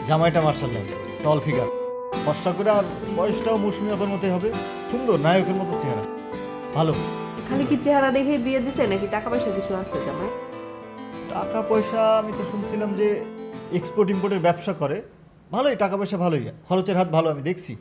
জামাইটা মার্শাল্লাহ টল ফিগার, ফর্সা করে, আর বয়সটাও মৌসুমী আবার মতোই হবে, সুন্দর নায়কের মতো চেহারা, ভালো। খালি কি চেহারা দেখে বিয়ে দিছে নাকি টাকা পয়সা কিছু আছে জামাই? টাকা পয়সা আমি তো শুনছিলাম যে এক্সপোর্ট ইম্পোর্টের ব্যবসা করে, ভালোই টাকা পয়সা, ভালোই খরচের হাত ভালো, আমি দেখছি।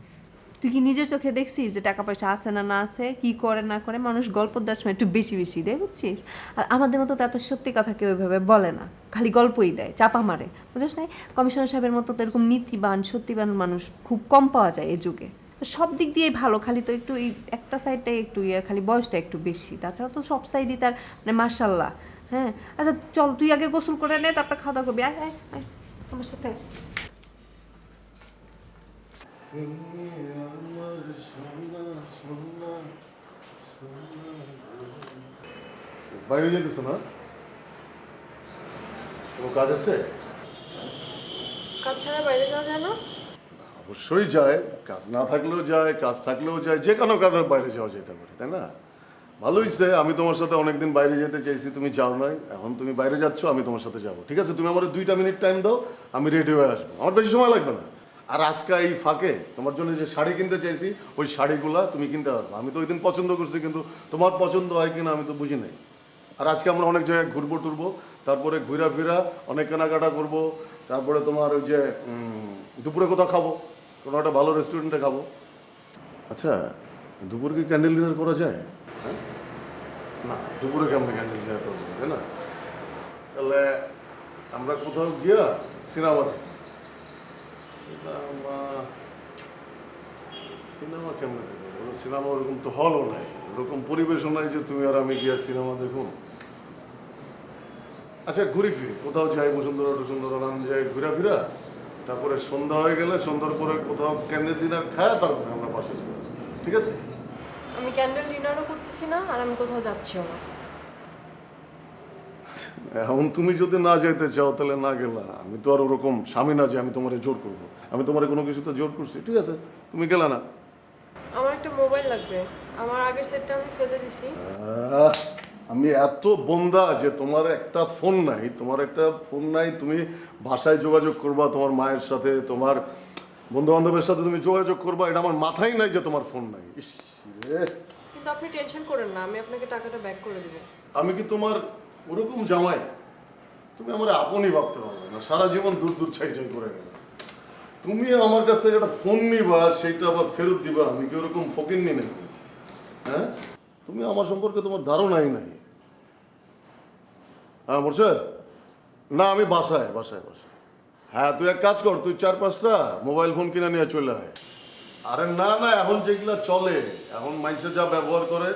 তুই কি নিজের চোখে দেখছিস যে টাকা পয়সা আছে না না আছে, কি করে না করে? মানুষ গল্প দেওয়ার সময় একটু বেশি বেশি দেয়, বুঝছিস? আর আমাদের মতো তো এত সত্যি কথা কেউ এভাবে বলে না, খালি গল্পই দেয়, চাপা মারে, বুঝিস না? কমিশনার সাহেবের মতো তো এরকম নীতিবান সত্যিবান মানুষ খুব কম পাওয়া যায় এই যুগে। সব দিক দিয়েই ভালো, খালি তো একটু এই একটা সাইডটাই একটু খালি বয়সটা একটু বেশি, তাছাড়া তো সব সাইডই তার মানে মার্শাল্লাহ। হ্যাঁ, আচ্ছা চল তুই আগে গোসল করে নে, তারপর খাওয়া দাওয়া করবি। আয় আয় আয় আমার সাথে। বাইরে যেতেছো না? কোনো কাজ আছে? কাজ ছাড়া বাইরে যাওয়া যায় না? অবশ্যই যায়, কাজ না থাকলেও যায়, কাজ থাকলেও যায়, যে কোনো কারণে বাইরে যাওয়া যেতে পারে, তাই না? ভালো হয়েছে, আমি তোমার সাথে অনেকদিন বাইরে যেতে চাইছি, তুমি যাও নাই, এখন তুমি বাইরে যাচ্ছ, আমি তোমার সাথে যাবো। ঠিক আছে, তুমি আমার 2 মিনিট টাইম দাও, আমি রেডি হয়ে আসবো, আমার বেশি সময় লাগবে না। আর আজকে এই ফাঁকে তোমার জন্য যে শাড়ি কিনতে চাইছি, ওই শাড়িগুলা তুমি কিনতে পারবে। আমি তো ওই দিন পছন্দ করছি, কিন্তু তোমার পছন্দ হয় কিনা আমি তো বুঝি নাই। আর আজকে আমরা অনেক জায়গায় ঘুরবো টুরবো, তারপরে ঘুরা ফিরা অনেক কেনাকাটা করবো, তারপরে তোমার ওই যে দুপুরে কোথাও খাবো, কোনো একটা ভালো রেস্টুরেন্টে খাবো। আচ্ছা, দুপুরে কি ক্যান্ডেল ডিনার করা যায়? হ্যাঁ, না দুপুরে কেমন ক্যান্ডেল ডিনার করবো, তাই না? তাহলে আমরা কোথাও গিয়া সিনেমা দেখি। সিনেমা সিনেমা কেমন দেখবো? সিনেমা ওরকম তো হলও নাই, ওরকম পরিবেশও নাই যে তুমি আর আমি গিয়া সিনেমা দেখুন। আচ্ছা, ঘুরি ফিরি কোথাও যাই, বসুন্ধরা যাই ঘুরা ফিরা, তারপরে সন্ধ্যা হয়ে গেলে সন্ধ্যার পরে কোথাও ক্যান্ডেল ডিনার খায়, তারপরে আমরা বাসে চলে আসবো, ঠিক আছে? আমি ক্যান্ডেল ডিনারও করতেছি না, আর আমি কোথাও যাচ্ছিও না। এখন তুমি যদি না যেতে চাও তাহলে না গেলা, আমি তো আর ওরকম স্বামী না যে আমি তোমারে জোর করবো। আমি তোমারে কোনো কিছুতে জোর করছি, ঠিক আছে, তুমি গেলা না। আমার একটা মোবাইল লাগবে, আমার আগের সেটটা আমি ফেলে দিছি। আমি এত বন্ধা যে তোমার একটা ফোন নাই, তুমি বাসায় যোগাযোগ করবা, তোমার মায়ের সাথে, তোমার বন্ধু বান্ধবের সাথে তুমি যোগাযোগ করবা, এটা আমার মাথায় নাই যে তোমার ফোন নাই। ইস রে, কিন্তু আপনি টেনশন করেন না, আমি আপনাকে টাকাটা ব্যাক করে দেবো। আমি কি তোমার ওরকম জামাই? তুমি আমার আপনই ভাবতে পারবে না, সারা জীবন দূর দূর ছাই ছাই করে গেলে। তুমি আমার কাছ থেকে একটা ফোন নিবা, সেটা আবার ফেরত দিবা, আমি কি ওরকম ফকির নি নাকি? হ্যাঁ, তুমি আমার সম্পর্কে তোমার ধারণাই নাই। হ্যাঁ মোর্শেদ, না আমি বাসায়। হ্যাঁ, তুই এক কাজ কর, তুই 4-5টা মোবাইল ফোন কিনে নিয়ে চলে আয়। আরে না, এখন যেগুলা চলে, এখন মানুষে যা ব্যবহার করে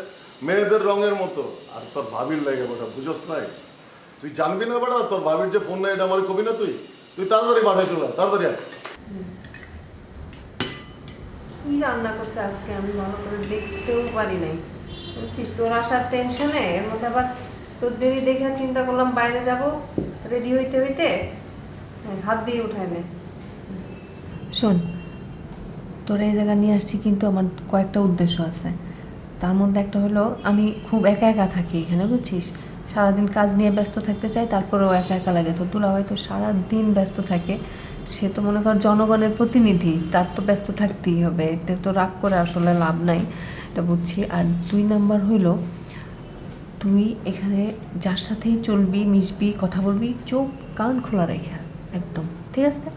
মেয়েদের রঙের মতো, আর তোর ভাবির লাগে বেটা, বুঝোস নাই? তুই জানবি না বেটা, তোর ভাবির যে ফোন নাই এটা আমার কবি না, তুই তাড়াতাড়ি বাসায় চলে আয়, তাড়াতাড়ি আয়। কি রান্না করছে আজকে আমি ভালো করে দেখতেও পারি নাই, বুঝছিস? তোর আসার টেনশনে এর মধ্যে আবার তোর দেরি দেখে চিন্তা করলাম বাইরে যাব, রেডি হইতে হইতে হাত দিয়ে উঠায় নে। শোন, তোর এই জায়গা নিয়ে আসছি কিন্তু আমার কয়েকটা উদ্দেশ্য আছে। তার মধ্যে একটা হলো আমি খুব একা একা থাকি এখানে, বুঝছিস? সারাদিন কাজ নিয়ে ব্যস্ত থাকতে চাই, তারপরেও একা একা লাগে। তোর দুলাভাই তো সারাদিন ব্যস্ত থাকে, সে তো মনে কর জনগণের প্রতিনিধি, তার তো ব্যস্ত থাকতেই হবে, এতে তো রাগ করে আসলে লাভ নাই, এটা বুঝছি। আর 2 নাম্বার হইল, তুই এখানে যার সাথেই চলবি, মিশবি, কথা বলবি, চোখ কান খোলা রেখে একদম, ঠিক আছে?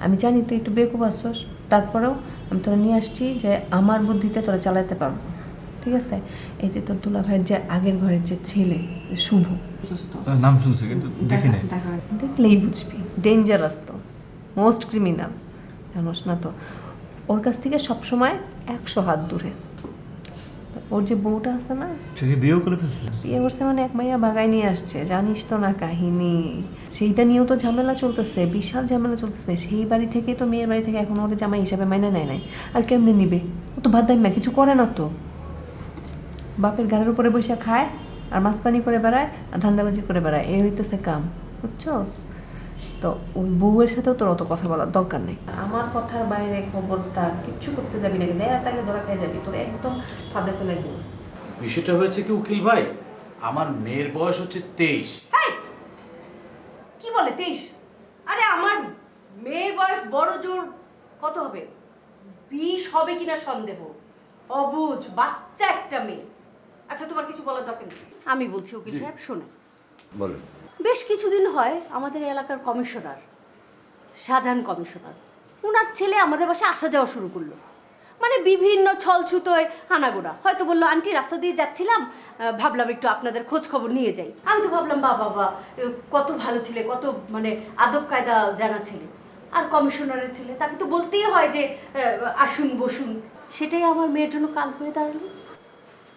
আমি জানি তুই একটু বেকুব আসছস, তারপরেও আমি তোরা নিয়ে আসছি যে আমার বুদ্ধিতে তোরা চালাতে পারবো, ঠিক আছে? এই যে তোর দুলা ভাইয়ের যে আগের ঘরের যে ছেলে শুভ, নাম শুনছি কিন্তু দেখি নাই। দেখলেই বুঝবি, ডেঞ্জারাস তো, মোস্ট ক্রিমিনাল, জানোস না তো? ওর কাছ থেকে সবসময় 100 হাত দূরে। ওর যে বউটা আছে না, সে কি বিয়েও করে ফেলছে? বিয়ে করছে মানে এক মাইয়া বাগাই নিয়ে আসছে, জানিস তো না কাহিনী? সেইটা নিয়েও তো ঝামেলা চলতেছে, বিশাল ঝামেলা চলতেছে। সেই বাড়ি থেকে তো মেয়ের বাড়ি থেকে এখন ওর জামাই হিসাবে মাইনে নেয় নাই, আর কেমনে নিবে? ও তো ভাত দাইমা কিছু করে না তো, বাপের গাড়ির উপরে বসে খায় আর মাস্তানি করে বেড়ায় আর ধান্দাবাজি করে বেড়ায়, এই হইতেছে কাম, বুঝছস? তো ওই বউয়ের সাথেও তোর অত কথা বলার দরকার নেই। আমার কথার বাইরে খবরদার কিচ্ছু করতে যাবি না, কিন্তু তাকে ধরা খেয়ে যাবি, তোর একদম ফাঁদে ফেলে দিব। বিষয়টা হয়েছে কি উকিল ভাই, আমার মেয়ের বয়স হচ্ছে 23। কি বলে 23? আরে আমার মেয়ের বয়স বড় জোর কত হবে? 20 হবে কিনা সন্দেহ। অবুঝ বাচ্চা একটা মেয়ে। আচ্ছা তোমার কিছু বলার দরকার নেই, আমি বলছি উকিল সাহেব শোনেন। বলেন। বেশ কিছুদিন হয় আমাদের এলাকার কমিশনার, শাহজাহান কমিশনার, ওনার ছেলে আমাদের বাসায় আসা যাওয়া শুরু করলো। মানে বিভিন্ন ছলছুতোয় হানাগোড়া। হয়তো বললো আন্টি রাস্তা দিয়ে যাচ্ছিলাম, ভাবলাম একটু আপনাদের খোঁজ খবর নিয়ে যাই। আমি তো ভাবলাম বাবা কত ভালো ছেলে, কত মানে আদব কায়দা জানা ছেলে। আর কমিশনারের ছেলে, তাকে তো বলতেই হয় যে আসুন বসুন। সেটাই আমার মেয়ের জন্য কাল হয়ে দাঁড়ালো।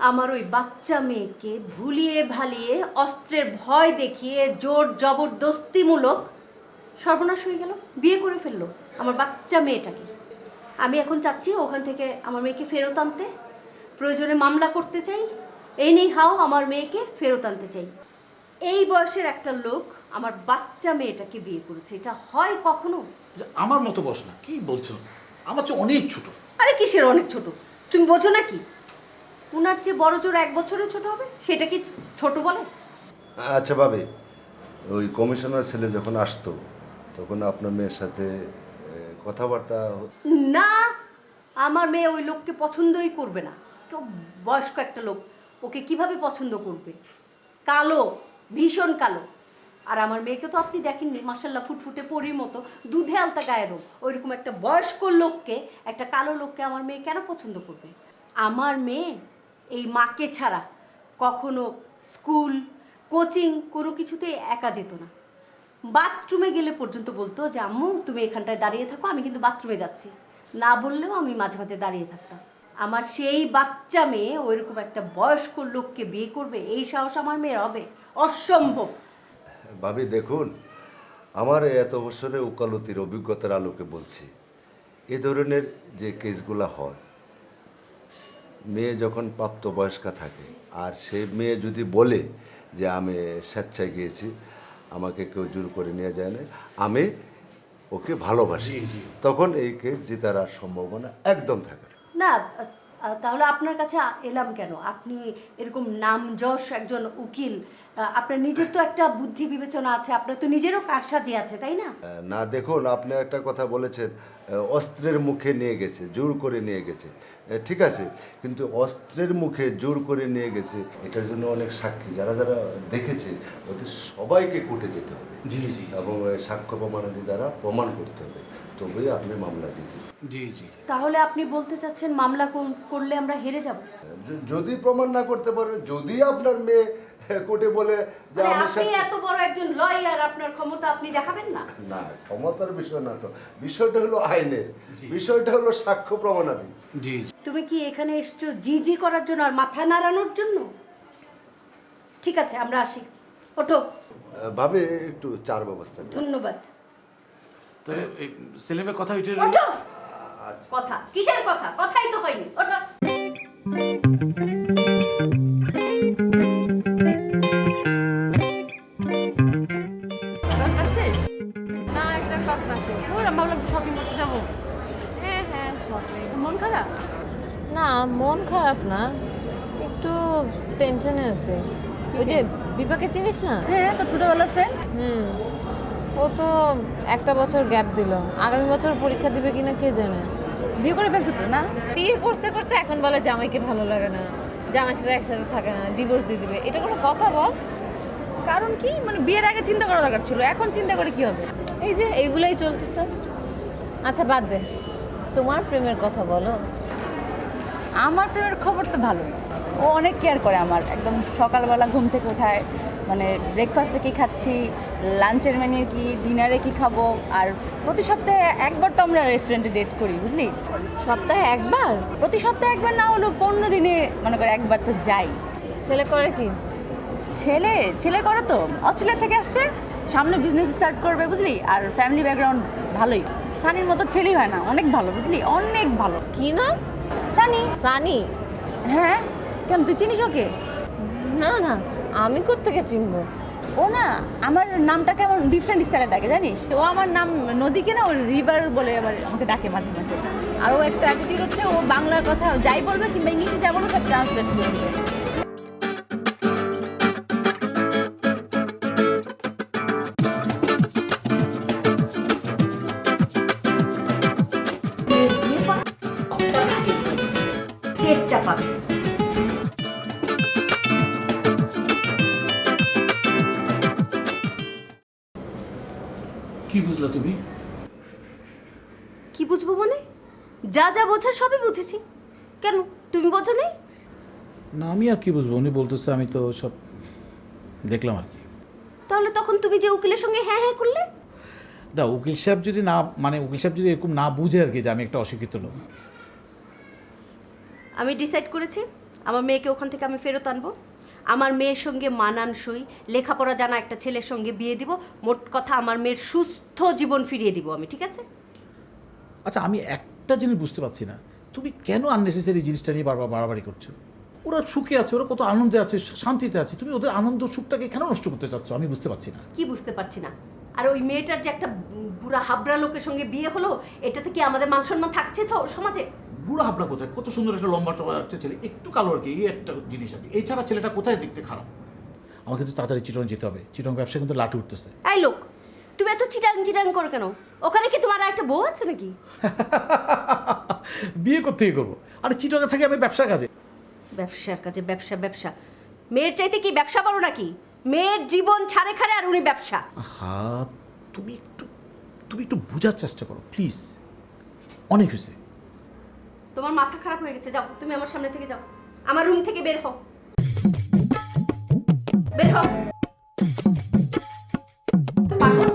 আমার ওই বাচ্চা মেয়েকে ভুলিয়ে ভালিয়ে অস্ত্রের ভয় দেখিয়ে জোর জবরদস্তিমূলক সর্বনাশ হয়ে গেল, বিয়ে করে ফেললো আমার বাচ্চা মেয়েটাকে। আমি এখন চাচ্ছি ওখান থেকে আমার মেয়েকে ফেরত আনতে, প্রয়োজনে মামলা করতে চাই, এই নেই হাও আমার মেয়েকে ফেরত আনতে চাই। এই বয়সের একটা লোক আমার বাচ্চা মেয়েটাকে বিয়ে করেছে, এটা হয় কখনো? আমার মতো বস না, কি বলছো? আমার চেয়ে অনেক ছোট। আরে কিসের অনেক ছোট, তুমি বোঝো না কি? ওনার চেয়ে বড় জোর 1 বছরের ছোট হবে, সেটা কি ছোট বলে? আচ্ছা ভাবি, ওই কমিশনার ছেলে যখন আসতো তখন আপনার মেয়ের সাথে কথাবার্তা না, আমার মেয়ে ওই লোককে পছন্দই করবে না। কেউ বয়স্ক একটা লোক ওকে কিভাবে পছন্দ করবে? কালো, ভীষণ কালো। আর আমার মেয়েকে তো আপনি দেখেননি, মাশাল্লাহ ফুটফুটে পরীর মতো, দুধে আলতা গায়েরও। ওইরকম একটা বয়স্ক লোককে, একটা কালো লোককে আমার মেয়ে কেন পছন্দ করবে? আমার মেয়ে এই মাকে ছাড়া কখনো স্কুল, কোচিং কোনো কিছুতে একা যেত না। বাথরুমে গেলে পর্যন্ত বলতো যে আম্মু তুমি এখানটায় দাঁড়িয়ে থাকো, আমি কিন্তু বাথরুমে যাচ্ছি। না বললেও আমি মাঝে মাঝে দাঁড়িয়ে থাকতাম। আমার সেই বাচ্চা মেয়ে ওইরকম একটা বয়স্ক লোককে বিয়ে করবে, এই সাহস আমার মেয়ের হবে? অসম্ভব। ভাবি দেখুন, আমার এত বছরে ওকালতির অভিজ্ঞতার আলোকে বলছি, এ ধরনের যে কেসগুলো হয়, মেয়ে যখন প্রাপ্তবয়স্কা থাকে আর সেই মেয়ে যদি বলে যে আমি স্বেচ্ছায় গিয়েছি, আমাকে কেউ জোর করে নিয়ে যায় না, আমি ওকে ভালোবাসি, তখন এই কেস জেতার আর সম্ভাবনা একদম থাকে না। না, তাহলে আপনার কাছে এলাম কেন? আপনি এরকম নামযশ একজন উকিল, আপনার নিজের তো একটা বুদ্ধি বিবেচনা আছে, আপনার তো নিজেরও কারসাজি আছে, তাই না? না দেখুন, আপনি একটা কথা বলেছেন, অস্ত্রের মুখে নিয়ে গেছে, জোর করে নিয়ে গেছে, ঠিক আছে, কিন্তু অস্ত্রের মুখে জোর করে নিয়ে গেছে, এটার জন্য অনেক সাক্ষী যারা যারা দেখেছে ওদের সবাইকে কোর্টে যেতে হবে। জি জি এবং ওই সাক্ষ্য প্রমাণাদি দ্বারা প্রমাণ করতে হবে, তবেই আপনি মামলা জিতবেন। জি জি। তাহলে আপনি বলতে চাচ্ছেন মামলা করলে আমরা হেরে যাব? যদি প্রমাণ না করতে পারে, যদি আপনার মেয়ে কোর্টে বলে যে মানে আমি আপনি এত বড় একজন লয়ার, আপনার ক্ষমতা আপনি দেখাবেন না? না, ক্ষমতার বিষয় না তো, বিষয়টা হলো আইনের, বিষয়টা হলো সাক্ষ্য প্রমাণাদি। জি। তুমি কি এখানে এসছো জি করার জন্য আর মাথা নাড়ানোর জন্য? ঠিক আছে, আমরা আসি, ওঠো। ভাবে একটু চার ব্যবস্থা করুন। ধন্যবাদ। তো এই সেলিমের কথা উঠে ওঠো। কথা কিসের কথা? কথাই তো হয়নি, ওঠো। ক্লাসটা শেষ? না, একটা ক্লাস না শেষ। ওরা ভাবলাম শপিং করতে যাবো। হ্যাঁ হ্যাঁ, শপিং। মন খারাপ? না, মন খারাপ না, একটু টেনশনে আছে। ওই যে বিপাকে চিনিস না? হ্যাঁ, তো ছোটবেলার ফ্রেন্ড। ও তো একটা বছর গ্যাপ দিল, আগামী বছর পরীক্ষা দিবে কিনা কে জানে। বিয়ে করে ফেলছে তো না? বিয়ে করতে করতে এখন বলে জামাইকে ভালো লাগে না, জামাইয়ের সাথে একসাথে থাকে না, ডিভোর্স দিয়ে দিবে। এটা কোনো কথা বল? কারণ কি, মানে বিয়ের আগে চিন্তা করা দরকার ছিল, এখন চিন্তা করে কি হবে? এই যে এইগুলাই চলতেছে। আচ্ছা বাদ দে, তোমার প্রেমের কথা বলো। আমার প্রেমের খবর তো ভালো, ও অনেক কেয়ার করে আমার। একদম সকালবেলা ঘুম থেকে ওঠায়, মানে ব্রেকফাস্টে কী খাচ্ছি, লাঞ্চের মেনু কি, ডিনারে কি খাবো, আর প্রতি সপ্তাহে একবার তো আমরা রেস্টুরেন্টে ডেট করি, বুঝলি? সপ্তাহে একবার? প্রতি সপ্তাহে একবার না হলেও 15 দিনে মনে করে একবার তো যাই। ছেলে করে কি? ছেলে করে তো, অস্ট্রেলিয়া থেকে আসছে, সামনে বিজনেস স্টার্ট করবে, বুঝলি? আর ফ্যামিলি ব্যাকগ্রাউন্ড ভালোই। সানির মতো ছেলেই হয় না, অনেক ভালো, বুঝলি? অনেক ভালো। কি না? সানি। সানি? হ্যাঁ, কেন তুই চিনিস ওকে? না না, আমি কোত্থেকে চিনবো? ও না, আমার নামটা কেমন ডিফারেন্ট স্টাইলে ডাকে জানিস? ও আমার নাম নদীকে না, ও রিভার বলে আবার আমাকে ডাকে মাঝে মাঝে। আর ও একটা অ্যাটিটিউড হচ্ছে, ও বাংলার কথা যাই বলবে কিংবা ইংলিশে যাই বলবে সব ট্রান্সলেট করে দেবে। কি বুঝলা তুমি? কি বুঝবো মানে? যা যা বোঝার সবই বুঝেছি। কেন তুমি বোঝো নাই? না আমি আর কি বুঝবো, উনি বলতেছে, আমি তো সব দেখলাম আর কি। তাহলে তখন তুমি যে উকিলের সঙ্গে হ্যাঁ হ্যাঁ করলে? না উকিল সাহেব যদি না, মানে উকিল সাহেব যদি এরকম না বুঝে আর কি যে আমি একটা অশিক্ষিত লোক। আমি ডিসাইড করেছি আমার মেয়েকে ওখান থেকে আমি ফেরত আনবো। আমার মেয়ের সঙ্গে মানানসই লেখাপড়া জানা একটা ছেলের সঙ্গে বিয়ে দিব। মোট কথা আমার মেয়ের সুস্থ জীবন ফিরিয়ে দিব আমি, ঠিক আছে? আচ্ছা আমি একটা জিনিস বুঝতে পারছি না, তুমি কেন আননেসেসারি জিনিসটা নিয়ে বারবার বাড়াবাড়ি করছো? ওরা সুখে আছে, ওরা কত আনন্দে আছে, শান্তিতে আছে, তুমি ওদের আনন্দ সুখটাকে কেন নষ্ট করতে চাচ্ছ? আমি বুঝতে পারছি না। কি বুঝতে পারছি না? আর ওই মেয়েটার যে একটা বুড়া হাবড়া লোকের সঙ্গে বিয়ে হলো, এটাতে কি আমাদের মান সম্মান থাকছে সমাজে? বুড়া হাবড়া কোথায়? কত সুন্দর একটা লম্বা চড়া একটা ছেলে, একটু কালো আর কি, এই একটা জিনিস আর কি। এছাড়া ছেলেটা কোথায় দেখতে খারাপ? আমাকে কিন্তু তাড়াতাড়ি চিটং যেতে হবে, চিটং ব্যবসা কিন্তু লাটে উঠতেছে। এই লোক, তুমি এত চিটাং করো কেন? ওখানে কি তোমার আর একটা বউ আছে নাকি? বিয়ে করতে করবো, আর চিটংয়ে থাকি আমি ব্যবসার কাজে। ব্যবসার কাজে ব্যবসা? মেয়ের চাইতে কি ব্যবসা বড় নাকি? মেয়ের জীবন ছাড়ে খাড়ে আর উনি ব্যবসা। হ্যাঁ তুমি একটু বোঝার চেষ্টা করো প্লিজ। অনেক হয়েছে। তোমার মাথা খারাপ হয়ে গেছে, যাও তুমি আমার সামনে থেকে যাও। আমার রুম থেকে বের হও, বের হও। পাগল।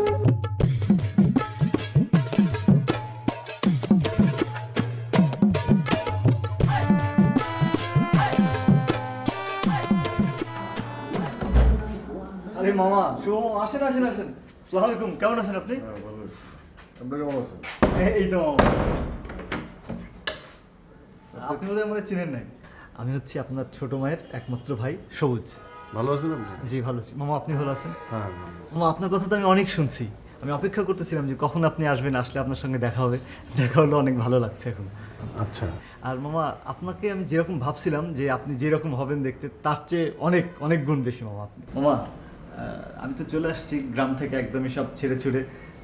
আরে মামা, শুভ মামা, আসেন আসেন আসেন। আসসালামু আলাইকুম, কেমন আছেন আপনি? ভালো আছি। আপনি কেমন আছেন? এই তো মামা। আপনি বোধহয় মনে চিনেন নাই, আমি হচ্ছি আপনার ছোট মায়ের একমাত্র ভাই সবুজ। ভালো আছেন আপনি? জি ভালো আছি। মামা আপনি ভালো আছেন? হ্যাঁ ভালো আছি। মামা আপনার কথা তো আমি অনেক শুনছি, আমি অপেক্ষা করতেছিলাম যে কখন আপনি আসবেন, আসলে আপনার সঙ্গে দেখা হবে। দেখা হলো, অনেক ভালো লাগছে এখন। আচ্ছা আর মামা আপনাকে আমি যেরকম ভাবছিলাম যে আপনি যেরকম হবেন দেখতে, তার চেয়ে অনেক অনেক গুণ বেশি মামা আপনি। মামা আমি তো চলে আসছি গ্রাম থেকে একদমই সব ছেড়ে ছুড়ে।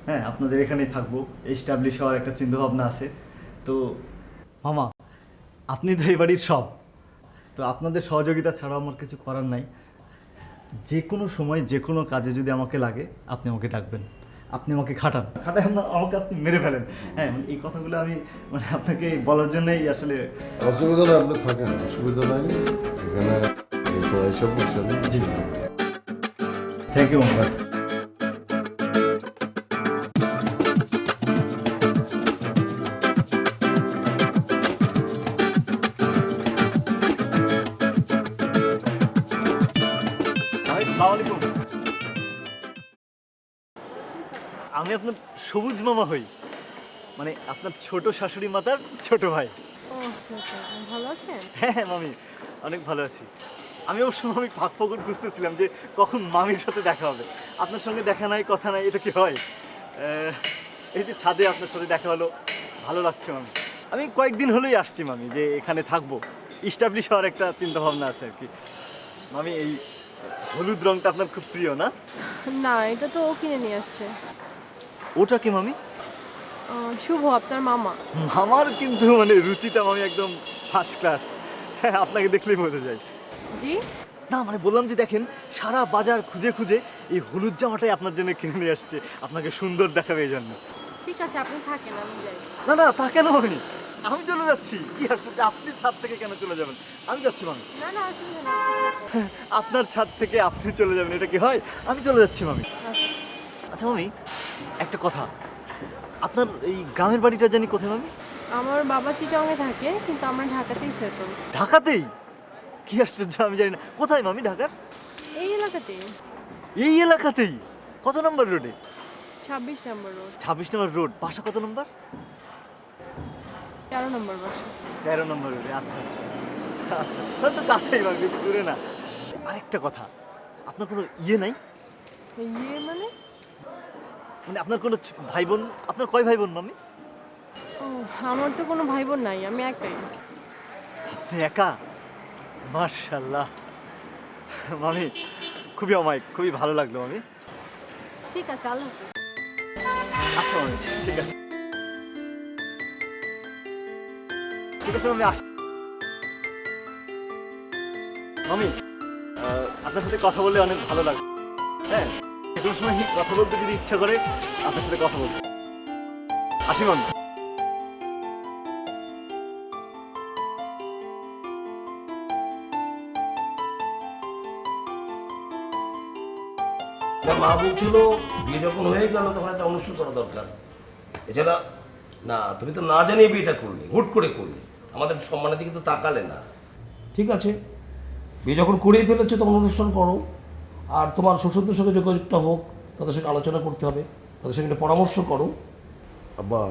হ্যাঁ, আপনাদের এখানেই থাকবো, এস্টাবলিশ হওয়ার একটা চিন্তাভাবনা আছে। তো মামা আপনি তো এই বাড়ির সব, তো আপনাদের সহযোগিতা ছাড়া আমার কিছু করার নাই। যে কোনো সময় যে কোনো কাজে যদি আমাকে লাগে আপনি আমাকে ডাকবেন, আপনি আমাকে খাটায় আমাকে আপনি মেরে ফেলেন। হ্যাঁ, মানে এই কথাগুলো আমি মানে আপনাকে বলার জন্যই আসলে। অসুবিধা নেই, আপনি থাকেন, অসুবিধা নাই। এখানে এই তো এসব বুঝছেন। জি থ্যাংক ইউ মামা। আমি আপনার সবুজ মামা হই, মানে আপনার ছোট শাশুড়ি মাতার ছোট ভাই। ও আচ্ছা আচ্ছা, ভালো আছেন? হ্যাঁ মামি, অনেক ভালো আছি। আমি অবশ্য মামি ফাঁক ফকর খুঁজতেছিলাম যে কখন মামির সাথে দেখা হবে। আপনার সঙ্গে দেখা নাই, কথা নাই, এটা কি হয়? এই যে ছাদে আপনার সাথে দেখা হলো, ভালো লাগছে মামি। আমি কয়েকদিন হলেই আসছি মামি, যে এখানে থাকবো, ইস্টাবলিশ হওয়ার একটা চিন্তা ভাবনা আছে আর কি। মামি এই হলুদ রংটা আপনার খুব প্রিয় না? না, এটা তো ও কিনে নিয়ে আসছে। ওটা কি মামি? শুভ, আপনার মামা। আমার কিন্তু মানে রুচিটা মামি একদম ফার্স্ট ক্লাস। হ্যাঁ, আপনাকে দেখলেই বোঝা যায়। জি? না মানে বললাম যে দেখেন, সারা বাজার খুঁজে খুঁজে এই হলুদ জামাটাই আপনার জন্য কিনে নিয়ে আসছে, আপনাকে সুন্দর দেখাবে এই জন্য। ঠিক আছে, আপনি থাকেন, আমি যাই। না না, তা কেন মামি? আমি চলে যাচ্ছি। কি আসলে আপনি ছাদ থেকে কেন চলে যাবেন? আমি যাচ্ছি মামি। না না, অসুবিধা নেই। আপনার ছাদ থেকে আপনি চলে যাবেন, এটা কি হয়? আমি চলে যাচ্ছি মামি। আচ্ছা। আচ্ছা মামি, একটা কথা, আপনার এই গ্রামের বাড়িটা জানি কোথায় মামি? আমার বাবা চিটাংয়ে থাকে, কিন্তু আমরা ঢাকাতেই সেটল। ঢাকাতেই? কি আশ্চর্য, আমি জানি না। কোথায় মামি ঢাকার? এই এলাকাতেই। এই এলাকাতেই? কত নম্বর রোডে? 26 নম্বর রোড। 26 নম্বর রোড। বাসা কত নম্বর? 13 নম্বর বাসা। 13 নম্বর রোডে। আচ্ছা আচ্ছা, তাহলে তো কাছেই বা, বেশি দূরে না। আরেকটা কথা, আপনার কোনো ইয়ে নাই? ইয়ে মানে? মানে আপনার কোনো ভাই বোন? আপনার কয় ভাই বোন মামি? ও, আমার তো কোনো ভাই বোন নাই, আমি একাই। আপনি একা? মাশাআল্লাহ মামি, খুবই অমায়িক, খুবই ভালো লাগলো মামি। ঠিক আছে, আল্লাহ হাফেজ। আচ্ছা মামি, ঠিক আছে ঠিক আছে মামি, আসি মামি। আপনার সাথে কথা বলে অনেক ভালো লাগলো। হ্যাঁ, কোনো সময় কথা বলতে যদি ইচ্ছা করে আপনার সাথে কথা বলতে। আসি মান। মা বলছিল বিয়ে যখন হয়ে গেল তখন একটা অনুষ্ঠান করা দরকার। এছাড়া না, তুমি তো না জানিয়ে বিয়েটা করলে, হুট করে করলে, আমাদের সম্মানের দিকে তো তাকালে না। ঠিক আছে, বিয়ে যখন করেই ফেলেছে তখন অনুষ্ঠান করো। আর তোমার শ্বশুরদের সঙ্গে যোগাযোগটা হোক, তাদের সঙ্গে আলোচনা করতে হবে, তাদের সঙ্গে একটা পরামর্শ করো। আব্বা,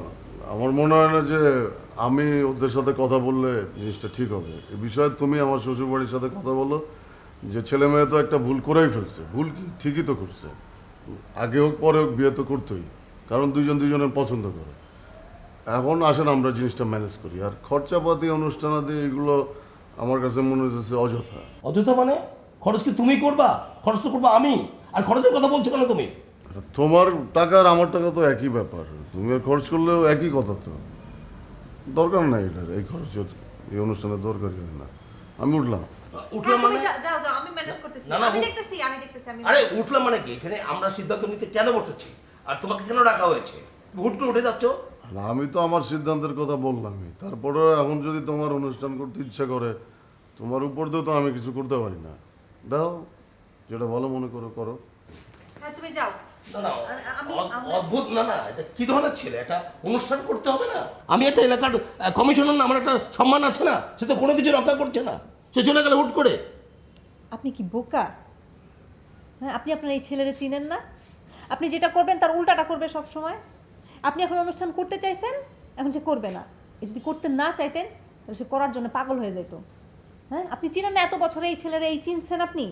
আমার মনে হয় না যে আমি ওদের সাথে কথা বললে জিনিসটা ঠিক হবে। এ বিষয়ে তুমি আমার শ্বশুরবাড়ির সাথে কথা বলো, যে ছেলে মেয়ে তো একটা ভুল করেই ফেলছে। ভুল কি, ঠিকই তো করছে। আগে হোক পরে হোক বিয়ে তো করতেই, কারণ দুইজন দুইজনের পছন্দ করে। এখন আসেন আমরা জিনিসটা ম্যানেজ করি। আর খরচাপাতি অনুষ্ঠানাদি এগুলো আমার কাছে মনে হচ্ছে অযথা। অযথা মানে? খরচ কি তুমি করবা? খরচ তো করবো আমি। আর খরচের কথা বলছো কেন তুমি? তোমার টাকা আর আমার টাকা তো একই ব্যাপার। তুমি আর খরচ করলেও একই কথা তো। দরকার নাই এটার, এই খরচের এই অনুষ্ঠানের দরকারই হয় না। আমি উঠলাম। উঠলাম মানে? যাও যাও, আমি ম্যানেজ করতেছি। না, না, আমি দেখতেছি আমি আরে উঠলাম মানে কি? এখানে আমরা সিদ্ধান্ত নিতে কেন বসেছি? আর তোমাকে কেন ডাকা হয়েছে? হুট করে উঠে যাচ্ছ? আর আমি তো আমার সিদ্ধান্তের কথা বললামই। তারপরে এখন যদি তোমার অনুষ্ঠান করতে ইচ্ছা করে, তোমার উপর দিয়েও তো আমি কিছু করতে পারি না। দাও, যেটা ভালো মনে করো করো। হ্যাঁ, তুমি যাও। না না, অদ্ভুত। না না, এটা কি ধরনের ছেলে? একটা অনুষ্ঠান করতে হবে না? আমি একটা এলাকার কমিশনার না, আমার একটা সম্মান আছে না? সে তো কোনো কিছু রক্ষা করছে না, সে চলে গেলে হুট করে। আপনি কি বোকা? হ্যাঁ, আপনি আপনার এই ছেলেরে চিনেন না? আপনি যেটা করবেন তার উল্টাটা করবে সব সময়। আপনি এখন অনুষ্ঠান করতে চাইছেন, এখন সে করবে না। যদি করতে না চাইতেন তাহলে সে করার জন্য পাগল হয়ে যেত। হ্যাঁ, আপনি চিনেন না? এত বছরে এই ছেলেরা এই চিনছেন আপনি?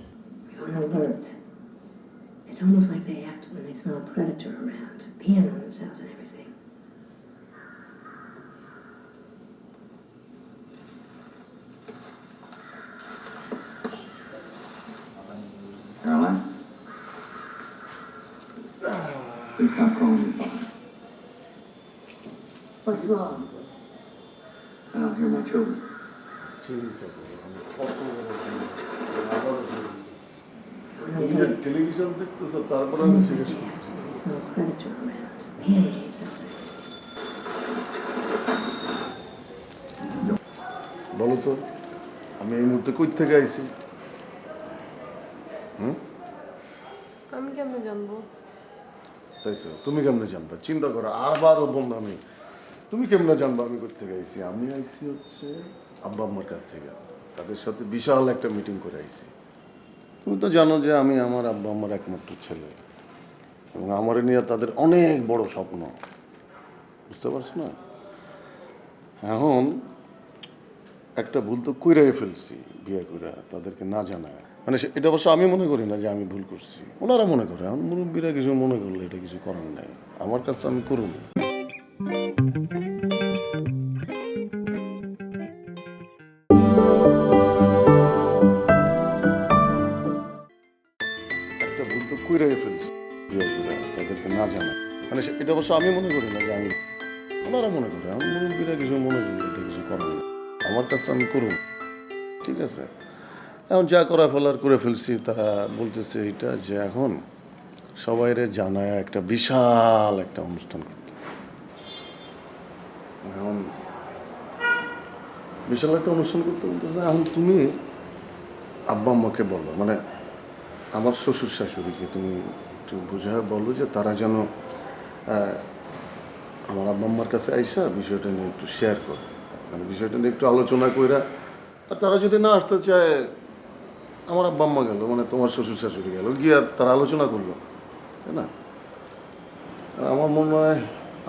It's almost like they act when they smell a predator around, peeing on themselves and everything. Caroline? Stop calling me father. What's wrong? I don't hear my children. চিন্তা করো, আমি কত আবার তুমি যে টেলিভিশন দেখতেছো, তারপরে আমি জিজ্ঞেস করতেছি। Smell a predator around, peeing on themselves. বলো তো, আমি এই মুহূর্তে কই থেকে আইছি? আমি কেমনে জানবো? তাই তো, তুমি কেমনে জানবা? চিন্তা করো, আবারও বললাম আমি, তুমি কেমনে জানবা আমি কই থেকে আইছি? আমি আইছি হচ্ছে আব্বা আম্মার কাছ থেকে। তাদের সাথে বিশাল একটা মিটিং করে আইছি। তুমি তো জানো যে আমি আমার আব্বা আম্মার একমাত্র ছেলে, এবং আমার নিয়ে তাদের অনেক বড় স্বপ্ন, বুঝতে পারছো না? এখন একটা ভুল তো কইরাই ফেলছি, বিয়ে করে তাদেরকে না জানায়। মানে এটা অবশ্য আমি মনে করি না যে আমি ভুল করছি, ওনারা মনে করে। এখন মুরব্বীরা কিছু মনে করলে এটা কিছু করার নাই, আমার কাছে তো আমি করুন। একটা ভুল তো কইরাই ফেলছি, বিয়ে করে তাদেরকে না জানায়। মানে এটা অবশ্য আমি মনে করি না যে আমি, ওনারা মনে করে। এখন মুরব্বীরা কিছু মনে করলে এটা কিছু করার নাই, আমার কাছে আমি করুন। ঠিক আছে, এখন যা করা ফেলার করে ফেলছি। তারা বলতেছে এটা যে এখন সবাইরে জানায় একটা বিশাল একটা অনুষ্ঠান করতে। এখন বিশাল একটা অনুষ্ঠান করতে বলতেছে। এখন তুমি আব্বা আম্মাকে বলো, মানে আমার শ্বশুর শাশুড়িকে তুমি একটু বুঝায় বলো যে তারা যেন আমার আব্বা আম্মার কাছে আইসা বিষয়টা নিয়ে একটু শেয়ার করে, মানে বিষয়টা নিয়ে একটু আলোচনা কইরা। আর তারা যদি না আসতে চায়, আমার আব্বা আম্মা গেল, মানে তোমার শ্বশুর শাশুড়ি গেল, গিয়ে তারা আলোচনা করলো, তাই না? আর আমার মনে হয়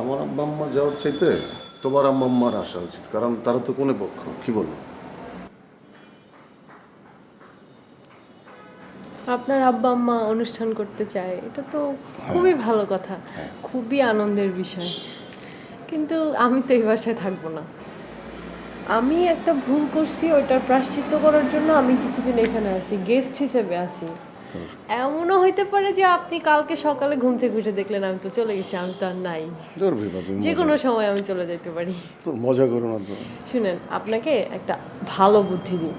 আমার আব্বা আম্মা যাওয়ার চাইতে তোমার আম্মা আম্মার আসা উচিত, কারণ তারা তো কোনে পক্ষ। কি বলো? আপনার আব্বা আম্মা অনুষ্ঠান করতে চায়, এটা তো খুবই ভালো কথা, খুবই আনন্দের বিষয়। কিন্তু আমি তো এই বাসায় থাকবো না। আমি একটা ভুল করছি, ওইটার প্রায়শ্চিত্ত করার জন্য আমি কিছুদিন এখানে আসি, গেস্ট হিসেবে আসি। এমনও হইতে পারে যে আপনি কালকে সকালে ঘুম থেকে উঠে দেখলেন আমি তো চলে গেছি, আমি তো আর নাই। যে কোনো সময় আমি চলে যেতে পারি। তোর মজা করো না তো। শুনেন, আপনাকে একটা ভালো বুদ্ধি দিই।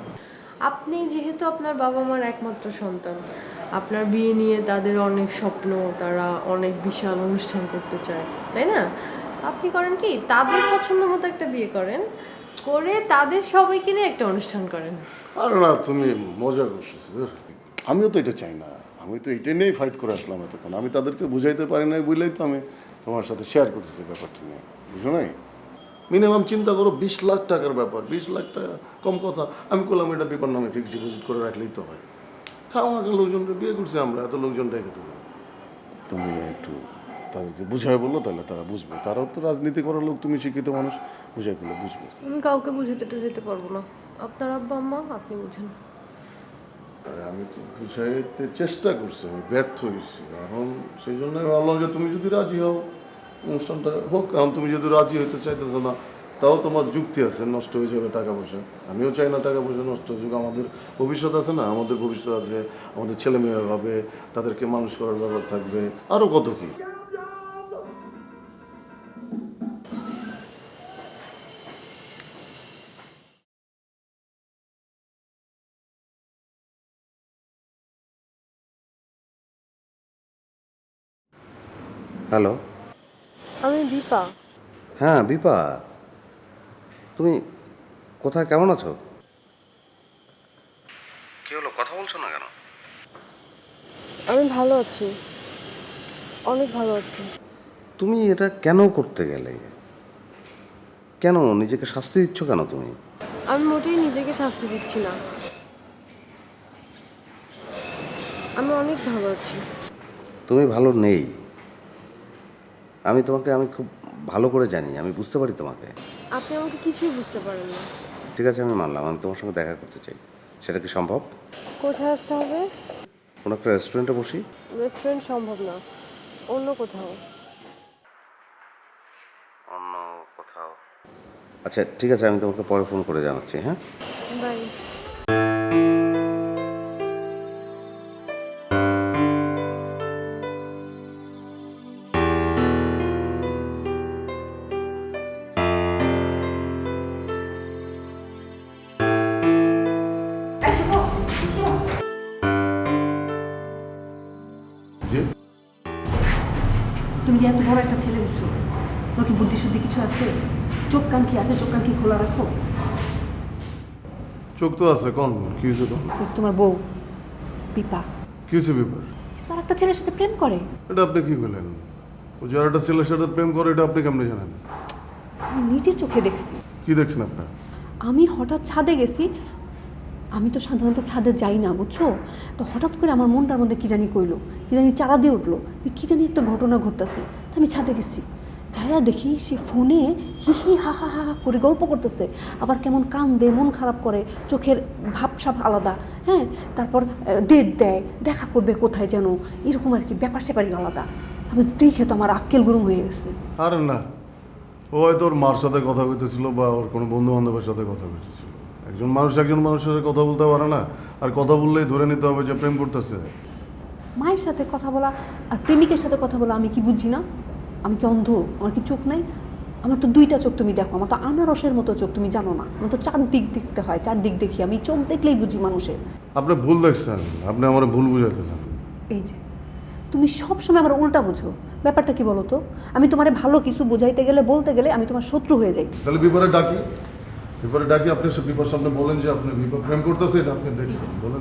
আপনি যেহেতু আপনার বাবা মার একমাত্র সন্তান, আপনার বিয়ে নিয়ে তাদের অনেক স্বপ্ন, তারা অনেক বিশাল অনুষ্ঠান করতে চায়, তাই না? আপনি করেন কি, তাদের পছন্দ মতো একটা বিয়ে করেন, করে তাদের সবাইকে নিয়ে একটা অনুষ্ঠান করেন। আর না, তুমি মজা করতেছো। ধুর, আমিও তো এটা চাই না, আমি তো এটা নিয়েই ফাইট করে আসলাম এতক্ষণ। আমি তাদেরকে বুঝাইতে পারি নাই বলেই তো আমি তোমার সাথে শেয়ার করতেছি ব্যাপারটা নিয়ে, বুঝো নাই? মিনিমাম চিন্তা করো 20 লাখ টাকার ব্যাপার, 20 লাখ টাকা কম কথা। আমি করলাম এটা পেপার নামে ফিক্সড ডিপোজিট করে রাখলেই তো হয়। খাওয়া লোকজনকে বিয়ে করছি আমরা, এত লোকজন ডেকে তুমি একটু তাদেরকে বুঝাই বললো, তাহলে তারা বুঝবে। তারাও তো রাজনীতি করার লোক, তুমি শিক্ষিত মানুষ, বুঝাই করলে বুঝবে। আমি কাউকে বুঝাতে টুঝাতে পারবো না, আপনার আব্বা আম্মা, আপনি বুঝেন। আমি তো বুঝাইতে চেষ্টা করছি, আমি ব্যর্থ হয়েছি। এখন সেই জন্য ভাবলাম যে তুমি যদি রাজি হও অনুষ্ঠানটা হোক। এখন তুমি যদি রাজি হইতে চাইতেছো না, তাও তোমার যুক্তি আছে, নষ্ট হয়ে যাবে টাকা পয়সা। আমিও চাই না টাকা পয়সা নষ্ট হোক। আমাদের ভবিষ্যৎ আছে না, আমাদের ভবিষ্যৎ আছে, আমাদের ছেলে মেয়ে হবে, তাদেরকে মানুষ করার ব্যাপার থাকবে, আরও কত কি। হ্যালো, আমি দীপা। হ্যাঁ বিপা, তুমি কোথায়, কেমন আছো? কি হলো, কথা বলছো না কেন? আমি ভালো আছি, অনেক ভালো আছি। তুমি এটা কেন করতে গেলে? কেন নিজেকে শাস্তি দিচ্ছ কেন তুমি? আমি মোটেই নিজেকে শাস্তি দিচ্ছি না, আমি অনেক ভালো আছি। তুমি ভালো নেই, আমি খুব ভালো করে জানি, আমি বুঝতে পারি তোমাকে। আপনি আমাকে কিছুই বুঝতে পারেন না। ঠিক আছে, আমি মানলাম, আমি তোমার সঙ্গে দেখা করতে চাই। সেটা কি সম্ভব? কোথায় আসতে হবে? কোনো একটা রেস্টুরেন্টে বসি। রেস্টুরেন্ট সম্ভব না, অন্য কোথাও। অন্য কোথাও? আচ্ছা ঠিক আছে, আমি তোমাকে পরে ফোন করে জানাচ্ছি। হ্যাঁ, বাই। যে তুমি যে এত বড় একটা ছেলে বুঝছো, তোমার কি বুদ্ধি শুদ্ধি কিছু আছে? চোখ কান কি আছে? চোখ কান কি খোলা রাখো? চোখ তো আছে, কোন কি হয়েছে? কোন তোমার বউ পিপা, কি হয়েছে ব্যাপার? তার একটা ছেলের সাথে প্রেম করে। এটা আপনি কি বললেন? ও যার একটা ছেলের সাথে প্রেম করে, এটা আপনি কেমনে জানেন? আমি নিজের চোখে দেখছি। কি দেখছেন আপনার? আমি হঠাৎ ছাদে গেছি, আমি তো সাধারণত ছাদে যাই না বুঝছো, তো হঠাৎ করে আমার মনটার মধ্যে কি জানি কইলো, কি জানি চারা দিয়ে উঠলো, কি জানি একটা ঘটনা ঘটতেছে। আমি ছাদে গেছি, যাইয়া দেখি সে ফোনে হি হি হা হা হা করে গল্প করতেছে, আবার কেমন কান্দে, মন খারাপ করে, চোখের ভাবসাব আলাদা। হ্যাঁ, তারপর ডেট দেয়, দেখা করবে কোথায় যেন, এরকম আর কি, ব্যাপার স্যাপারই আলাদা। আমি দেখে তো আমার আক্কেল গরম হয়ে গেছে। আরে না, ও হয়তো ওর মার সাথে কথা বলতেছিল বা ওর কোনো বন্ধু বান্ধবের সাথে কথা বলতেছিল। একজন মানুষের সাথে কথা বলতে পারে না, আর কথা বললেই ধরে নিতে হবে যে প্রেম করতেছে। মায়ের সাথে কথা বলা আর প্রেমিকের সাথে কথা বলা আমি কি বুঝি না? আমি কি অন্ধ? আমার কি চোখ নাই? আমার তো দুইটা চোখ, তুমি দেখো, আমার তো আনারসের মতো চোখ, তুমি জানো না? আমার তো চারদিক দেখতে হয়, চারদিক দেখি, আমি চোখ দেখলেই বুঝি মানুষের। আপনি ভুল দেখছেন, আপনি আমার ভুল বুঝাইতেছেন। এই যে তুমি সব সময় আমার উল্টা বুঝো, ব্যাপারটা কি বলো তো? আমি তোমারে ভালো কিছু বোঝাইতে গেলে, বলতে গেলে আমি তোমার শত্রু হয়ে যাই। তাহলে বিপরে ডাকি আপনি বিপর সামনে বলেন যে আপনি বিপর প্রেম করতেছে, এটা আপনি দেখছেন, বলেন।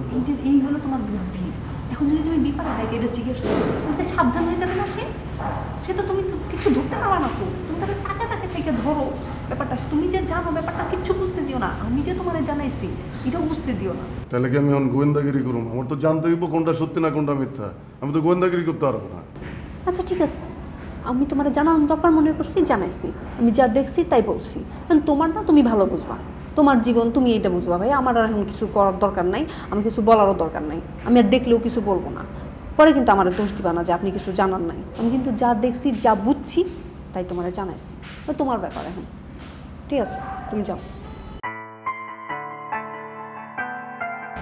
এই হলো তোমার বুদ্ধি। এখন যদি তুমি বিপাকে দেখে এটা জিজ্ঞেস করো, বলতে সাবধান হয়ে যাবে না সে তো তুমি তো কিছু ধরতে পারবা না। তুমি তাকে তাকে থেকে ধরো ব্যাপারটা, তুমি যে জানো ব্যাপারটা কিচ্ছু বুঝতে দিও না, আমি যে তোমার জানাইছি এটাও বুঝতে দিও না। তাহলে কি আমি এখন গোয়েন্দাগিরি করুন? আমার তো জানতে হইব কোনটা সত্যি না কোনটা মিথ্যা। আমি তো গোয়েন্দাগিরি করতে পারবো না। আচ্ছা ঠিক আছে, আমি তোমার জানানোর দরকার মনে করছি, জানাইছি, আমি যা দেখছি তাই বলছি। কারণ তোমার না, তুমি ভালো বুঝবা, তোমার জীবন তুমি এইটা বুঝবা। ভাই আমার আর এখন কিছু করার দরকার নাই, আমি কিছু বলারও দরকার নাই, আমি আর দেখলেও কিছু বলবো না। পরে কিন্তু আমার দোষ দিবা না যে আপনি কিছু জানার নাই। আমি কিন্তু যা দেখছি, যা বুঝছি তাই তোমার জানাইছি, তোমার ব্যাপার এখন। ঠিক আছে, তুমি যাও।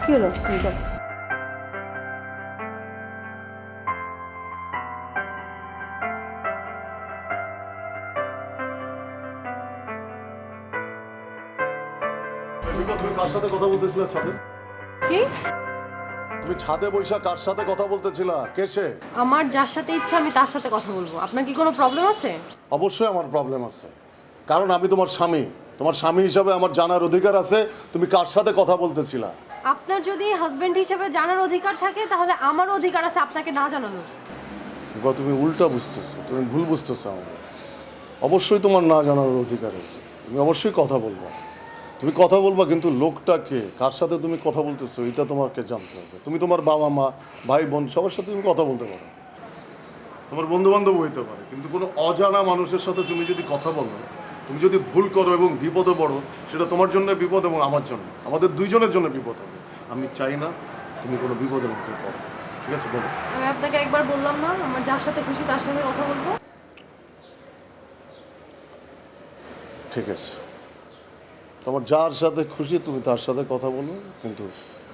কি হলো, তুমি যাও। তুমি কার সাথে কথা বলতেছিলে ছাদে? কি? তুমি ছাদে বৈশা কার সাথে কথা বলতেছিলা? কে সে? আমার যার সাথে ইচ্ছা আমি তার সাথে কথা বলবো। আপনার কি কোনো প্রবলেম আছে? অবশ্যই আমার প্রবলেম আছে, কারণ আমি তোমার স্বামী। তোমার স্বামী হিসাবে আমার জানার অধিকার আছে তুমি কার সাথে কথা বলতেছিলা। আপনার যদি হাজবেন্ড হিসেবে জানার অধিকার থাকে তাহলে আমারও অধিকার আছে আপনাকে না জানানোর। বা তুমি উল্টা বুঝতেছো, তুমি ভুল বুঝতেছো। আমার অবশ্যই তোমার না জানার অধিকার আছে, তুমি অবশ্যই কথা বলবা। তুমি কথা বলবা, কিন্তু লোকটা কে, কার সাথে তুমি কথা বলতেছো এটা তোমাকে জানতে হবে। তুমি তোমার বাবা মা ভাই বোন সবার সাথে তুমি কথা বলতে পারো, তোমার বন্ধু বান্ধব হইতে পারে, কিন্তু কোনো অজানা মানুষের সাথে তুমি যদি কথা বলো, তুমি যদি ভুল করো এবং বিপদে পড়ো, সেটা তোমার জন্য বিপদ এবং আমার জন্য, আমাদের দুইজনের জন্য বিপদ হবে। আমি চাই না তুমি কোনো বিপদের মধ্যে পড়ো। ঠিক আছে, বলো। আমি আপনাকে একবার বললাম না আমার যার সাথে খুশি তার সাথে কথা বলবো। ঠিক আছে, তোমার যার সাথে খুশি তুমি তার সাথে কথা বলো, কিন্তু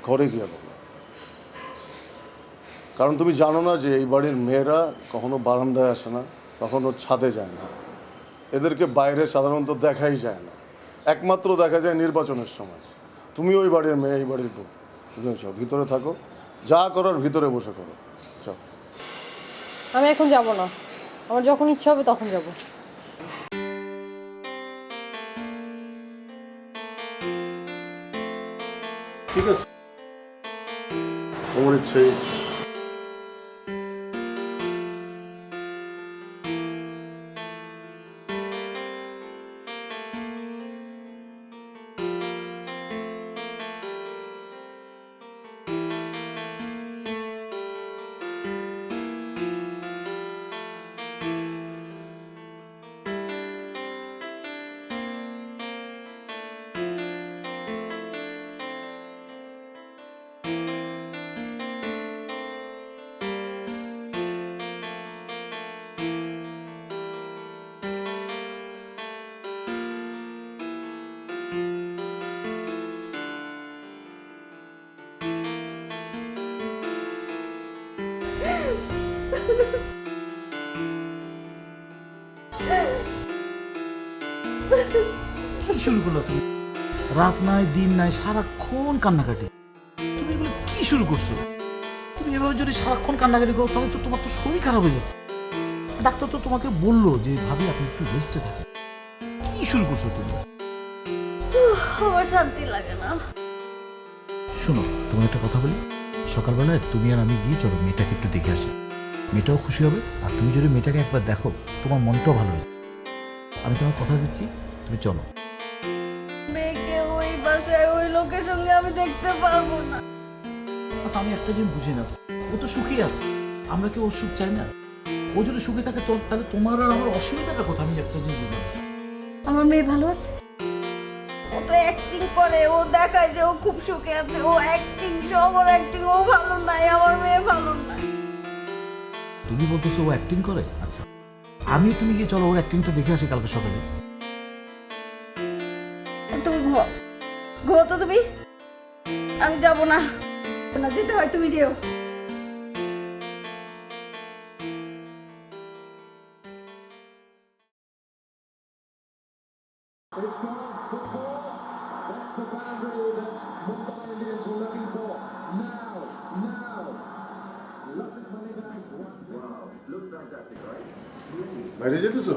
ঘরে গিয়ে বলো। কারণ তুমি জানো না যে এই বাড়ির মেয়েরা কখনো বারান্দায় আসে না, কখনো ছাদে যায় না, এদেরকে বাইরে সাধারণত দেখাই যায় না, একমাত্র দেখা যায় নির্বাচনের সময়। তুমি ওই বাড়ির মেয়ে, এই বাড়ির বউ, বুঝেছ? ভিতরে থাকো, যা করার ভিতরে বসে করো। চল। আমি এখন যাব না, আমার যখন ইচ্ছা হবে তখন যাব। ঠিক আছে, তোমার ইচ্ছে। কি শুরু করলো তুমি? রাত নাই দিন নাই সারাক্ষণ কান্নাকাটি। তুমি এগুলো কি শুরু করছো? তুমি এভাবে যদি সারাক্ষণ কান্নাকাটি করো তাহলে তো তোমার তো শরীর খারাপ হয়ে যাচ্ছে। ডাক্তার তো তোমাকে বললো যে ভাবি আপনি একটু রেস্টে থাকেন। কি শুরু করছো তুমি? আমার শান্তি লাগে না। শোনো, তোমার একটা কথা বলি, সকালবেলায় তুমি আর আমি গিয়ে চলো মেয়েটাকে একটু দেখে আসি। মেয়েটাও খুশি হবে, আর তুমি যদি মেয়েটাকে একবার দেখো তোমার মনটাও ভালো হবে। আমি তোমার কথা দিচ্ছি, তুমি চলো। মেয়েকে ওই বাসায় ওই লোকের সঙ্গে আমি দেখতে পারবো না। আচ্ছা, আমি একটা জিনিস বুঝি না, ও তো সুখী আছে, আমরা কি ওর সুখ চাই না? ও যদি সুখী থাকে তাহলে তোমার আর আমার অসুবিধাটা কথা আমি একটা জিনিস বুঝলাম। আমার মেয়ে ভালো আছে, ও তো অ্যাক্টিং করে, ও দেখায় যে ও খুব সুখে আছে, ও অ্যাক্টিং, সব ওর অ্যাক্টিং। ও ভালো নাই, আমার মেয়ে ভালো নাই। তুমি বলতেছো ও অ্যাক্টিং করে? আচ্ছা, তুমি গিয়ে চলো ওর অ্যাক্টিংটা দেখে আসি কালকে সকালে। তুমি ঘুমো তো তুমি, আমি যাবো না। না যেতে হয় তুমি যেও। বাইরে যেতেছো?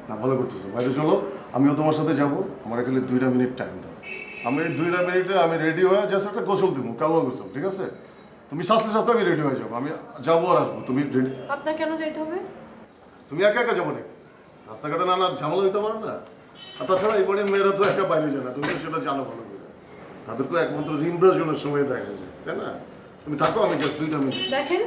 না, ভালো করতেছো, বাইরে চলো, আমিও তোমার সাথে যাবো। আমার এখানে 2 মিনিট টাইম দাও। আমি এই 2 মিনিটে আমি রেডি হয়ে জাস্ট একটা গোসল দিব, কাউয়া গোসল, ঠিক আছে? তুমি সাথে সাথে আমি রেডি হয়ে যাবো, আমি যাবো আর আসবো। তুমি রেডি? আপনার কেন যেতে হবে? তুমি একা একা যাবো নাকি? রাস্তাঘাটে না ঝামেলা হইতে পারো না? আর তাছাড়া এই বাড়ির মেয়েরা তো একা বাইরে যায় না, তুমি তো সেটা জানো ভালো করে। তাদেরকে একমাত্র রিমব্রাজনের সময় দেখা যায়, তাই না? তুমি থাকো, আমি জাস্ট 2 মিনিট। দেখেন,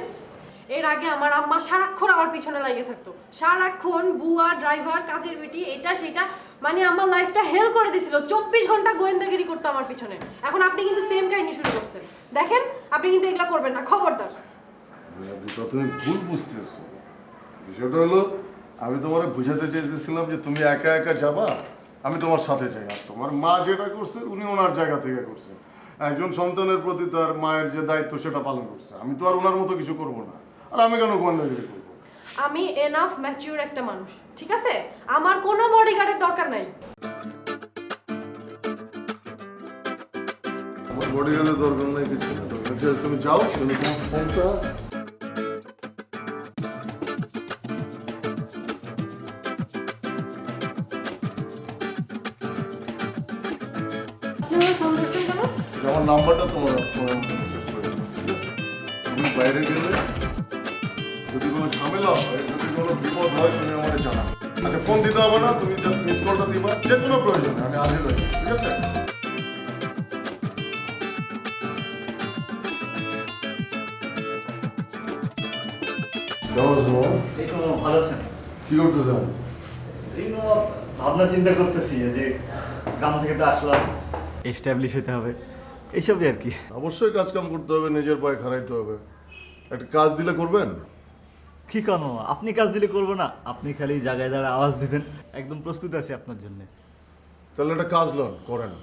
এর আগে আমার আম্মা সারাক্ষণ আমার পিছনে লাগিয়ে থাকতো, সারাক্ষণ বুয়া, ড্রাইভার, কাজের বেটি, এটা সেটা, মানে আমার লাইফটা হেল করে দিছিল। 24 ঘন্টা গোয়েন্দাগিরি করতো আমার পিছনে। এখন আপনি কিন্তু সেম কাহিনী শুরু করছেন। দেখেন, আপনি কিন্তু এগুলা করবেন না, খবরদার। তুমি ভুল বুঝতেছো। বিষয়টা হলো, আমি তোমার বুঝাতে চেয়েছিলাম যে তুমি একা একা যাবা, আমি তোমার সাথে যাই। আর তোমার মা যেটা করছে উনি ওনার জায়গা থেকে করছে। একজন সন্তানের প্রতি তার মায়ের যে দায়িত্ব সেটা পালন করছে। আমি তো আর ওনার মতো কিছু করবো না। আর আমি কেন গোয়েন্দাগিরি করবো? আমি এনাফ ম্যাচিউর একটা মানুষ, ঠিক আছে? আমার কোনো বডিগার্ডের দরকার নাই। বডিগার্ডের দরকার নেই কিছু না। তুমি যাও, কিন্তু তোমার ফোনটা আমার নাম্বারটা তোমার ফোনের মধ্যে সেভ করে দাও, ঠিক আছে? তুমি বাইরে গেলে যদি কোনো ঝামেলা হয়, যদি কোনো বিপদ হয়, তুমি আমাকে জানাও। আচ্ছা, ফোন দিতে হবে না, তুমি জাস্ট মিস কলটা দিবা, যে কোনো প্রয়োজনে আমি হাজির হই, ঠিক আছে? কেমন আছো মামা? এই তো মামা, ভালো আছেন? কি করতেছেন? এই মামা ভাবনা চিন্তা করতেছি যে গ্রাম থেকে তো আসলাম, এস্টাবলিশ হতে হবে, এইসবই আর কি। অবশ্যই কাজ কাম করতে হবে, নিজের পায়ে খাড়াইতে হবে। একটা কাজ দিলে করবেন? কি কেন মামা, আপনি কাজ দিলে করবো না? আপনি খালি জায়গায় দাঁড়ায় আওয়াজ দিবেন, একদম প্রস্তুত আছি আপনার জন্য। তাহলে একটা কাজ লন, করেন।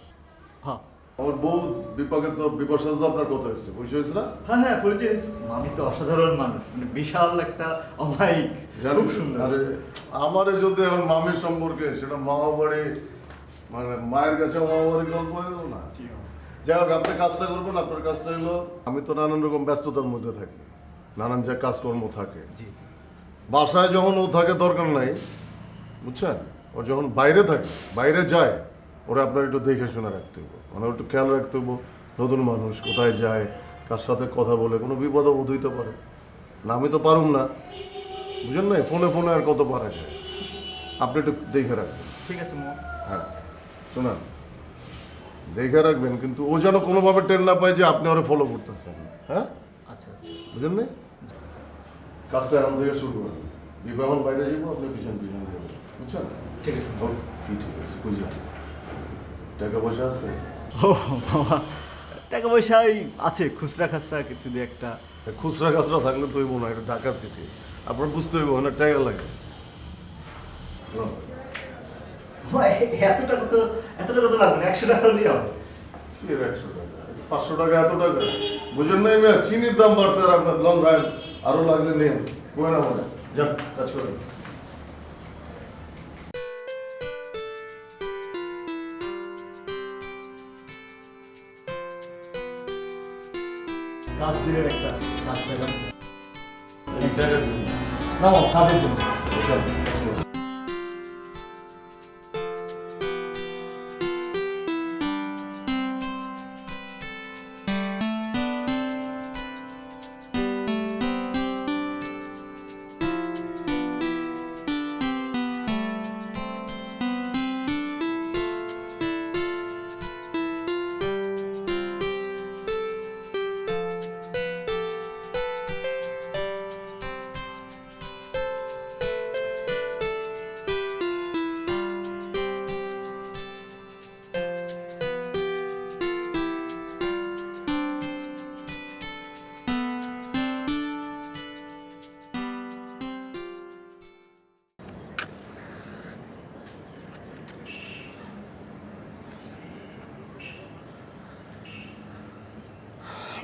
হ্যাঁ আমার বউ বিপাকের তো বিপার সাথে তো আপনার কথা হয়েছে, বুঝতে হয়েছে না? হ্যাঁ হ্যাঁ, পরিচয় হয়েছে। মামি তো অসাধারণ মানুষ, মানে বিশাল একটা অমায়িক, খুব সুন্দর। আরে আমার যদি এখন মামির সম্পর্কে, সেটা মামা বাড়ি, মানে মায়ের কাছে মামা বাড়ি গল্প হয়ে গেল না। যাই হোক, আপনি কাজটা করবেন। আপনার কাজটা হলো, আমি তো নানান রকম ব্যস্ততার মধ্যে থাকি, নানান যে কাজকর্ম থাকে। জি জি। বাসায় যখন ও থাকে দরকার নাই, বুঝছেন? ও যখন বাইরে থাকে, বাইরে যায়, ওরা আপনার একটু দেখে শুনে রাখতে হবে, মানে একটু খেয়াল রাখতে হবে। নতুন মানুষ কোথায় যায়, কার সাথে কথা বলে, কোনো বিপদ আপদ হইতে পারে না। আমি তো পারুম না, বুঝেন না? ফোনে ফোনে আর কত পারা যায়, আপনি একটু দেখে রাখবেন। ঠিক আছে মামা। হ্যাঁ শোনান, দেখে রাখবেন, কিন্তু ও যেন কোনোভাবে টের না পায় যে আপনি ওরা ফলো করতেছেন। হ্যাঁ, আচ্ছা আচ্ছা। বুঝেন না? কাজটা এখন থেকে শুরু করুন। বিবাহন বাইরে যাবো, আপনি পিছন পিছন যাবেন, বুঝছেন? ঠিক আছে। ও, কি ঠিক আছে, কই যান? টাকা পয়সা আছে? ও মামা, টাকা পয়সা ওই আছে, খুচরা খাচরা কিছু দিয়ে একটা। খুচরা খাচরা থাকলে তো হইব না, এটা ঢাকা সিটি, আপনার বুঝতে হইব না, টাকা লাগে। এত টাকা তো লাগবে না, 100 টাকা হলেই হবে। কি এর 100 টাকা, 500 টাকা, এত টাকা? বুঝেন নাই মেয়ে, চিনির দাম বাড়ছে, আর আপনার লং রাইড আরো লাগলে নেন, কই না মনে যান, কাজ করেন। কাজ দিলেন একটা, কাজ পেলাম এই টাকার জন্য। না মামা, কাজের জন্য। চল, কাজ করুন।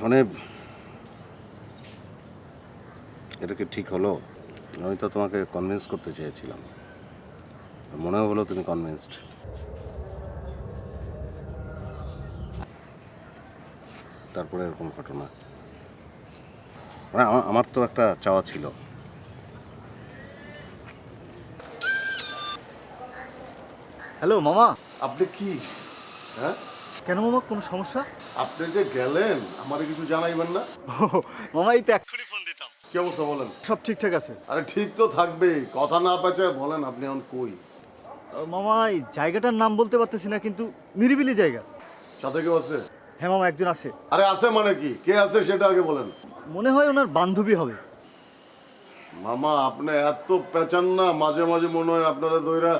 মানে এটা কি ঠিক হলো? আমি তো তোমাকে কনভিন্স করতে চেয়েছিলাম, মনেও হলো তুমি কনভিন্সড। তারপরে এরকম ঘটনা। মানে আমার তো একটা চাওয়া ছিল। হ্যালো মামা। আপনি কি? হ্যাঁ, কেন মামা, কোনো সমস্যা? আপনি যে গেলেন, আমারে কিছু জানাইবেন না? মামা এই তো এক্ষুনি ফোন দিতাম। কি অবস্থা বলেন? সব ঠিকঠাক আছে। আরে ঠিক তো থাকবেই, কথা না পেঁচায় বলেন আপনি এখন কই? মামা এই জায়গাটার নাম বলতে পারতেছি না, কিন্তু নিরিবিলি জায়গা। সাথে কেউ আছে? হ্যাঁ মামা, একজন আছে। আরে আছে মানে কি, কে আছে সেটা আগে বলেন। মনে হয় ওনার বান্ধবী হবে। মামা আপনি এত পেঁচান না, মাঝে মাঝে মনে হয় আপনারা দইরা।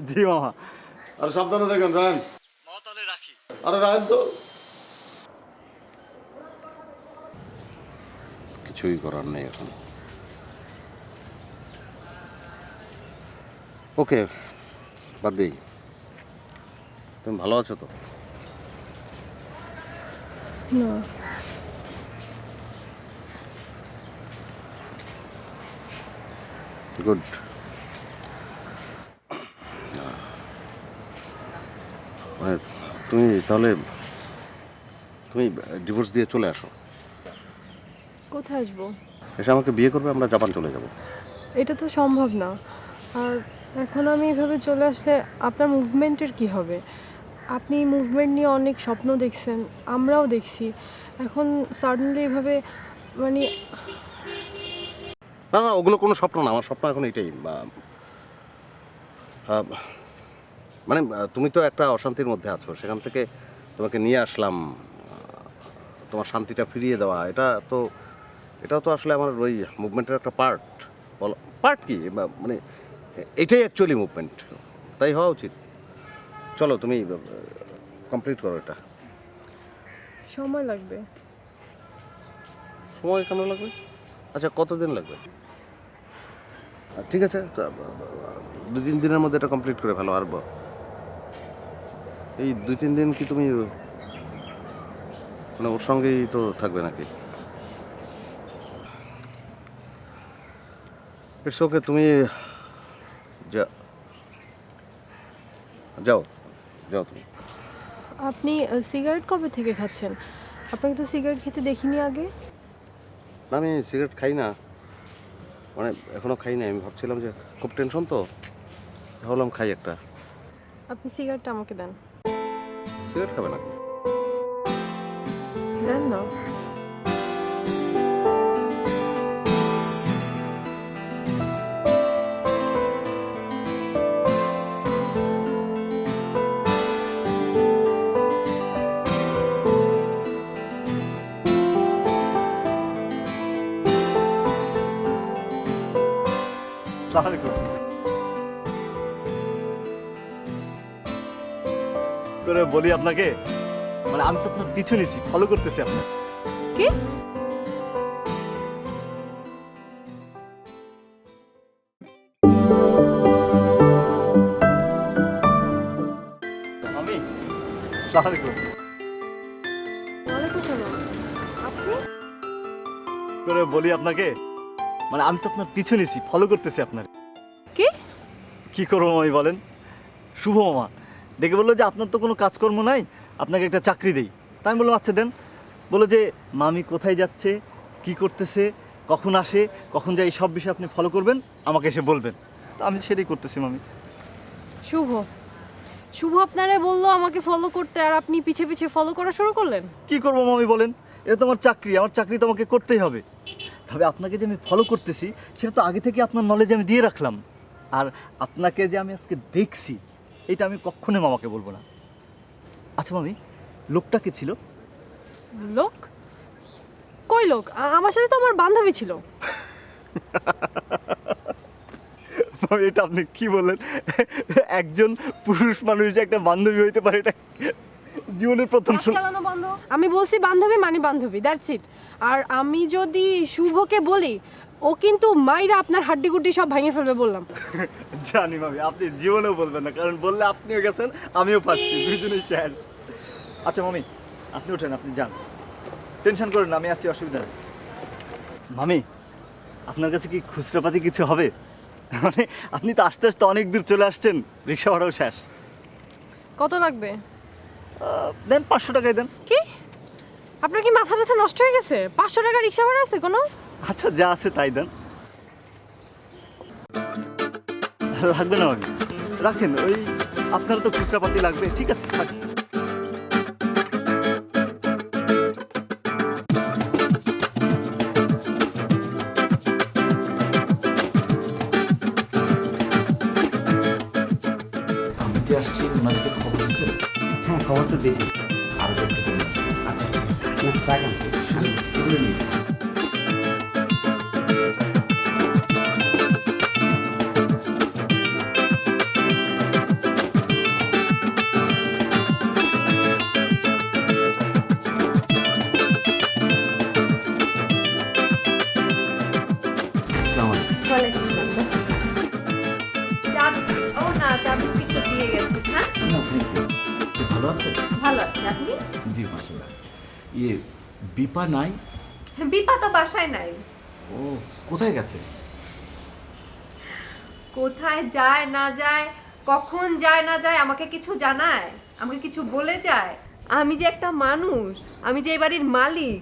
জি মামা। আর সাবধানে থাকেন, রায়ন। মামা তাহলে রাখি। আরে রায়ন তো কিছুই করার নেই এখন। ওকে, বাদ দিই। তুমি ভালো আছো তো? না, গুড। মানে তুমি তাহলে তুমি ডিভোর্স দিয়ে চলে আসো, কোথায় আসবো? এসে আমাকে বিয়ে করবে, আমরা জাপান চলে যাব। এটা তো সম্ভব না। আর এখন আমি এভাবে চলে আসলে আপনার মুভমেন্টের কি হবে? আপনি মুভমেন্ট নিয়ে অনেক স্বপ্ন দেখছেন, আমরাও দেখছি। এখন সাডেনলি এভাবে মানে না না, ওগুলো কোনো স্বপ্ন না, আমার স্বপ্ন এখন এটাই। মানে তুমি তো একটা অশান্তির মধ্যে আছো, সেখান থেকে তোমাকে নিয়ে আসলাম, তোমার শান্তিটা ফিরিয়ে দেওয়া, এটাও তো আসলে আমার ওই মুভমেন্টের একটা পার্ট। বলো পার্ট কি, মানে এটাই অ্যাকচুয়ালি মুভমেন্ট, তাই হওয়া উচিত। চলো তুমি কমপ্লিট করো এটা। সময় লাগবে। সময় কেন লাগবে? আচ্ছা কতদিন লাগবে? ঠিক আছে, 2-3 দিনের মধ্যে এটা কমপ্লিট করে ফেলো। আর এই 2-3 দিন কি তুমি মানে ওর সঙ্গেই তো থাকবে নাকি? ইটস ওকে, তুমি যাও তুমি। আপনি সিগারেট কবে থেকে খাচ্ছেন? আপনাকে তো সিগারেট খেতে দেখিনি আগে। না, আমি সিগারেট খাই না, মানে এখনো খাই না। আমি ভাবছিলাম যে খুব টেনশন তো, ভাবলাম খাই একটা। আপনি সিগারেটটা আমাকে দেন। সিগারেট খাবে না? দেন না। করে বলি আপনাকে, মানে আমি তো আপনার পিছু নিছি, ফলো করতেছি আপনার। কি? আমি আসসালামু আলাইকুম। ওয়ালাইকুম সালাম। আপনি? করে বলি আপনাকে, মানে আমি তো আপনার পিছু নিছি, ফলো করতেছি আপনার। কি? কি করবো মামি বলেন? শুভ মামা ডেকে বললো যে আপনার তো কোনো কাজকর্ম নাই, আপনাকে একটা চাকরি দেই। তাই আমি বললাম আচ্ছা দেন। বললো যে মামি কোথায় যাচ্ছে, কি করতেছে, কখন আসে, কখন যায়, এই সব বিষয়ে আপনি ফলো করবেন, আমাকে এসে বলবেন। তো আমি সেটাই করতেছি মামি। শুভ আপনারা বললো আমাকে ফলো করতে, আর আপনি পিছে পিছে ফলো করা শুরু করলেন। কি করবো মামি বলেন? এটা তো আমার চাকরি, আমার চাকরি তো আমাকে করতেই হবে। তবে আপনাকে যে আমি ফলো করতেছি সেটা তো আগে থেকে আপনার নলেজ আমি দিয়ে রাখলাম। আর আপনাকে যে আমি আজকে দেখছি এটা আমি কখনোই মামাকে বলবো না। আচ্ছা মামি, লোকটা কে ছিল? লোক? কই লোক? আমার সাথে তো আমার বান্ধবী ছিল। মামি এটা আপনি কি বললেন? একজন পুরুষ মানুষ যে একটা বান্ধবী হইতে পারে, এটা জীবনের প্রথম আমি বলছি বান্ধবী মানে বান্ধবী, দ্যাটস ইট। আর আমি যদি শুভকে বলি, ও কিন্তু মাইরা আপনার হাড্ডি গুড্ডি সব ভেঙে ফেলবে বললাম। জানি মামি, আপনি জীবনেও বলবেন না, কারণ বললে আপনিও গেছেন, আমিও পাচ্ছি, দুইজনেই শেষ। আচ্ছা মামি আপনি ওঠেন, আপনি যান, টেনশন করেন না, আমি আসছি, অসুবিধা নেই। মামি আপনার কাছে কি খুচরাপাতি কিছু হবে? মানে আপনি তো আস্তে আস্তে অনেক দূর চলে আসছেন, রিক্সা ভাড়াও শেষ। কত লাগবে? দেন 500 টাকায় দেন। কি? আপনার কি মাথা ব্যথা নষ্ট হয়ে গেছে? 500 টাকা রিক্সা ভাড়া আছে কোনো? আচ্ছা যা আছে তাই দেন। লাগবে না মামি, রাখেন, ওই আপনার তো খুচরাপাতি লাগবে, ঠিক আছে থাক। আমি যে আসছি ওনাদেরকে খবর দিচ্ছে। হ্যাঁ খবর তো দিয়েছি। আরো একটু করে আসবে। আচ্ছা ঠিক আছে, না রাখেন, শুনুন এগুলো নিয়ে যান। চা বিস্কিট? ও না, চা বিস্কিট তো দিয়ে গেছে। হ্যাঁ ভালো আছে? ভালো আছে। আপনি? জি মাশাআল্লাহ। ইয়ে বিপা নাই? বিপা তো বাসায় নাই। ও কোথায় গেছে? কোথায় যায় না যায়, কখন যায় না যায় আমাকে কিছু জানায়, আমাকে কিছু বলে যায়? আমি যে একটা মানুষ, আমি যে এই বাড়ির মালিক,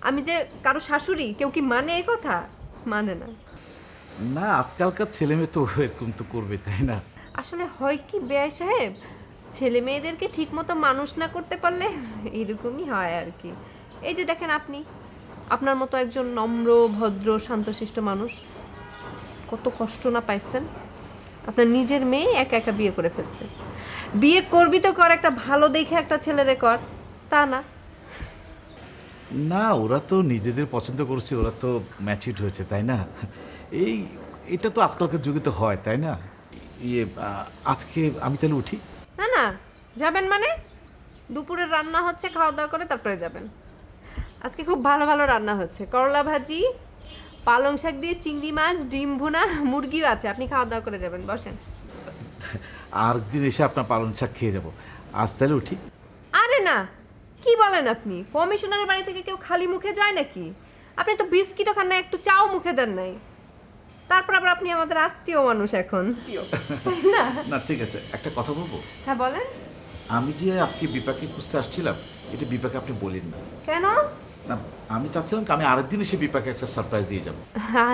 আমি যে কারো শাশুড়ি, কেউ কি মানে এই কথা? মানে না। না, আজকালকার ছেলে মেয়ে তো এরকম তো করবে, তাই না? আসলে হয় কি বেয়াই সাহেব, ছেলে মেয়েদেরকে ঠিক মতো মানুষ না করতে পারলে এরকমই হয় আর কি। এই যে দেখেন আপনি, আপনার মতো একজন নম্র ভদ্র শান্তশিষ্ট মানুষ, কত কষ্ট না পাইছেন। আপনার নিজের মেয়ে একা একা বিয়ে করে ফেলছে। বিয়ে করবি তো কর, একটা ভালো দেখে একটা ছেলেরে কর, তা না। না, ওরা তো নিজেদের পছন্দ করছে, ওরা তো ম্যাচিউরড হয়েছে, তাই না? এটা তো আজকালকার যুগে তো হয়, তাই না? আজকে আমি তাহলে উঠি। না না, যাবেন মানে? দুপুরের রান্না হচ্ছে, খাওয়া দাওয়া করে তারপরে যাবেন। আজকে খুব ভালো ভালো রান্না হচ্ছে, করলা ভাজি, পালং শাক দিয়ে চিংড়ি মাছ, ডিম ভুনা, মুরগিও আছে। আপনি খাওয়া দাওয়া করে যাবেন, বসেন। আর দিন এসে আপনার পালং শাক খেয়ে যাব। আজ তাহলে উঠি। আরে না, কি বলেন আপনি? কমিশনারের বাড়ি থেকে কেউ খালি মুখে যায় নাকি? আপনি তো বিস্কিটও খান না, একটু চাও মুখে দেন নাই। তারপর আবার আপনি আমাদের আত্মীয় মানুষ এখন, তাই না? না ঠিক আছে, একটা কথা বলবো? হ্যাঁ বলেন। আমি যে আজকে বিপাকে খুঁজতে আসছিলাম, এটা বিপাকে আপনি বলেন না। কেন? না, আমি চাচ্ছিলাম কি আমি আরেকদিন এসে বিপাকে একটা সারপ্রাইজ দিয়ে যাব।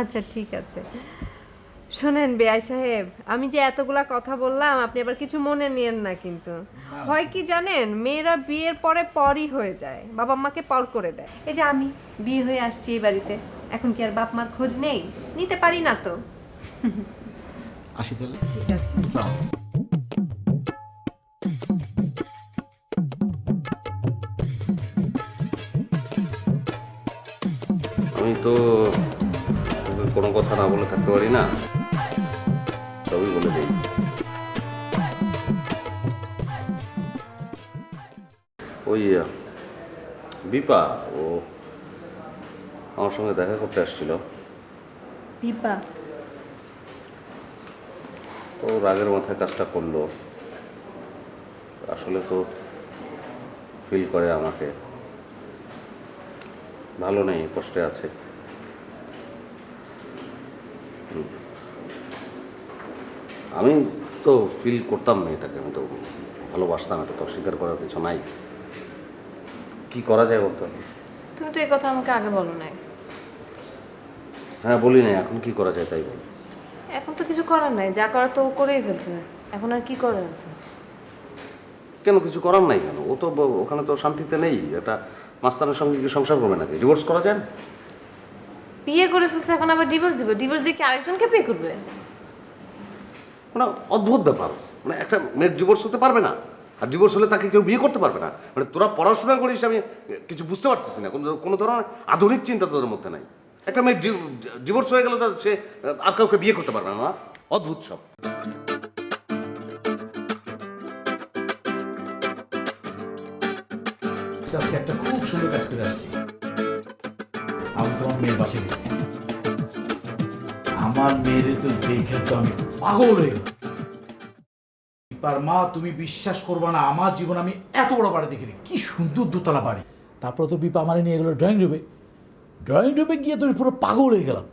আচ্ছা ঠিক আছে। শোনেন বেয়াই সাহেব, আমি যে এতগুলা কথা বললাম, আপনি আবার কিছু মনে নিয়েন না কিন্তু। হয় কি জানেন, মেয়েরা বিয়ের পরই হয়ে যায়, বাবা মাকে পর করে দেয়। এই যে আমি বিয়ে হয়ে আসছি এই বাড়িতে, এখন কি আর বাপ মার খোঁজ নেই? নিতে পারি না তো। আসি তাহলে। ঠিক আছে। আসসালামু আলাইকুম। আমি তো তোকে কোনো কথা না বলে থাকতে পারি না, সবই বলে দিই। ওই বিপা, ও আমার সঙ্গে দেখা করতে আসছিল। বিপা? ও রাগের মাথায় কাজটা করলো। আসলে তো ফিল করে আমাকে ভালো নেই, কষ্টে আছে। আমি তো ফিল করতাম না এটাকে, আমি তো ভালোবাসতাম, এটা তো অস্বীকার করার কিছু নাই। কি করা যায় বলতো? তুমি তো এই কথা আমাকে আগে বলো নাই। হ্যাঁ বলি নাই, এখন কি করা যায় তাই বল। এখন তো কিছু করার নাই, যা করার তো ও করেই ফেলছে, এখন আর কি করার আছে? কেন কিছু করার নাই কেন? ও তো ওখানে তো শান্তিতে নেই। একটা মাস্তানের সঙ্গে কি সংসার করবে নাকি? ডিভোর্স করা যায়? বিয়ে করে ফেলছে, এখন আবার ডিভোর্স দিবে? ডিভোর্স দিয়ে কি আরেকজনকে বিয়ে করবে? মানে অদ্ভুত ব্যাপার, মানে একটা মেয়ের ডিভোর্স হতে পারবে না, আর ডিভোর্স হলে তাকে কেউ বিয়ে করতে পারবে না। মানে তোরা পড়াশোনা করিস, আমি কিছু বুঝতে পারতেছি না, কোনো ধরনের আধুনিক চিন্তা তোদের মধ্যে নাই। একটা মেয়ের ডিভোর্স হয়ে গেল, সে আর কাউকে বিয়ে করতে পারবে না। অদ্ভুত সব। আজকে একটা খুব সুন্দর কাজ করে আসছি। আমি তোমার মেয়ের বাসে গেছি, আমার মেয়ের তো দেখে তো আমি পাগল হয়ে গেলাম। মা, তুমি বিশ্বাস করবা না, আমার জীবন আমি এত বড় বাড়ি দেখিনি। কি সুন্দর দোতলা বাড়ি। তারপর তো বিপা আমার নিয়ে গেলো ড্রয়িং রুমে। ড্রয়িং রুমে গিয়ে তুমি পুরো পাগল হয়ে গেলাম।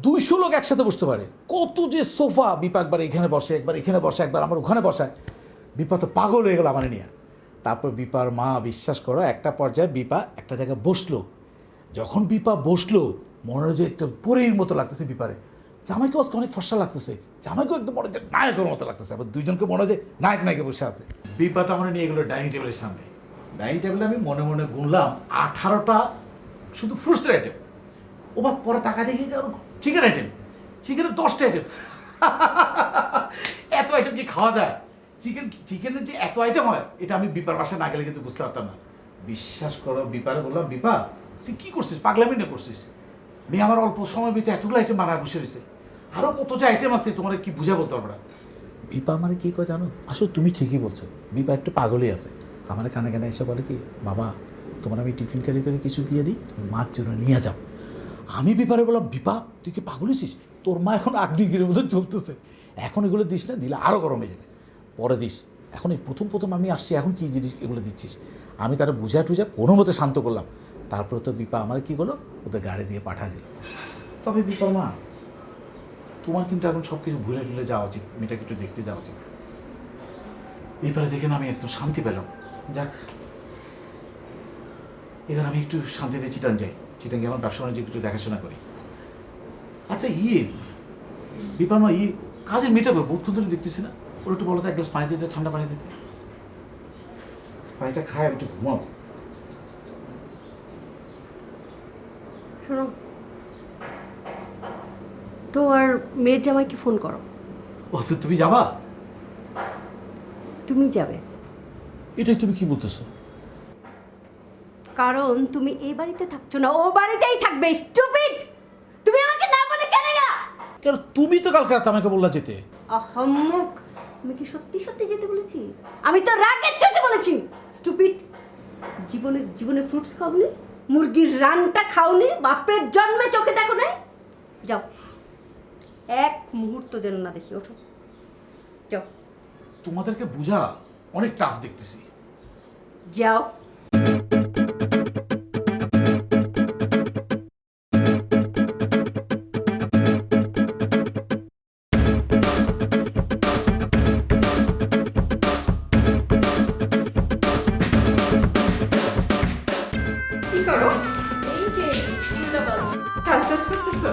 200 লোক একসাথে বসতে পারে, কত যে সোফা। বিপা একবার এখানে বসে, একবার এখানে বসে, একবার আমার ওখানে বসায়। বিপা তো পাগল হয়ে গেল আমার নিয়ে। তারপর বিপার মা, বিশ্বাস করো, একটা পর্যায়ে বিপা একটা জায়গায় বসলো। যখন বিপা বসলো, মনে হয় যে একটা পরীর মতো লাগতেছে বিপারে। জামাইকেও আজকে অনেক ফর্সা লাগতেছে, জামাইকেও একদম মনে হয় নায়কের মতো লাগতেছে। আবার দুইজনকে মনে হয় যে নায়ক নায়কে বসে আছে। বিপা তো আমরা নিয়ে গেলো ডাইনিং টেবিলের সামনে। ডাইনিং টেবিলে আমি মনে মনে গুনলাম 18টা শুধু ফ্রুটসের আইটেম। ও বা পরে টাকা দেখি চিকেন আইটেম, চিকেনের 10টা আইটেম। এত আইটেম কি খাওয়া যায়? চিকেনের যে এত আইটেম হয়, এটা আমি বিপার বাসায় না গেলে কিন্তু বুঝতে পারতাম না। বিশ্বাস করো, বিপারে বললাম, বিপা তুই কি করছিস? পাগলামি না করছিস? মেয়ে আমার অল্প সময়ের ভিতরে এতগুলো আইটেম বানায় বসে রয়েছে, আরও কত যে আইটেম আছে তোমার কি বুঝা বলতে পারবে না। বিপা আমার কি কয় জানো? আসলে তুমি ঠিকই বলছো, বিপা একটু পাগলই আছে। আমার কানে কানে এসে বলে কি, বাবা তোমার আমি টিফিন ক্যারি করে কিছু দিয়ে দিই, তুমি মার জন্য নিয়ে যাও। আমি বিপারে বললাম, বিপা তুই কি পাগল হয়েছিস? তোর মা এখন আগ্নিগিরির মতো চলতেছে, এখন এগুলো দিস না, দিলে আরও গরম হয়ে যাবে, পরে দিস। এখন এই প্রথম আমি আসছি, এখন কি জিনিস এগুলো দিচ্ছিস? আমি তারা বুঝা টুঝা কোনো মতে শান্ত করলাম। তারপরে তো বিপা আমার কী করলো, ওদের গাড়ি দিয়ে পাঠিয়ে দিল। তবে বিপার মা, তোমার কিন্তু এখন সব কিছু ভুলে টুলে যাওয়া উচিত, মেয়েটাকে একটু দেখতে যাওয়া উচিত। বিপারে দেখে না আমি একদম শান্তি পেলাম। যাক, এবার আমি একটু শান্তিতে চিটাং যাই, চিটাঙ্গে আমার ব্যবসা বাণিজ্য একটু দেখাশোনা করি। আচ্ছা বিপার মা কাজের মেটাবে বহুক্ষণ ধরে দেখতেছি না, ওর একটু বলো তো এক গ্লাস পানি দিতে, ঠান্ডা পানি দিতে। পানিটা খায় আমি একটু ঘুমাবো। শোনো, তোমার মেয়ের জামাইকে ফোন করো। ও তো তুমি যাবা? তুমি যাবে, এটাই তুমি কি বলতেছো? কারণ তুমি এই বাড়িতে থাকছো না, ও বাড়িতেই থাকবে। স্টুপিড! তুমি আমাকে না বলে কেন গেলা? কেন তুমি তো কালকে রাতে আমাকে বললা যেতে। অহম্মক! আমি কি সত্যি সত্যি যেতে বলেছি? আমি তো রাগের জন্য বলেছি। স্টুপিড! জীবনে ফ্রুটস খাওনি, মুরগির রানটা খাওনি, বাপের জন্মে চোখে দেখো নাই। যাও, এক মুহূর্ত যেন না দেখি। ওঠো, যাও। তোমাদেরকে বুঝা অনেক টাফ দেখতেছি। যাও। কি করো? এই যে চুলটা বাঁধো। সাজগোজ করতেছো?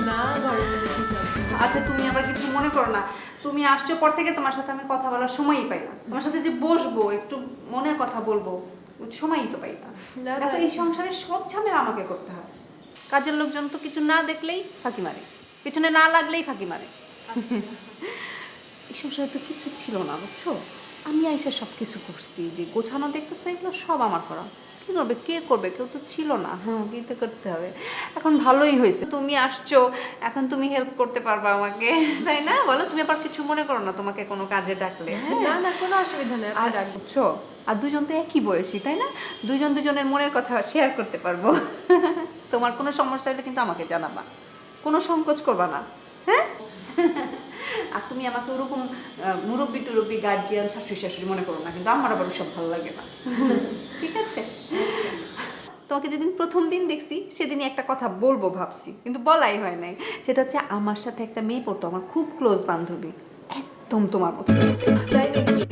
না, ঘরের মধ্যে কিছু আছে। আচ্ছা, তুমি আবার কিছু মনে করো না। তুমি আসছো পর থেকে তোমার সাথে আমি কথা বলার সময়ই পাই না। তোমার সাথে যে বসবো, একটু মনের কথা বলবো, সময়ই তো পাই না। না, দেখো, না। এই সংসারে সব ঝামেলা আমাকে করতে হয়। কাজের লোকজন তো কিছু না দেখলেই ফাঁকি মারে, পেছনে না লাগলেই ফাঁকি মারে। এই সংসারে তো কিছু ছিল না, বুঝছো? আমি আইসা সব কিছু করছি, যে গোছানো দেখতেছো, এগুলো সব আমার করা। কি করবে, কে করবে? কেউ তো ছিল না। হ্যাঁ, কি তো করতে হবে। এখন ভালোই হয়েছে তুমি আসছো, এখন তুমি হেল্প করতে পারবা আমাকে, তাই না? বলো, তুমি আবার কিছু মনে করো না তোমাকে কোনো কাজে ডাকলে। না না, কোনো অসুবিধা নেই, আর আপনি ডাকবেন। বুঝছো, আর দুজন তো একই বয়সী, তাই না? দুজন দুজনের মনের কথা শেয়ার করতে পারবো। তোমার কোনো সমস্যা হলে কিন্তু আমাকে জানাবা, কোনো সংকোচ করবা না, হ্যাঁ? আর তুমি আমাকে ওরকম মুরব্বি টুরব্বি গার্জিয়ান শাশুড়ি শাশুড়ি মনে করো না, কিন্তু আমার আবার সব ভালো লাগে না। ঠিক আছে? তোমাকে যেদিন প্রথম দিন দেখছি সেদিনই একটা কথা বলবো ভাবছি, কিন্তু বলাই হয় নাই। সেটা হচ্ছে, আমার সাথে একটা মেয়ে পড়তো, আমার খুব ক্লোজ বান্ধবী, একদম তোমার মতো। তাই নাকি?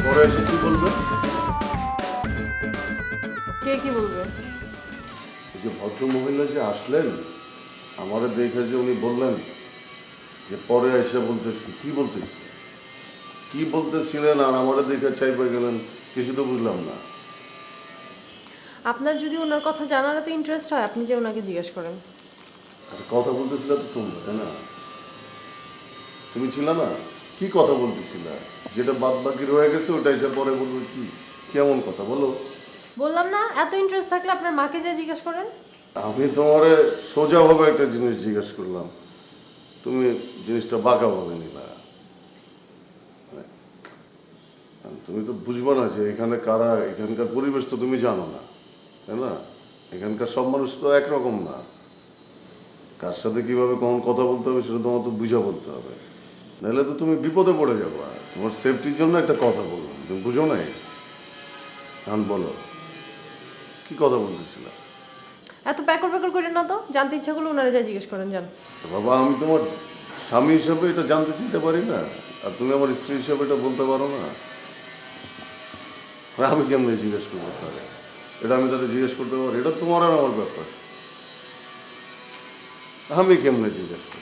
পরে এসে কি বলবে? কে কি বলবে? এই যে ভদ্র মহিলা যে আসলেন, আমারে দেখে যে উনি বললেন যে পরে এসে বলতেছি, কি বলতেছি, কি বলতেছিলেন, আর আমারে দেখে চাই পেয়ে গেলেন, কিছু তো বুঝলাম না। আপনার যদি ওনার কথা জানার এত ইন্টারেস্ট হয়, আপনি যে ওনাকে জিজ্ঞেস করেন। আর কথা বলতেছিল তো তোমরা, তাই না? তুমি ছিল না? কি কথা বলতেছিল? যেটা বাদ বাকি রয়ে গেছে ওটা এসে পরে বলবো। কি কেমন কথা বলো? বললাম না, এত ইন্টারেস্ট থাকলে আপনার মাকে যা জিজ্ঞেস করেন। আমি তোমারে সোজাভাবে একটা জিনিস জিজ্ঞেস করলাম, তুমি জিনিসটা বাঁকাভাবে নিলা। তুমি তো বুঝবো না যে এখানে কারা, এখানকার পরিবেশ তো তুমি জানো না, তাই না? এখানকার সব মানুষ তো একরকম না। কার সাথে কিভাবে কখন কথা বলতে হবে সেটা তোমার তো বুঝা বলতে হবে, নাহলে তো তুমি বিপদে পড়ে যাবো। তোমার সেফটির জন্য একটা কথা বললাম, তুমি বুঝো নাই? এখন বলো, কি কথা বলতেছিল? এত প্যাকর প্যাকর করেন না তো, জানতে ইচ্ছা করলে ওনারা যা জিজ্ঞেস করেন, জান। বাবা, আমি তোমার স্বামী হিসাবে এটা জানতে চাইতে পারি না, আর তুমি আমার স্ত্রী হিসাবে এটা বলতে পারো না? আমি কেমনি জিজ্ঞেস করবো তাহলে? এটা আমি তাদের জিজ্ঞেস করতে পারি? এটা তোমার আর আমার ব্যাপার, আমি কেমনে জিজ্ঞেস করবো?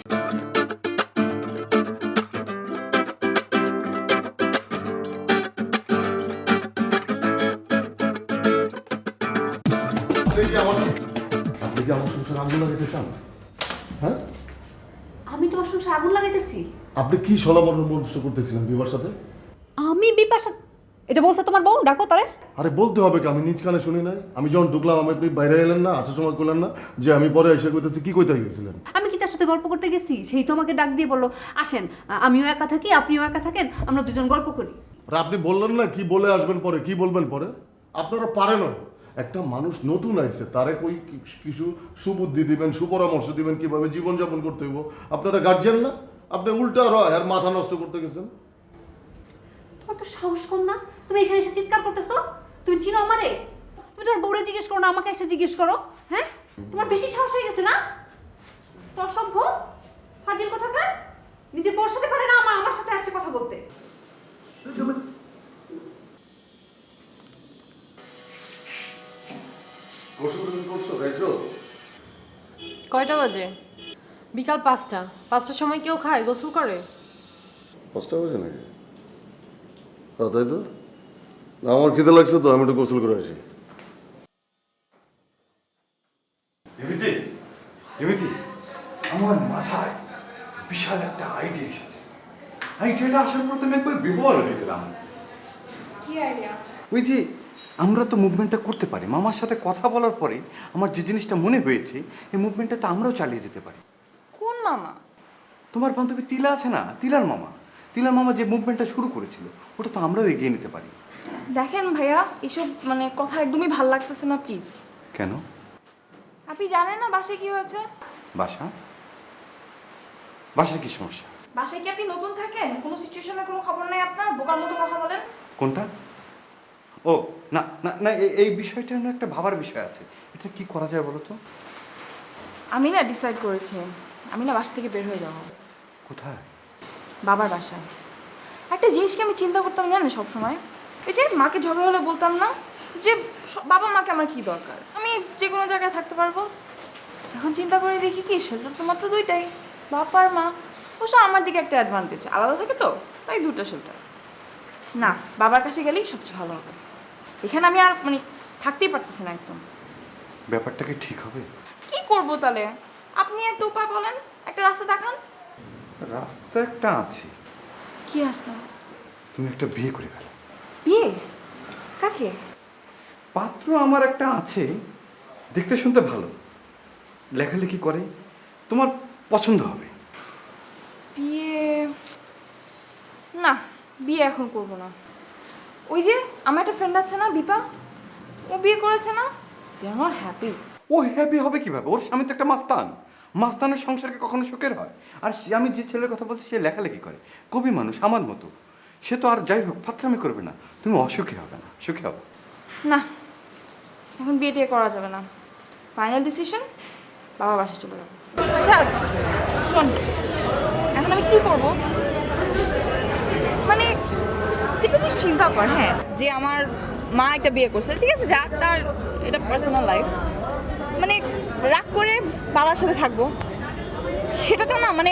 আপনি কি আমার সংসার আগুন লাগাইতে চান? হ্যাঁ, আমি তোমার সংসার আগুন লাগাইতেছি? আপনি কি সলাবরণ মনস্থ করতেছিলেন বিবার সাথে? আমি বিপাশা? এটা বলছে তোমার বউ, ডাকো তারে। আরে বলতে হবে কি, আমি নিজ কানে শুনি নাই? আমি যখন ঢুকলাম আপনি বাইরে এলেন না, আসার সময় করলেন না যে আমি পরে এসে কইতেছি কি কইতে গেছিলেন? আমি কি তার সাথে গল্প করতে গেছি? সেই তো আমাকে ডাক দিয়ে বললো, আসেন আমিও একা থাকি, আপনিও একা থাকেন, আমরা দুজন গল্প করি। আর আপনি বললেন না কি বলে আসবেন পরে, কি বলবেন পরে? আপনারা পারেন না। একটা মানুষ নতুন আইছে, তারে কই কিছু সুবুদ্ধি দিবেন, সুপরামর্শ দিবেন কিভাবে জীবনযাপন করতে হইব। আপনারা গার্জিয়ান না, আপনি উল্টা রয় আর মাথা নষ্ট করতে গেছেন। তোমার তো সাহস কম না, তুমি এখানে এসে চিৎকার করতেছো? তুমি চিনো আমারে? তুমি তোমার বউরে জিজ্ঞেস করো না, আমাকে এসে জিজ্ঞেস করো। হ্যাঁ, তোমার বেশি সাহস হয়ে গেছে না? তো অসভ্য হাজির কোথাকার, নিজের বউর সাথে পারে না আমার সাথে আসছে কথা বলতে। কয়টা বাজে? বিকাল 5টা। 5টার সময় কেউ খায়, গোসল করে? 5টা বাজে নাকি? তাই তো, আমার খিদে লাগছে তো, আমি একটু গোসল করে আসি। এমনিতে এমনিতে আমার মাথায় বিশাল একটা আইডিয়া এসেছে। আইডিয়াটা আসার পর তো আমি একবার বিবর হয়ে গেলাম। কি আইডিয়া? ওই যে আমরা তো মুভমেন্টটা করতে পারি, মামার সাথে কথা বলার পরে আমার যে জিনিসটা মনে হয়েছে এই মুভমেন্টটা তো আমরাও চালিয়ে যেতে পারি। কোন মামা? তোমার বান্ধবী তিলা আছে না, তিলার মামা যে মুভমেন্টটা শুরু করেছিল ওটা তো আমরাও এগিয়ে নিতে পারি। দেখেন ভাইয়া, এসব মানে কথা একদমই ভাল লাগতেছে না, প্লিজ। কেন? আপনি জানেন না বাসায় কি হয়েছে? বাসায় কি সমস্যা? বাসায় কি আপনি নতুন থাকেন? কোনো সিচুয়েশনের কোনো খবর নাই আপনার? বোকার মতো কথা বলেন। কোনটা? ও না না না, এই বিষয়টা না একটা ভাবার বিষয় আছে। এটা কি করা যায় বলো তো? আমি না ডিসাইড করেছি, আমি না বাসা থেকে বের হয়ে যাব। কোথায়? বাবার বাসায়। একটা জিনিসকে আমি চিন্তা করতাম জানেন সবসময়, এই যে মাকে ঝগড়া হলে বলতাম না যে বাবা মাকে আমার কি দরকার, আমি যে কোনো জায়গায় থাকতে পারবো। এখন চিন্তা করে দেখি কি শেল্টার তো মাত্র দুইটাই, বাপ আর মা। অবশ্য আমার দিকে একটা অ্যাডভান্টেজ, আলাদা থাকে তো, তাই দুটো শেল্টার। না, বাবার কাছে গেলেই সবচেয়ে ভালো হবে। এখানে আমি আর মানে থাকতেই পারতেছি না একদম। ব্যাপারটা কি ঠিক হবে? কি করবো তাহলে? আপনি একটা উপায় বলেন, একটা রাস্তা দেখান। রাস্তা একটা আছে। কি রাস্তা? তুমি একটা বিয়ে করে ফেলো। বিয়ে? কাকে? পাত্র আমার একটা আছে, দেখতে শুনতে ভালো, লেখালেখি করে, তোমার পছন্দ হবে। বিয়ে? না, বিয়ে এখন করব না। ওই যে আমার একটা ফ্রেন্ড আছে না, বিপা, ও বিয়ে করেছে না, দে আর নট হ্যাপি। ও হ্যাপি হবে কিভাবে? ওর স্বামী তো একটা মাস্তানের সংসারকে কখনো সুখের হয়? আর আমি যে ছেলের কথা বলছি সে লেখালেখি করে, কবি মানুষ আমার মতো, সে তো আর যাই হোক ফাত্রামি করবে না। তুমি অসুখী হবে না, সুখী হবে। না, এখন বিয়ে টিয়ে করা যাবে না। ফাইনাল ডিসিশন, বাবা বাসায় চলে যাবো। আচ্ছা শোন, এখন আমি কি করব? মানে তুই তো চিন্তা কর, হ্যাঁ, যে আমার মা একটা বিয়ে করছে, ঠিক আছে, যাক, তার এটা পার্সোনাল লাইফ, মানে রাগ করে বাবার সাথে থাকবো, সেটা তো না, মানে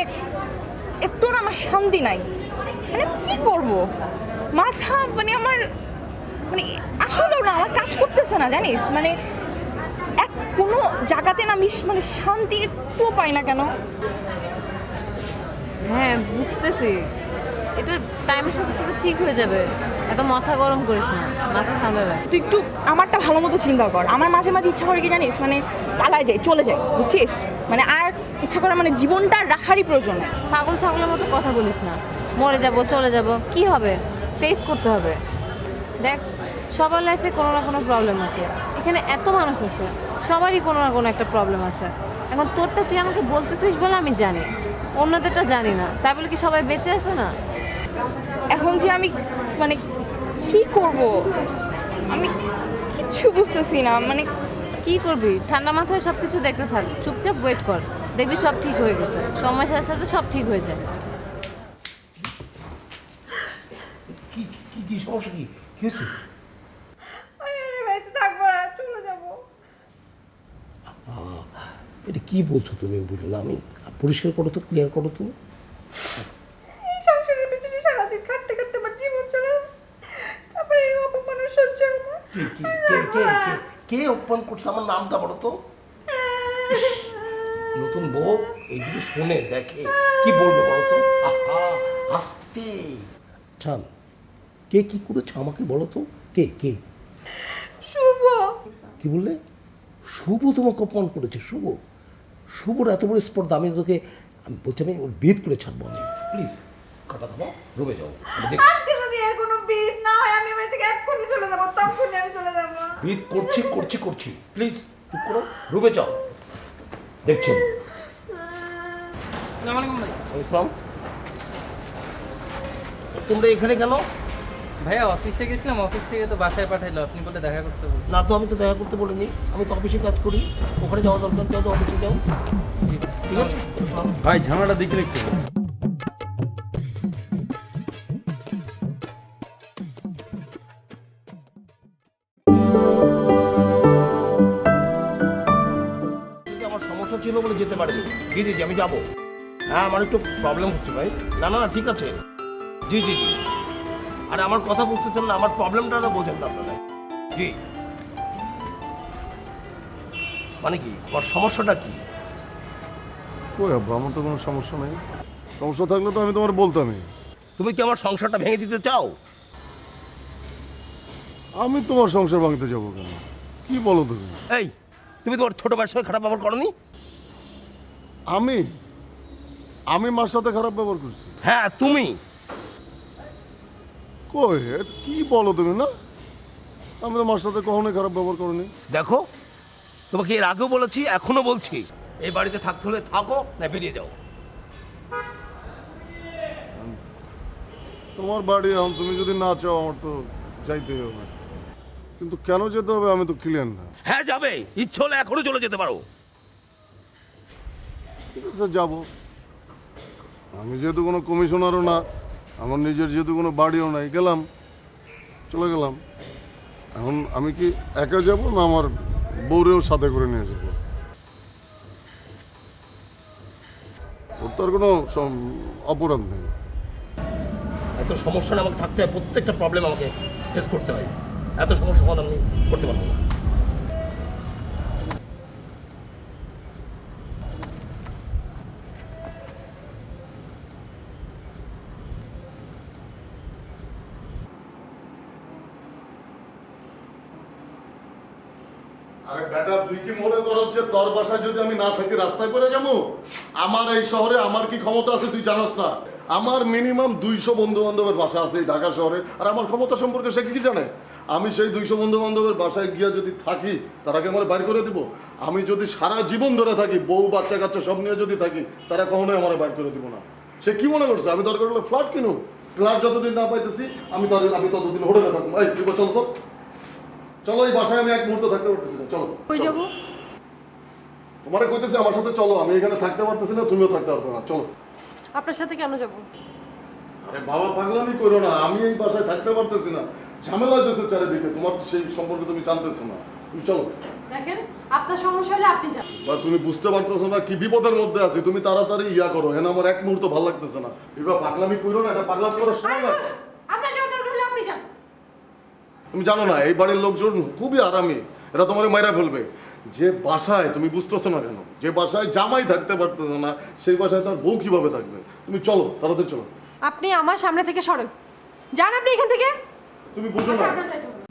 একটু না আমার শান্তি নাই। মানে কি করব? মাথা মানে আমার মানে আসলেও না আমার কাজ করতেছে না, জানিস, মানে কোনো জায়গাতে না আমি মানে শান্তি একটুও পাই না। কেন? হ্যাঁ বুঝতেছি, এটা টাইমের সাথে সাথে ঠিক হয়ে যাবে। এত মাথা গরম করিস না, মাথা ঠান্ডা রাখ। তুই একটু আমারটা ভালো মতো চিন্তা কর। আমার মাঝে মাঝে ইচ্ছা করে কি জানিস, মানে পালায় যাই, চলে যাই, বুঝছিস, মানে আর ইচ্ছা করে মানে জীবনটা রাখারই প্রয়োজন। পাগল ছাগলের মতো কথা বলিস না। মরে যাব, চলে যাব, কি হবে? ফেস করতে হবে। দেখ, সবার লাইফে কোনো না কোনো প্রবলেম আছে। এখানে এত মানুষ আছে, সবারই কোনো না কোনো একটা প্রবলেম আছে। এখন তোরটা তুই আমাকে বলতেছিস বলে আমি জানি, অন্যদেরটা জানি না, তাই বলে কি সবাই বেঁচে আছে না? এখন যে আমি মানে কি করব আমি কিচ্ছু বুঝতেছি না। মানে কি করবি? ঠান্ডা মাথায় সব কিছু দেখতে থাক, চুপচাপ ওয়েট কর, দেখবি সব ঠিক হয়ে গেছে। সময়ের সাথে সাথে সব ঠিক হয়ে যায়। কি কি কি সমস্যা? কি হয়েছে? এটা কি বলছো তুমি? বুঝলো না আমি। পরিষ্কার করো তো, ক্লিয়ার করো তুমি। সংসারের পিছনে সারাদিন কাটতে কাটতে আমার জীবন চলে, তারপরে এই অপমানের সহ্য হয় না। কে অপমান করছে? আমার নামটা বলো তো। নতুন বউ এইগুলো শুনে দেখে কি বলবে বলো তো? আহা, আস্তে ছান, কি কে কি করেছে আমাকে বলো তো, কে কে? শুভ। কি বললে? শুভ তোমাকে অপমান করেছে? শুভ? শুভর এত বড় স্পর্ধা, আমি তোকে আমি বলছি আমি ওর বেদ করে ছাড়বো আমি। প্লিজ কথা থামো, রুমে যাও। আজকে যদি এর কোনো বিদ না হয় আমি এখান থেকে এক্ষুনি চলে যাব, তখনই আমি চলে যাব। বেদ করছি করছি করছি, প্লিজ চুপ করো, রুমে যাও। দেখছেন? আসসালামু আলাইকুম ভাই। ইসলাম, তোমরা এখানে কেন? ভাইয়া অফিসে গেছিলাম, অফিস থেকে তো বাসায় পাঠাইলো, আপনি বলে দেখা করতে বলছেন। না তো, আমি তো দেখা করতে বলিনি, আমি তো অফিসে কাজ করি, ওখানে যাওয়া দরকার, যাও তো অফিসে যাও। ঠিক আছে ভাই, ঝামেলাটা দেখে লিখতে হবে। আমার সমস্যা ছিল বলে যেতে পারিনি। জি জি জি, আমি যাবো। হ্যাঁ, আমার একটু প্রবলেম হচ্ছে ভাই। না না, ঠিক আছে। জি জি জি। আরে আমার কথা বুঝতেছেন না, আমার প্রবলেমটা বোঝেন না আপনারা। জি, মানে কি আমার সমস্যাটা কি? কই আব্বা, আমার তো কোনো সমস্যা নেই। সমস্যা থাকলে তো আমি তোমার বলতামই। তুমি কি আমার সংসারটা ভেঙে দিতে চাও? আমি তোমার সংসার ভাঙতে যাবো কেন? কি বলো তুমি? এই, তুমি তোমার ছোট ভাইয়ের সঙ্গে খারাপ ব্যবহার করনি? আমি মার সাথে খারাপ ব্যবহার করছি? হ্যাঁ, তুমি। কই, কি বলো তুমি? না, আমি তো মার সাথে কখনোই খারাপ ব্যবহার করিনি। দেখো, তোমাকে এর আগেও বলেছি, এখনো বলছি, এই বাড়িতে থাকতে হলে থাকো, না বেরিয়ে যাও। তোমার বাড়ি, এখন তুমি যদি না চাও আমার তো যাইতেই হবে। কিন্তু কেন যেতে হবে আমি তো ক্লিয়ার না। হ্যাঁ, যাবে, ইচ্ছে হলে এখনো চলে যেতে পারো। ঠিক আছে, যাবো। আমি যেহেতু কোনো কমিশনারও না, আমার নিজের যেহেতু কোনো বাড়িও নাই, গেলাম, চলে গেলাম। এখন আমি কি একা যাব না আমার বউরেও সাথে করে নিয়ে যাবো? ওর তো আর কোনো অপরাধ নেই। এত সমস্যা না আমাকে থাকতে হয়, প্রত্যেকটা প্রবলেম আমাকে ফেস করতে হয়। এত সমস্যা সমাধান আমি করতে পারবো না। আরে বেটা, তুই কি মনে করো যে তোর বাসায় যদি আমি না থাকি রাস্তায় পড়ে যাবো? আমার এই শহরে আমার কি ক্ষমতা আছে তুই জানাস না? আমার মিনিমাম 200 বন্ধু বান্ধবের বাসা আছে এই ঢাকা শহরে। আর আমার ক্ষমতা সম্পর্কে সে কি জানে? আমি সেই 200 বন্ধু বান্ধবের বাসায় গিয়া যদি থাকি, তারা কি আমার বাইর করে দিব? আমি যদি সারা জীবন ধরে থাকি, বউ বাচ্চা কাচ্চা সব নিয়ে যদি থাকি, তারা কখনোই আমার বাইর করে দিব না। সে কি মনে করছে আমি দরকার হলে ফ্ল্যাট কিনু? ফ্ল্যাট যতদিন না পাইতেছি আমি ততদিন হোটেলে থাকবো। এই তুই চলো তো, চলো, এই বাসায় আমি এক মুহূর্ত থাকতে পারতেছি না। চলো। কই যাবো? তোমারে কইতেছি আমার সাথে চলো, আমি এখানে থাকতে পারতেছি না, তুমিও থাকতে পারবে না। চলো। আপনার সাথে কেন যাব? আরে বাবা, পাগলামি করো না, আমি এই বাসায় থাকতে পারতেছি না, ঝামেলা হইতেছে চারিদিকে, তোমার তো সেই সম্পর্কে তুমি জানতেছো না। তুমি চলো। দেখেন, আপনার সমস্যা হলে আপনি যান। বা তুমি বুঝতে পারতেছো না কি বিপদের মধ্যে আছি, তুমি তাড়াতাড়ি ইয়া করো। হ্যাঁ, আমার এক মুহূর্ত ভালো লাগতেছে না। বিবা, পাগলামি করো না, এটা পাগলামি করার সময় না। আপনার যাওয়ার দরকার হলে আপনি যান। তুমি জানো না এই বাড়ির লোকজন খুবই আরামি, এরা তোমার মাইরা ফেলবে। যে বাসায়, তুমি বুঝতেছো না কেন, যে বাসায় জামাই থাকতে পারতেছে না, সেই বাসায় তার বউ কিভাবে থাকবে? তুমি চলো, তাড়াতাড়ি চলো। আপনি আমার সামনে থেকে সরেন, যান আপনি এখান থেকে। তুমি বুঝো আচ্ছা, না। আপনার যাইতে হবে।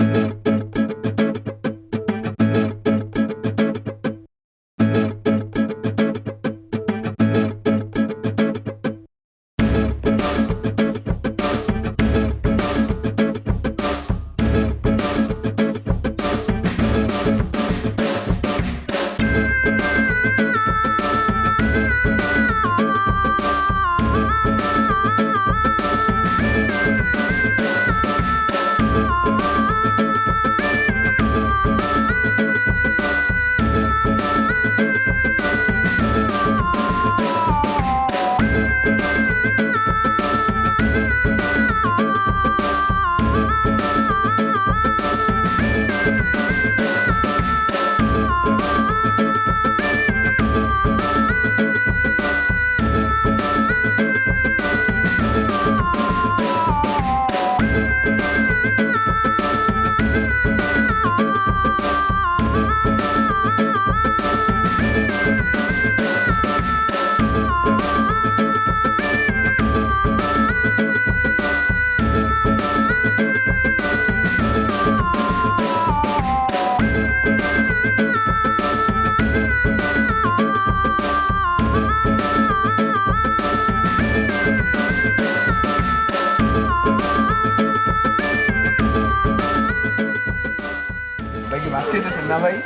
না ভাই?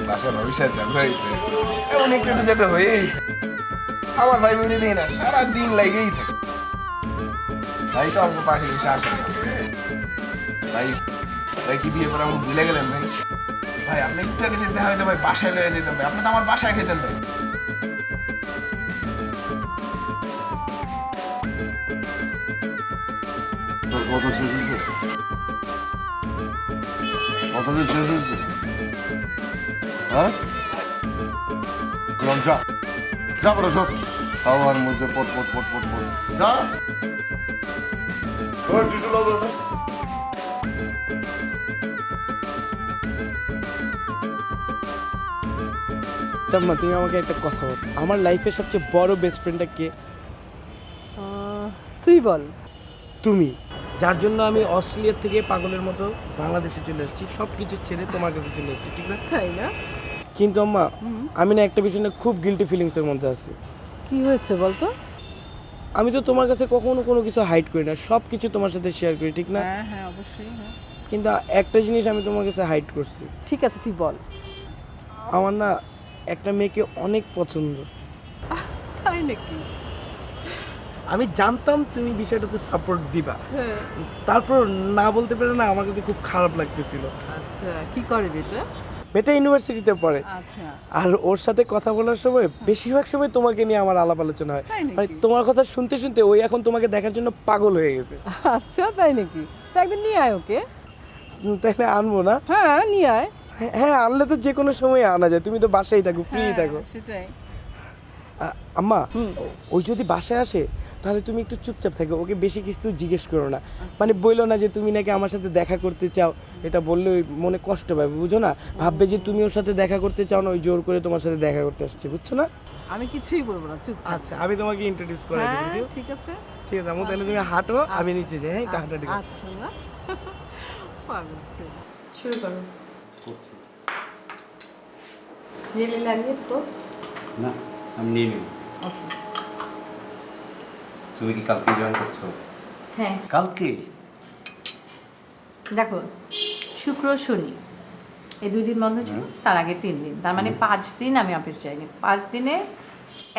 বাসার ভবিষ্যৎ ঝগড়া হয়েছে, এমন একটু একটু যেটা হয়েই থাকে। আমার ভাই বোনই নেই না, সারাদিন লাগেই থাকে। ভাই তো আমাকে পাঠিয়ে এসে আসে না। ভাই ভাই কি বিয়ে করে আমাকে ভুলে গেলেন ভাই? ভাই আপনি একটু আগে যেতে হয়তো ভাই বাসায় লয়ে যেতেন ভাই, আপনি তো আমার বাসায় খেতেন ভাই। তোর কথা শেষ হয়েছে? কথা কি শেষ হয়েছে? হ্যাঁ যা যা বড় সব খাওয়ার মধ্যে পট পট পট পট পট যা ওই টিস্যু লাও না। তাম্মা তুমি আমাকে একটা কথা বল, আমার লাইফের সবচেয়ে বড় বেস্ট ফ্রেন্ডটা কে? তুই বল। তুমি, যার জন্য আমি অস্ট্রেলিয়ার থেকে পাগলের মতো বাংলাদেশে চলে এসেছি, সব কিছু ছেড়ে তোমার কাছে চলে এসেছি, ঠিক না? তাই না? কিন্তু আম্মা আমি না একটা বিষয় নিয়ে খুব গিল্টি ফিলিংসের মধ্যে আছি। কি হয়েছে বলতো? আমি তো তোমার কাছে কখনো কোনো কিছু হাইড করি না, সব কিছু তোমার সাথে শেয়ার করি, ঠিক না? হ্যাঁ হ্যাঁ অবশ্যই। হ্যাঁ কিন্তু একটা জিনিস আমি তোমার কাছে হাইড করছি। ঠিক আছে তুই বল। আমার না একটা মেয়েকে অনেক পছন্দ। তাই নাকি? আমি জানতাম তুমি বিষয়টাতে সাপোর্ট দিবা, হ্যাঁ। তারপর না বলতে পেরে না আমার কাছে খুব খারাপ লাগতেছিল। আচ্ছা কি করে বেটা? মেয়েটা ইউনিভার্সিটিতে পড়ে, আচ্ছা আর ওর সাথে কথা বলার সময় বেশিরভাগ সময় তোমাকে নিয়ে আমার আলাপ আলোচনা হয়। তাই নাকি? মানে তোমার কথা শুনতে শুনতে ওই এখন তোমাকে দেখার জন্য পাগল হয়ে গেছে। আচ্ছা তাই নাকি? তা একদিন নিয়ে আয় ওকে। তাহলে আনবো না? হ্যাঁ নিয়ে আয়। হ্যাঁ আনলে তো যে কোনো সময় আনা যায়, তুমি তো বাসায় থাকো, ফ্রি হ্যাঁ, থাকো। সেটাই। আম্মা ওই যদি বাসায় আসে তাহলে তুমি একটু চুপচাপ থাকো, ওকে বেশি কিছু জিজ্ঞেস করো না। মানে বললো না যে তুমি নাকি আমার সাথে দেখা করতে চাও, এটা বললে ওই মনে কষ্ট পাবে, বুঝো না? ভাববে যে তুমি ওর সাথে দেখা করতে চাও না, ওই জোর করে তোমার সাথে দেখা করতে আসছে, বুঝছো না? আমি কিছুই বলবো না, চুপ থাক। আচ্ছা আমি তোমাকে ইন্ট্রোডিউস করে হ্যাঁ দিই। ঠিক আছে। ঠিক আছে আম্মু, তাহলে তুমি হাঁটো, আমি নিচে যাই। হ্যাঁ একটু হাঁটাহাঁটি করো। আচ্ছা শোন না। পাগল ছেলে। শুরু করো। করছি রিয়েলি লাগবে তো? না, আমি নিয়ে নেব। ওকে। তুমি কি কালকে জয়েন করছো? হ্যাঁ কালকে? দেখো শুক্র শনি এই 2 দিন বন্ধ ছিল, তার আগে 3 দিন, তার মানে 5 দিন আমি অফিস যাইনি। 5 দিনে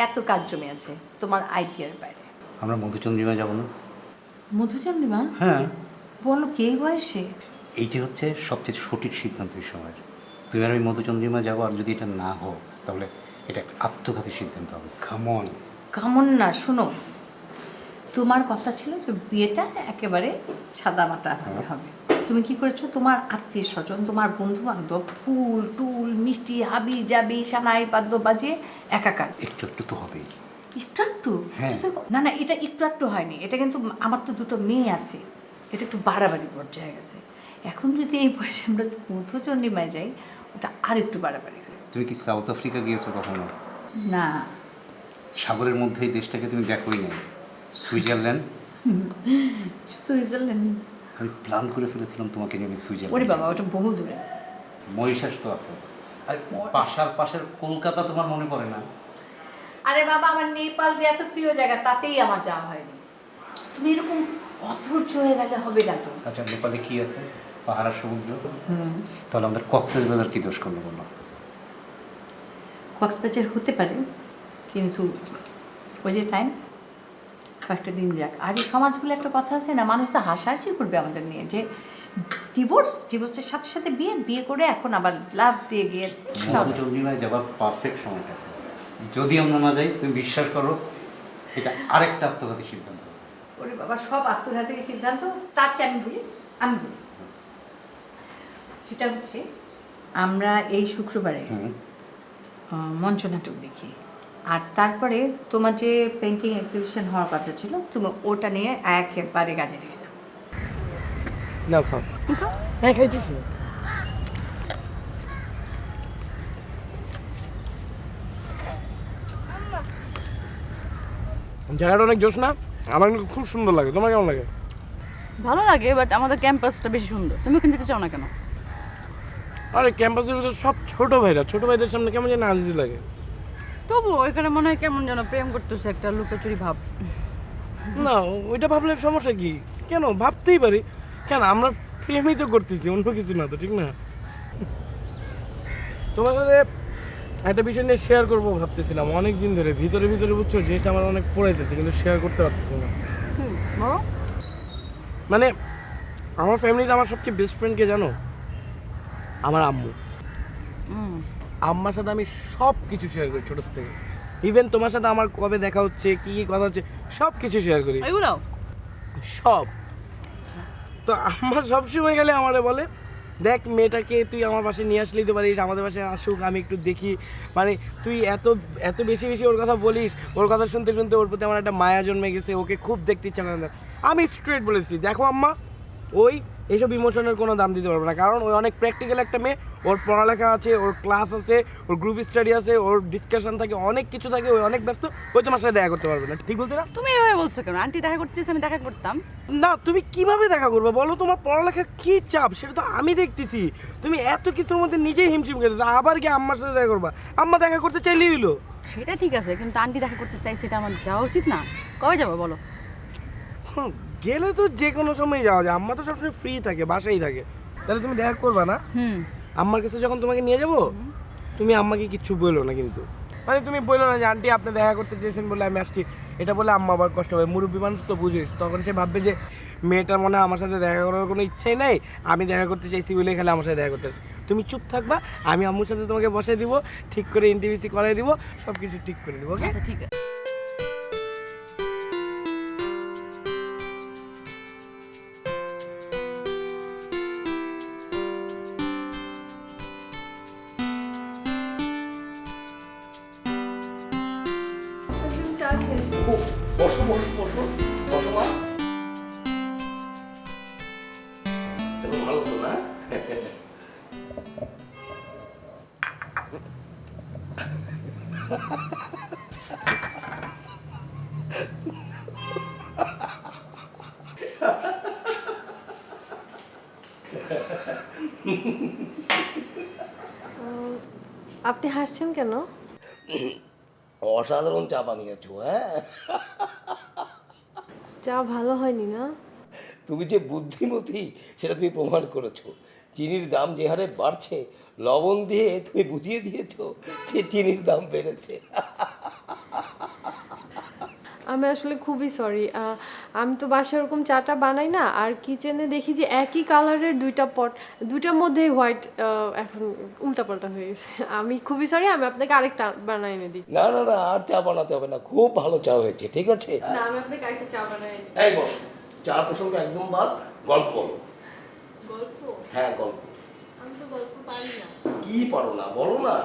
এত কাজ জমে আছে তোমার আইটিআর বাইরে। আমরা মধুচন্দ্রিমা যাবো না? মধুচন্দ্রিমা? হ্যাঁ। বলো কি এই বয়সে? এইটি হচ্ছে সবচেয়ে সঠিক সিদ্ধান্ত এই সময়ের। তুমি আর আমি মধুচন্দ্রিমা যাবো, আর যদি এটা না হোক তাহলে এটা একটা আত্মঘাতী সিদ্ধান্ত হবে। কামন কেমন না, শোনো তোমার কথা ছিল যে বিয়েটা একেবারে সাদামাটা হবে। তুমি কি করেছো? তোমার আত্মীয় স্বজন, তোমার বন্ধু বান্ধব, ফুল টুল মিষ্টি হাবি জাবি সানাই বাদ্য বাজিয়ে একাকার। একটু একটু তো হবেই। একটু একটু? হ্যাঁ। না না, এটা একটু একটু হয়নি, এটা কিন্তু আমার তো 2টো মেয়ে আছে, এটা একটু বাড়াবাড়ি পর্যায়ে গেছে। এখন যদি এই বয়সে আমরা মধুচন্দ্রিমায় যাই, ওটা আর একটু বাড়াবাড়ি হয়। তুমি কি সাউথ আফ্রিকা গিয়েছো কখনো? না। সাগরের মধ্যে এই দেশটাকে তুমি দেখোই না। সুইজারল্যান্ড? সুইজারল্যান্ড? আমি প্ল্যান করে ফেলেছিলাম তোমাকে নিয়ে আমি ওরে সুইজারল্যান্ড। বাবা, ওটা বহু দূরে। মরিশাস তো আছে, আর পাশের কলকাতা তোমার মনে পড়ে না? আরে বাবা, আমার নেপাল যে এত প্রিয় জায়গা, তাতেই আমার যাওয়া হয়নি। তুমি এরকম অধৈর্য হয়ে গেলে হবে না তো। আচ্ছা নেপালে কি আছে? পাহাড় আর সমুদ্র। তাহলে আমাদের কক্সবাজার কি দোষ করলো বলো? কক্সবাজার হতে পারে, কিন্তু ওই যে টাইম, কয়েকটা দিন যাক। আর এই সমাজগুলো একটা কথা আছে না, মানুষ তো হাসাহাসি করবে আমাদের নিয়ে, যে ডিভোর্সের সাথে সাথে বিয়ে করে এখন আবার লাভ দিয়ে গিয়েছে। মধুচন্দ্রিমায় যাবার পারফেক্ট সময়টা। যদি আমরা না যাই, তুমি বিশ্বাস করো এটা আরেকটা আত্মঘাতী সিদ্ধান্ত। ওরে বাবা, সব আত্মঘাতী সিদ্ধান্ত। তার চেয়ে আমি বলি সেটা হচ্ছে আমরা এই শুক্রবারে মঞ্চনাটক দেখি, আর তারপরে তোমার যে পেন্টিং এক্সিবিশন হওয়ার কথা ছিল, তুমি ওটা নিয়ে একেবারে কাজে লেগে যাও। না খাও। হ্যাঁ খাইতেছি। জায়গাটা অনেক জোশ না? আমার কিন্তু খুব সুন্দর লাগে। তোমার কেমন লাগে? ভালো লাগে, বাট আমাদের ক্যাম্পাসটা বেশি সুন্দর। তুমি ওখানে যেতে চাও না কেন? আরে ক্যাম্পাসের ভিতরে সব ছোট ভাইরা, ছোট ভাইদের সামনে কেমন যেন আনইজি লাগে। তবু ওইখানে মনে হয় কেমন যেন প্রেম করতেছে, একটা লুকোচুরি ভাব। না ওইটা ভাবলে সমস্যা কি? কেন ভাবতেই পারি, কেন আমরা প্রেমই তো করতেছি, অন্য কিছু না তো, ঠিক না? তোমার সাথে একটা বিষয় নিয়ে শেয়ার করবো ভাবতেছিলাম অনেক দিন ধরে, ভিতরে ভিতরে বুঝছো জিনিসটা আমার অনেক পড়াইতেছে, কিন্তু শেয়ার করতে পারতেছি না। মানে আমার ফ্যামিলিতে আমার সবচেয়ে বেস্ট ফ্রেন্ডকে জানো? আমার আম্মু। আম্মার সাথে আমি সব কিছু শেয়ার করি ছোটোর থেকে। ইভেন তোমার সাথে আমার কবে দেখা হচ্ছে, কী কী কথা হচ্ছে, সব কিছু শেয়ার করি, সব। তো আমার সবসময় গেলে আমারে বলে, দেখ মেয়েটাকে তুই আমার পাশে নিয়ে আসলেই তো পারিস, আমাদের পাশে আসুক, আমি একটু দেখি। মানে তুই এত এত বেশি বেশি ওর কথা বলিস, ওর কথা শুনতে শুনতে ওর প্রতি আমার একটা মায়া জন্মে গেছে, ওকে খুব দেখতে ইচ্ছা করে। আমি স্ট্রেট বলেছি, দেখো আম্মা, ওই এইসব ইমোশনের কোনো দাম দিতে পারবে না, কারণ ওই অনেক প্র্যাকটিক্যাল একটা মেয়ে, ওর পড়ালেখা আছে, ওর ক্লাস আছে, ওর গ্রুপ স্টাডি আছে, ওর ডিসকাশন থাকে, অনেক কিছু থাকে, ওই অনেক ব্যস্ত, ওই তোমার সাথে দেখা করতে পারবে না। ঠিক বলছি না? তুমি এভাবে বলছো কেন? আন্টি দেখা করতেছে, আমি দেখা করতাম না। তুমি কিভাবে দেখা করবে বলো? তোমার পড়ালেখার কি চাপ সেটা তো আমি দেখতেছি। তুমি এত কিছুর মধ্যে নিজেই হিমশিম খেতেছো, আবার কি আম্মার সাথে দেখা করবা? আম্মা দেখা করতে চাইলেই হলো। সেটা ঠিক আছে, কিন্তু আন্টি দেখা করতে চাইছে, এটা আমার যাওয়া উচিত না? কবে যাবো বলো? গেলে তো যে কোনো সময় যাওয়া যায়, আম্মা তো সবসময় ফ্রি থাকে, বাসায় থাকে। তাহলে তুমি দেখা করবা না? আম্মার কাছে যখন তোমাকে নিয়ে যাবো, তুমি আম্মাকে কিচ্ছু বললো না, কিন্তু মানে তুমি বললো না যে আন্টি আপনি দেখা করতে চেয়েছেন বলে আমি আসছি, এটা বলে আম্মা আবার কষ্ট হবে। মুরব্বী মানুষ তো বুঝিস, তখন সে ভাববে যে মেয়েটার মনে হয় আমার সাথে দেখা করার কোনো ইচ্ছাই নাই, আমি দেখা করতে চাইছি বলে খালি আমার সাথে দেখা করতে আসছি। তুমি চুপ থাকবা, আমি আম্মুর সাথে তোমাকে বসে দিব, ঠিক করে ইন্টিভিসি করাই দিব, সব কিছু ঠিক করে দিব। ওকে? আচ্ছা ঠিক আছে। বসো বসো বসো বসো মা। ভালো তো না? আপনি হাসছেন কেন? অসাধারণ চা বানিয়েছো। হ্যাঁ, চা ভালো হয়নি না? তুমি যে বুদ্ধিমতী সেটা তুমি প্রমাণ করেছো। চিনির দাম যে হারে বাড়ছে, লবণ দিয়ে তুমি বুঝিয়ে দিয়েছো যে চিনির দাম বেড়েছে। আমি আসলে খুবই সরি, আমি তো বাসায় ওরকম চাটা বানাই না, আর কিচেনে দেখি যে একই কালারের দুইটা পট, দুইটার মধ্যেই হোয়াইট, এখন উল্টাপাল্টা হয়ে গেছে। আমি খুবই সরি, আমি আপনাকে আরেকটা বানাই এনে দিই। না না না, আর চা বানাতে হবে না, খুব ভালো চা হয়েছে। ঠিক আছে, না আমি আপনাকে আরেকটা চা বানাই। এই বস, চা প্রসঙ্গ একদম বাদ, গল্প বলো। গল্প? হ্যাঁ গল্প। আমি তো গল্প পারি না। কি পারো না বলো না?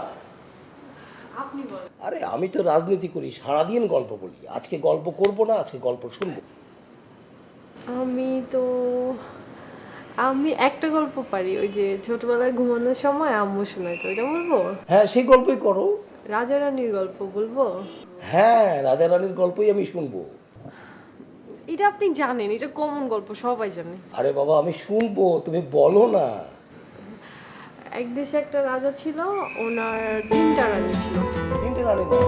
আপনি বলেন। আরে আমি তো রাজনীতি করি, সারাদিন গল্প বলি। আজকে গল্প করব না, আজকে গল্প শুনবো। আমি একটা গল্প পারি, ওই যে ছোটবেলায় ঘুমানোর সময় আম্মু শোনাইতো, ওইটা বলবো? হ্যাঁ সেই গল্পই করো। রাজা রানীর গল্প বলবো? হ্যাঁ, রাজা রানীর গল্পই আমি শুনবো। এটা আপনি জানেন, এটা কমন গল্প, সবাই জানে। আরে বাবা আমি শুনবো, তুমি বলো না। এক দেশে একটা রাজা ছিল, ওনার 3টা রানী ছিল। 3টে রানী না,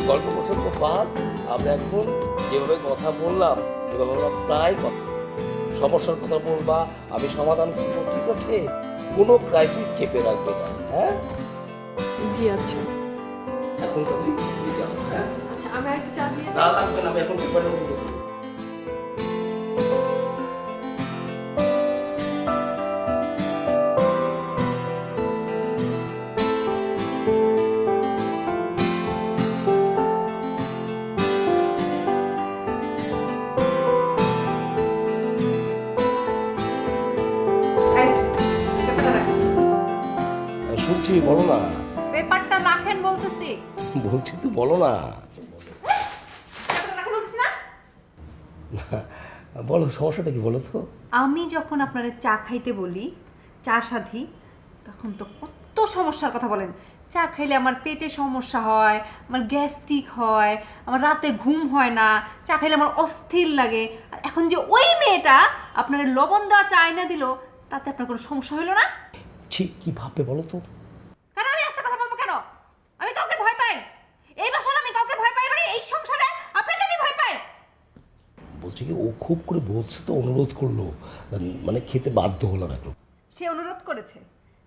গল্প প্রসঙ্গ বাদ, আমরা এখন যেভাবে কথা বললাম এভাবে আমরা প্রায় সমস্যার কথা বলবা, আমি সমাধান করবো। ঠিক আছে, কোনো ক্রাইসিস চেপে রাখবে না। হ্যাঁ জি আচ্ছা। এখন তুমি যাও। হ্যাঁ আচ্ছা, আমি একটা চা দিয়ে। না লাগবে না, আমি এখন পেপারে উঠবো। শুনছি, বলো না। পেপারটা রাখেন বলতেছি। বলছি তো, বলো না। পেপারটা রাখেন বলতেছি না? বলো, সমস্যাটা কি বলো তো? আমি যখন আপনারা চা খাইতে বলি, চা সাথী, তখন তো কত সমস্যার কথা বলেন। চা খাইলে আমার পেটে সমস্যা হয়, আমার গ্যাস্ট্রিক হয়, আমার রাতে ঘুম হয় না, চা খাইলে আমার অস্থির লাগে। আর এখন যে ওই মেয়েটা আপনার লবণ দেওয়া চা আইনা দিল, তাতে আপনার কোনো সমস্যা হলো না? ছি কি ভাববে বলো তো? কেন আমি আস্তে কথা বলবো কেন? আমি কাউকে ভয় পাই? এই বাসায় আমি কাউকে ভয় পাই মানে এই সংসারে আপনাকে আমি ভয় পাই? বলছি কি ও খুব করে বলছে তো, অনুরোধ করলো, মানে খেতে বাধ্য হলাম একটু। সে অনুরোধ করেছে,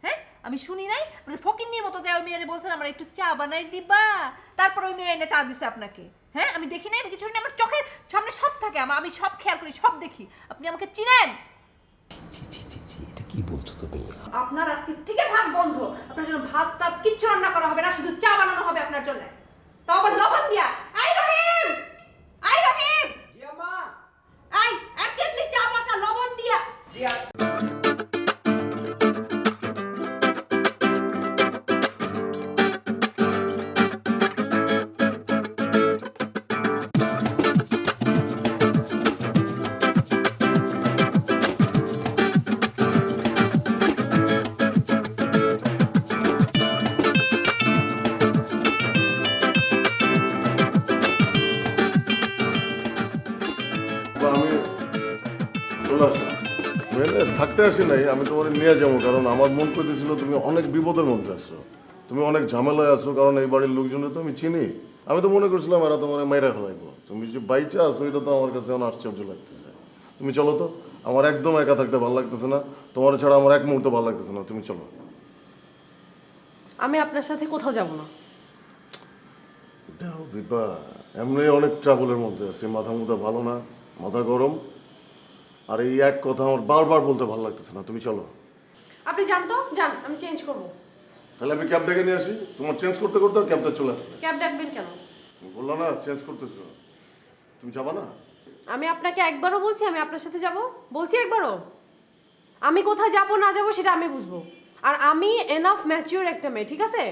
হ্যাঁ? আমি শুনি নাই ফকিন্নির মতো যায় ওই মেয়েরে বলছেন আমার একটু চা বানাই দিবা, তারপর ওই মেয়ে এনে চা দিছে আপনাকে, হ্যাঁ? আমি দেখি নাই, আমি কিছু শুনি, আমার চোখের সামনে সব থাকে, আমি সব খেয়াল করি, সব দেখি। আপনি আমাকে চিনেন? এটা কি বলছো তুমি? আপনার আজকে থেকে ভাত বন্ধ। আপনার জন্য ভাত টাত কিচ্ছু রান্না করা হবে না, শুধু চা বানানো হবে আপনার জন্য, তাও আবার লবণ দিয়া। আই রহিম, আই রহিম, জি আম্মা, আই এক কেটলি চা বসা লবণ দিয়া। জি আচ্ছা। আমি চলে আসলাম, থাকতে আসি নাই, আমি তোমার নিয়ে যাবো, কারণ আমার মন করতেছিল তুমি অনেক বিপদের মধ্যে আছো, তুমি অনেক ঝামেলায় আছো, কারণ এই বাড়ির লোকজনের তো আমি চিনি। আমি তো মনে করছিলাম এরা তোমার মাইরা ফেলাইবো, তুমি যে বাইচে আছো এটা তো আমার কাছে এখন আশ্চর্য লাগতেছে। তুমি চলো তো, আমার একদম একা থাকতে ভালো লাগতেছে না, তোমার ছাড়া আমার এক মুহূর্ত ভালো লাগতেছে না, তুমি চলো। আমি আপনার সাথে কোথাও যাব না। দাও বিপা, এমনি অনেক ট্রাবলের মধ্যে আছে, মাথা মুথা ভালো না, মাথা গরম, আর এই এক কথা আমার বারবার বলতে ভালো লাগতেছে না, তুমি চলো। আপনি যান তো, যান, আমি চেঞ্জ করব। তাহলে আমি ক্যাব ডেকে নিয়ে আসি, তোমার চেঞ্জ করতে করতে ক্যাবটা চলে আসবে। ক্যাব ডাকবেন কেন? বললো না চেঞ্জ করতেছো, তুমি যাবা না? আমি আপনাকে একবারও বলছি আমি আপনার সাথে যাব? বলছি একবারও? আমি কোথায় যাব না যাব সেটা আমি বুঝবো। আর আমি এনাফ ম্যাচিওর একটা মেয়ে, ঠিক আছে?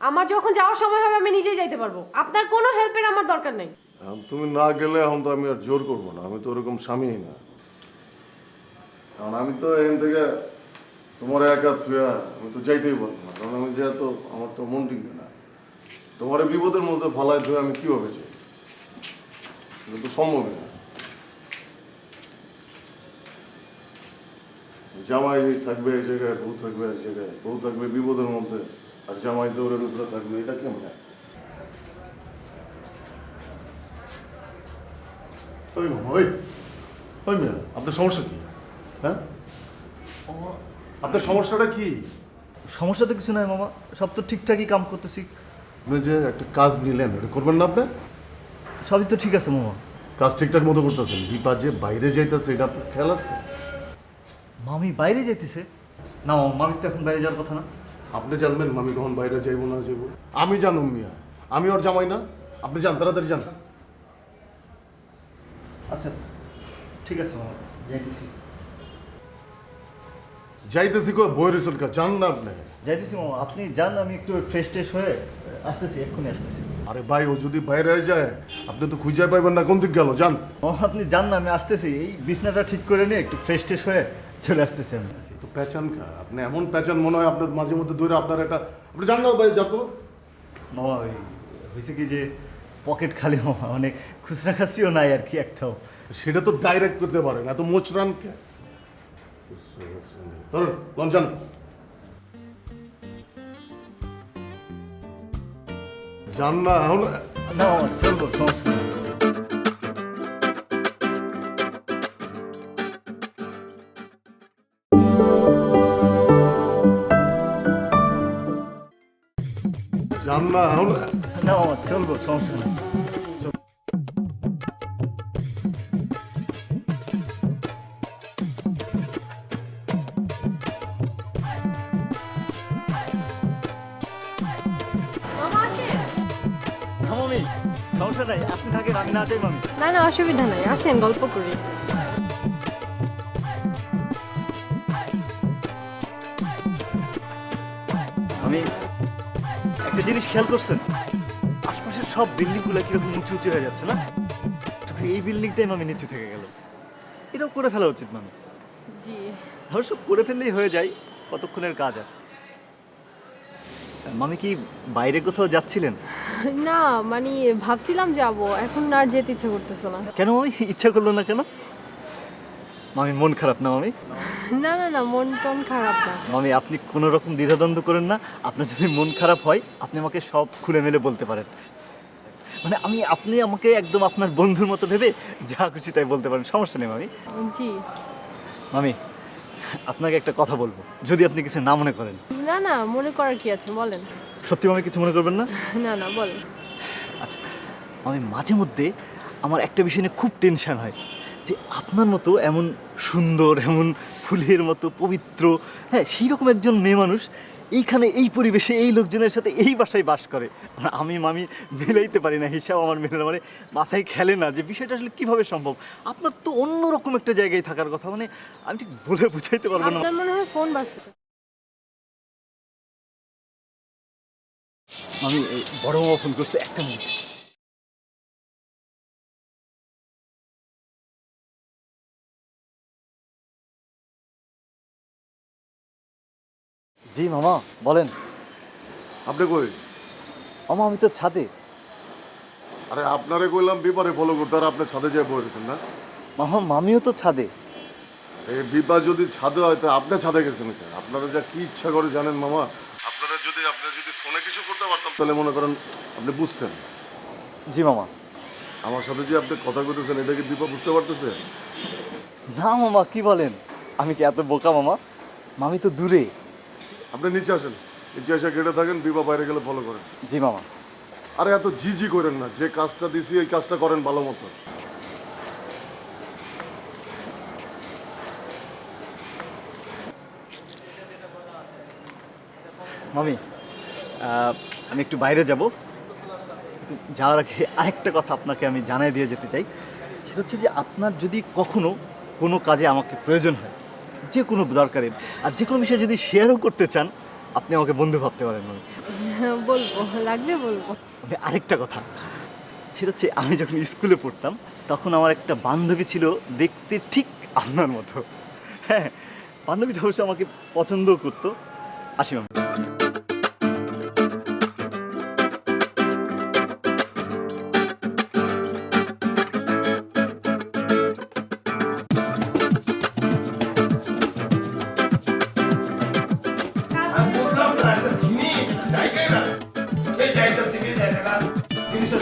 আমার যখন যাওয়ার সময় হবে আমি নিজেই যাইতে পারবো, আপনার কোনো হেল্পের আমার দরকার নেই। তুমি না গেলে এখন তো আমি আর জোর করবো না, আমি তো ওরকম স্বামী না, কারণ আমি তো এখান থেকে তোমার একা থুয়া আমি তো যাইতেই পারবো না, কারণ আমি যেহেতু আমার তো মন টিকবে না, তোমার বিপদের মধ্যে ফালায় থুয়ে আমি কিভাবে যাই, এটা তো সম্ভবই না। জামাই থাকবে এক জায়গায়, বউ থাকবে এক জায়গায়, বউ থাকবে বিপদের মধ্যে, আর জামাই দৌড়ের উপরে থাকবে, এটা কেমন? আপনার সমস্যা কি? হ্যাঁ, আপনার সমস্যাটা কি? সমস্যা তো কিছু নাই মামা, সব তো ঠিকঠাকই কাম করতেছি। আপনি যে একটা কাজ নিলেন এটা করবেন না আপনি? সবই তো ঠিক আছে মামা। কাজ ঠিকঠাক মতো করতেছেন, দীপা যে বাইরে যাইতেছে এটা আপনার খেয়াল আছে? মামি বাইরে যাইতেছে? না মামা, মামি তো এখন বাইরে যাওয়ার কথা না। আপনি জানবেন মামি কখন বাইরে যাইবো না যাইবো? আমি জানুম মিয়া, আমি ওর জামাই না? আপনি যান, তাড়াতাড়ি যান। আচ্ছা ঠিক আছে মামা, যাইতেছি। যাইতেছি কো বই রিসোর্ট কা জান না আপনি? যাইতেছি মামা, আপনি যান, আমি একটু ফ্রেশ ট্রেশ হয়ে আসতেছি, এক্ষুনি আসতেছি। আরে ভাই, ও যদি বাইরে যায় আপনি তো খুঁজে পাইবেন না, কোন দিক গেল? যান মামা, আপনি যান না, আমি আসতেছি, এই বিছনাটা ঠিক করে নিয়ে একটু ফ্রেশ ট্রেশ হয়ে চলে আসতেছি। আমি তো পেঁচান খা, আপনি এমন পেঁচান মনে হয় আপনার মাঝে মধ্যে ধরে আপনার একটা, আপনি জান না ভাই যত। মামা ওই হয়েছে কি যে পকেট খালি মামা, অনেক খুচরা খাসিও নাই আর কি একটাও। সেটা তো ডাইরেক্ট করতে পারেন, এত মোচরান কে? ধরুন লঞ্চান। জান না এখন? না চলবো, সমস্যা নেই। জান না এখন? না মামা চলবো, সমস্যা নেই। মামি সমস্যা নাই, আপনি থাকেন, আমি না যাই মামি। না না, অসুবিধা নাই, আসেন গল্প করি। আমি একটা জিনিস খেয়াল করছেন, আশপাশের সব বিল্ডিংগুলো কিরকম উঁচু উঁচু হয়ে যাচ্ছে না? শুধু এই বিল্ডিংটাই মামি নিচু থেকে গেল। এটাও করে ফেলা উচিত মামি। জি, ধর সব করে ফেললেই হয়ে যায়, কতক্ষণের কাজ আর। মামি কি বাইরে কোথাও যাচ্ছিলেন? না মানে ভাবছিলাম যাব, এখন আর যেতে ইচ্ছে করতেছে না। কেন মামি, ইচ্ছা করলো না কেন? মামি মন খারাপ না মামি? না না না, মন টন খারাপ না। মামি আপনি কোনো রকম দ্বিধাদ্বন্দ্ব করেন না। আপনার যদি মন খারাপ হয় আপনি আমাকে সব খুলে মেলে বলতে পারেন। মানে আপনি আমাকে একদম আপনার বন্ধুর মতো ভেবে যা খুশি তাই বলতে পারেন, সমস্যা নেই মামি। জি। মামি আপনাকে একটা কথা বলবো, যদি আপনি কিছু না মনে করেন। না না, মনে করার কি আছে, বলেন। সত্যি মামি কিছু মনে করবেন না? না না, বলেন। আচ্ছা, আমি মাঝে মধ্যে আমার একটা বিষয় নিয়ে খুব টেনশন হয় যে আপনার মতো এমন সুন্দর, এমন ফুলের মতো পবিত্র, হ্যাঁ সেই রকম একজন মেয়ে মানুষ এইখানে এই পরিবেশে এই লোকজনের সাথে এই বাসায় বাস করে। আমি মামি মিলাইতে পারি না, হিসাব আমার মেলে না, মানে মাথায় খেলে না যে বিষয়টা আসলে কীভাবে সম্ভব। আপনার তো অন্যরকম একটা জায়গায় থাকার কথা, মানে আমি ঠিক বলে বুঝাইতে পারবো না। আপনার মনে হয় ফোন বাজছে। আমি বড় মামা ফোন করছে, একটা মিনিট। জি মামা বলেন। আপনি কই? মামা আমি তো ছাদে। আরে আপনারে কইলাম বিপারে ফলো করতে, আর আপনি ছাদে যেয়ে বসেছেন না? মামা মামিও তো ছাদে। এই বিপা যদি ছাদে হয় তা আপনি ছাদে গেছেন কেন? আপনারা যা কি ইচ্ছা করে জানেন মামা। আপনারা যদি ফোনে কিছু করতে পারতাম তাহলে মনে করেন আপনি বুঝতেন। জি মামা। আমার সাথে যে আপনি কথা কইতেছেন এটা কি দীপা বুঝতে পারতেছে? না মামা কি বলেন, আমি কি এত বোকা মামা? মামি তো দূরে। আপনি নিচে আসেন, নিচে এসে গেটে থাকেন, বিপা বাইরে গেলে ফলো করেন। জি মামা। আরে এত জি করেন না, যে কাজটা দিছি এই কাজটা করেন ভালো মতো। মামি আমি একটু বাইরে যাব, যাওয়ার আগে আরেকটা কথা আপনাকে আমি জানাই দিয়ে যেতে চাই। সেটা হচ্ছে যে আপনার যদি কখনো কোনো কাজে আমাকে প্রয়োজন হয়, যে কোনো দরকারে, আর যে কোনো বিষয়ে যদি শেয়ারও করতে চান, আপনি আমাকে বন্ধু ভাবতে পারেন মামি। বলবো, লাগলে বলবো। আরেকটা কথা, সেটা হচ্ছে আমি যখন স্কুলে পড়তাম তখন আমার একটা বান্ধবী ছিল, দেখতে ঠিক আপনার মতো। হ্যাঁ, বান্ধবীটা অবশ্য আমাকে পছন্দও করতো। আসি মামি।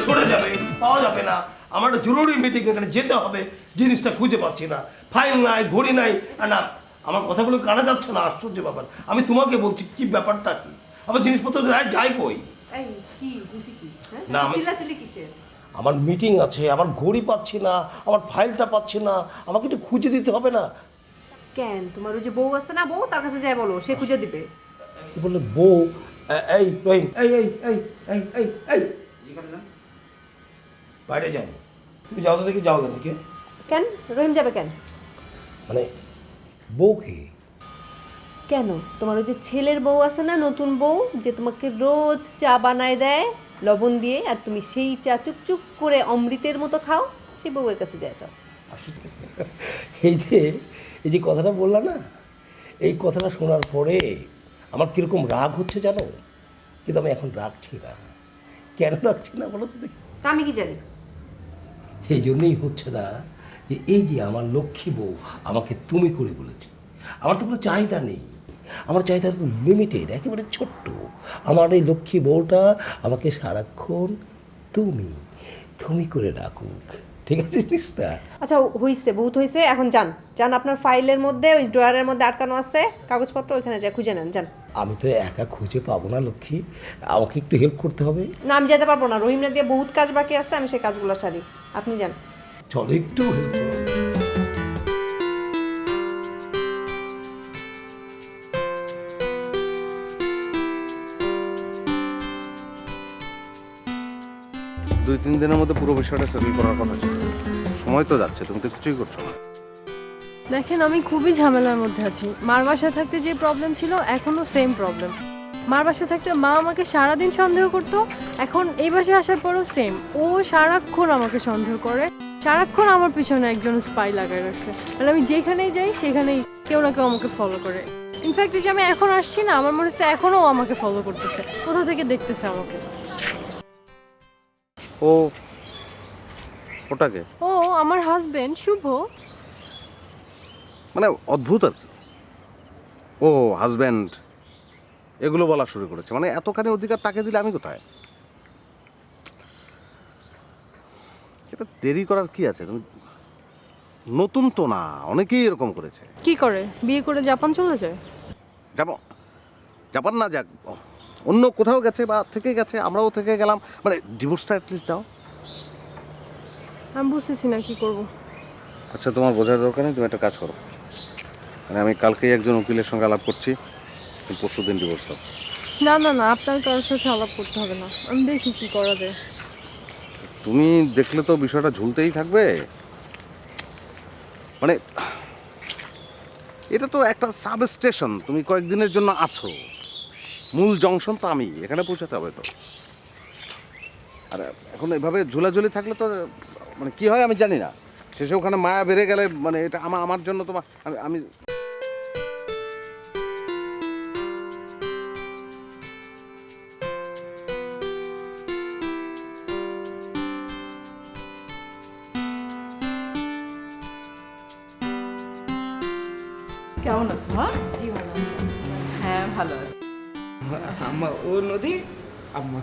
সরে যাবে, পাওয়া যাবে না। আমার একটা জরুরি মিটিং, এখানে যেতে হবে, জিনিসটা খুঁজে পাচ্ছি না। ফাইল নাই, ঘড়ি নাই, আর না আমার কথাগুলো কানা যাচ্ছে না। আশ্চর্য ব্যাপার। আমি তোমাকে বলছি কি ব্যাপারটা কি, আমার জিনিসপত্র যাই কই। না আমার মিটিং আছে, আমার ঘড়ি পাচ্ছি না, আমার ফাইলটা পাচ্ছি না, আমাকে একটু খুঁজে দিতে হবে না? কেন, তোমার ওই যে বউ আছে না, বউ তার কাছে যাই বলো, সে খুঁজে দিবে। কি বলে বউ? এই রহিম, এই এই এই এই এই এই বাইরে যাও, তুমি যাও তো দেখি, যাও এখান থেকে। কেন রহিম যাবে কেন? মানে বউকে কেন, তোমার ওই যে ছেলের বউ আছে না, নতুন বউ, যে তোমাকে রোজ চা বানায় দেয় লবণ দিয়ে, আর তুমি সেই চা চুকচুক করে অমৃতের মতো খাও, সেই বউয়ের কাছে যায় যাও। এই যে কথাটা বললাম না, এই কথাটা শোনার পরে আমার কীরকম রাগ হচ্ছে জানো? কিন্তু আমি এখন রাখছি না। কেন রাখছি না বলো তো দেখি? তা আমি কি জানি? এই জন্যই হচ্ছে না যে এই যে আমার লক্ষ্মী বউ আমাকে তুমি করে বলেছে। আমার তো কোনো চাহিদা নেই, আমার চাহিদা তো লিমিটেড, একেবারে ছোট্ট। আমার এই লক্ষ্মী বউটা আমাকে সারাক্ষণ তুমি তুমি করে রাখুক, ঠিক আছে জিনিসটা? আচ্ছা হইছে, বহুত হইছে, এখন যান যান, আপনার ফাইলের মধ্যে ওই ড্রয়ারের মধ্যে আটকানো আছে কাগজপত্র, ওইখানে যা খুঁজে নেন, যান। আমি তো একা খুঁজে পাবো না লক্ষ্মী, আমাকে একটু হেল্প করতে হবে। না আমি যেতে পারবো না, রহিমরা দিয়ে বহুত কাজ বাকি আছে, আমি সেই কাজগুলো সারি, আপনি যান। চলো একটু হেল্প করো। দুই তিন দিনের মধ্যে পুরো বিষয়টা সেটেল করার কথা ছিল, সময় তো যাচ্ছে, তুমি তো কিছুই করছো না। দেখেন, আমি খুবই ঝামেলার মধ্যে আছি। মার বাসায় থাকতে যে প্রবলেম ছিল, এখনও সেম প্রবলেম। মার বাসায় থাকতে মা আমাকে সারাদিন সন্দেহ করতো, এখন এই বাসায় আসার পরও সেম। ও সারাক্ষণ আমাকে সন্দেহ করে, সারাক্ষণ আমার পিছনে একজন স্পাই লাগাই রাখছে। আর আমি যেখানেই যাই সেখানেই কেউ না কেউ আমাকে ফলো করে। ইনফ্যাক্ট যে আমি এখন আসছি না, আমার মনে হচ্ছে এখনও আমাকে ফলো করতেছে, কোথা থেকে দেখতেছে আমাকে। ও ওটাকে? ও আমার হাজবেন্ড শুভ। মানে অদ্ভুত আর কি। ও হাজব্যান্ড এগুলো বলা শুরু করেছে, মানে এতখানি অধিকার তাকে দিলে আমি কোথায়? এটা দেরি করার কি আছে? তুমি নতুন তো না, অনেকেই এরকম করেছে। কি করে বিয়ে করে জাপান চলে যায়? জাপান না যাক, অন্য কোথাও গেছে বা থেকে গেছে, আমরাও থেকে গেলাম, মানে ডিভোর্সটা অ্যাটলিস্ট দাও। আমি বুঝতেছি না কি করব। আচ্ছা তোমার বোঝার দরকার নেই, তুমি একটা কাজ করো, মানে আমি কালকেই একজন উকিলের সঙ্গে আলাপ করছি, পরশু দিন ডিভোর্স দাও। না না না, আপনার কারোর সাথে আলাপ করতে হবে না, আমি দেখি কি করা যায়। তুমি দেখলে তো বিষয়টা ঝুলতেই থাকবে। মানে এটা তো একটা সাব স্টেশন, তুমি কয়েকদিনের জন্য আছো, মূল জংশন তো আমি, এখানে পৌঁছাতে হবে তো। আর এখন এভাবে ঝুলাঝুলি থাকলে তো মানে কি হয় আমি জানি না, শেষে ওখানে মায়া বেড়ে গেলে মানে এটা আমার জন্য তোমার আমি কেমন আছো মা? জি ভালো আছি। হ্যাঁ ভালো আছি। আম্মা ও নদী আম্মা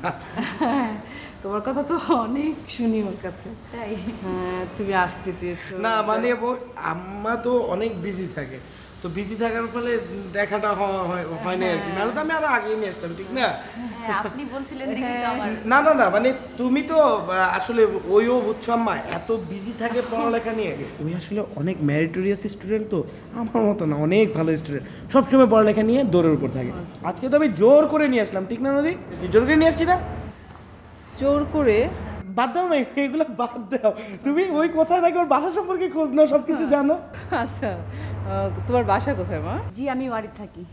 তোমার কথা তো অনেক শুনি ওর কাছে। তাই? হ্যাঁ তুমি আসতে চেয়েছো। না মানে আম্মা তো অনেক বিজি থাকে, তো বিজি থাকার ফলে দেখাটা হয় না আর কি, নাহলে তো আমি আরো আগেই নিয়ে আসতাম, ঠিক না? হ্যাঁ আপনি বলছিলেন দেখি তো আমার না না না, মানে তুমি তো আসলে ওইও বুঝছো আম্মা, এত বিজি থাকে পড়ালেখা নিয়ে। ওই আসলে অনেক ম্যারিটোরিয়াস স্টুডেন্ট, তো আমার মতো না, অনেক ভালো স্টুডেন্ট, সবসময় পড়ালেখা নিয়ে দৌড়ের উপর থাকে। আজকে তো আমি জোর করে নিয়ে আসলাম, ঠিক না নদী? জোর করে নিয়ে আসছি না? জোর করে? বাদ দাও না, এগুলো বাদ দাও। তুমি ওই কোথায় থাকে ওর বাসা সম্পর্কে খোঁজ নাও, সব কিছু জানো। আচ্ছা তোমার বাসা কোথায় মা? জি আমি ওয়ারিতে থাকি।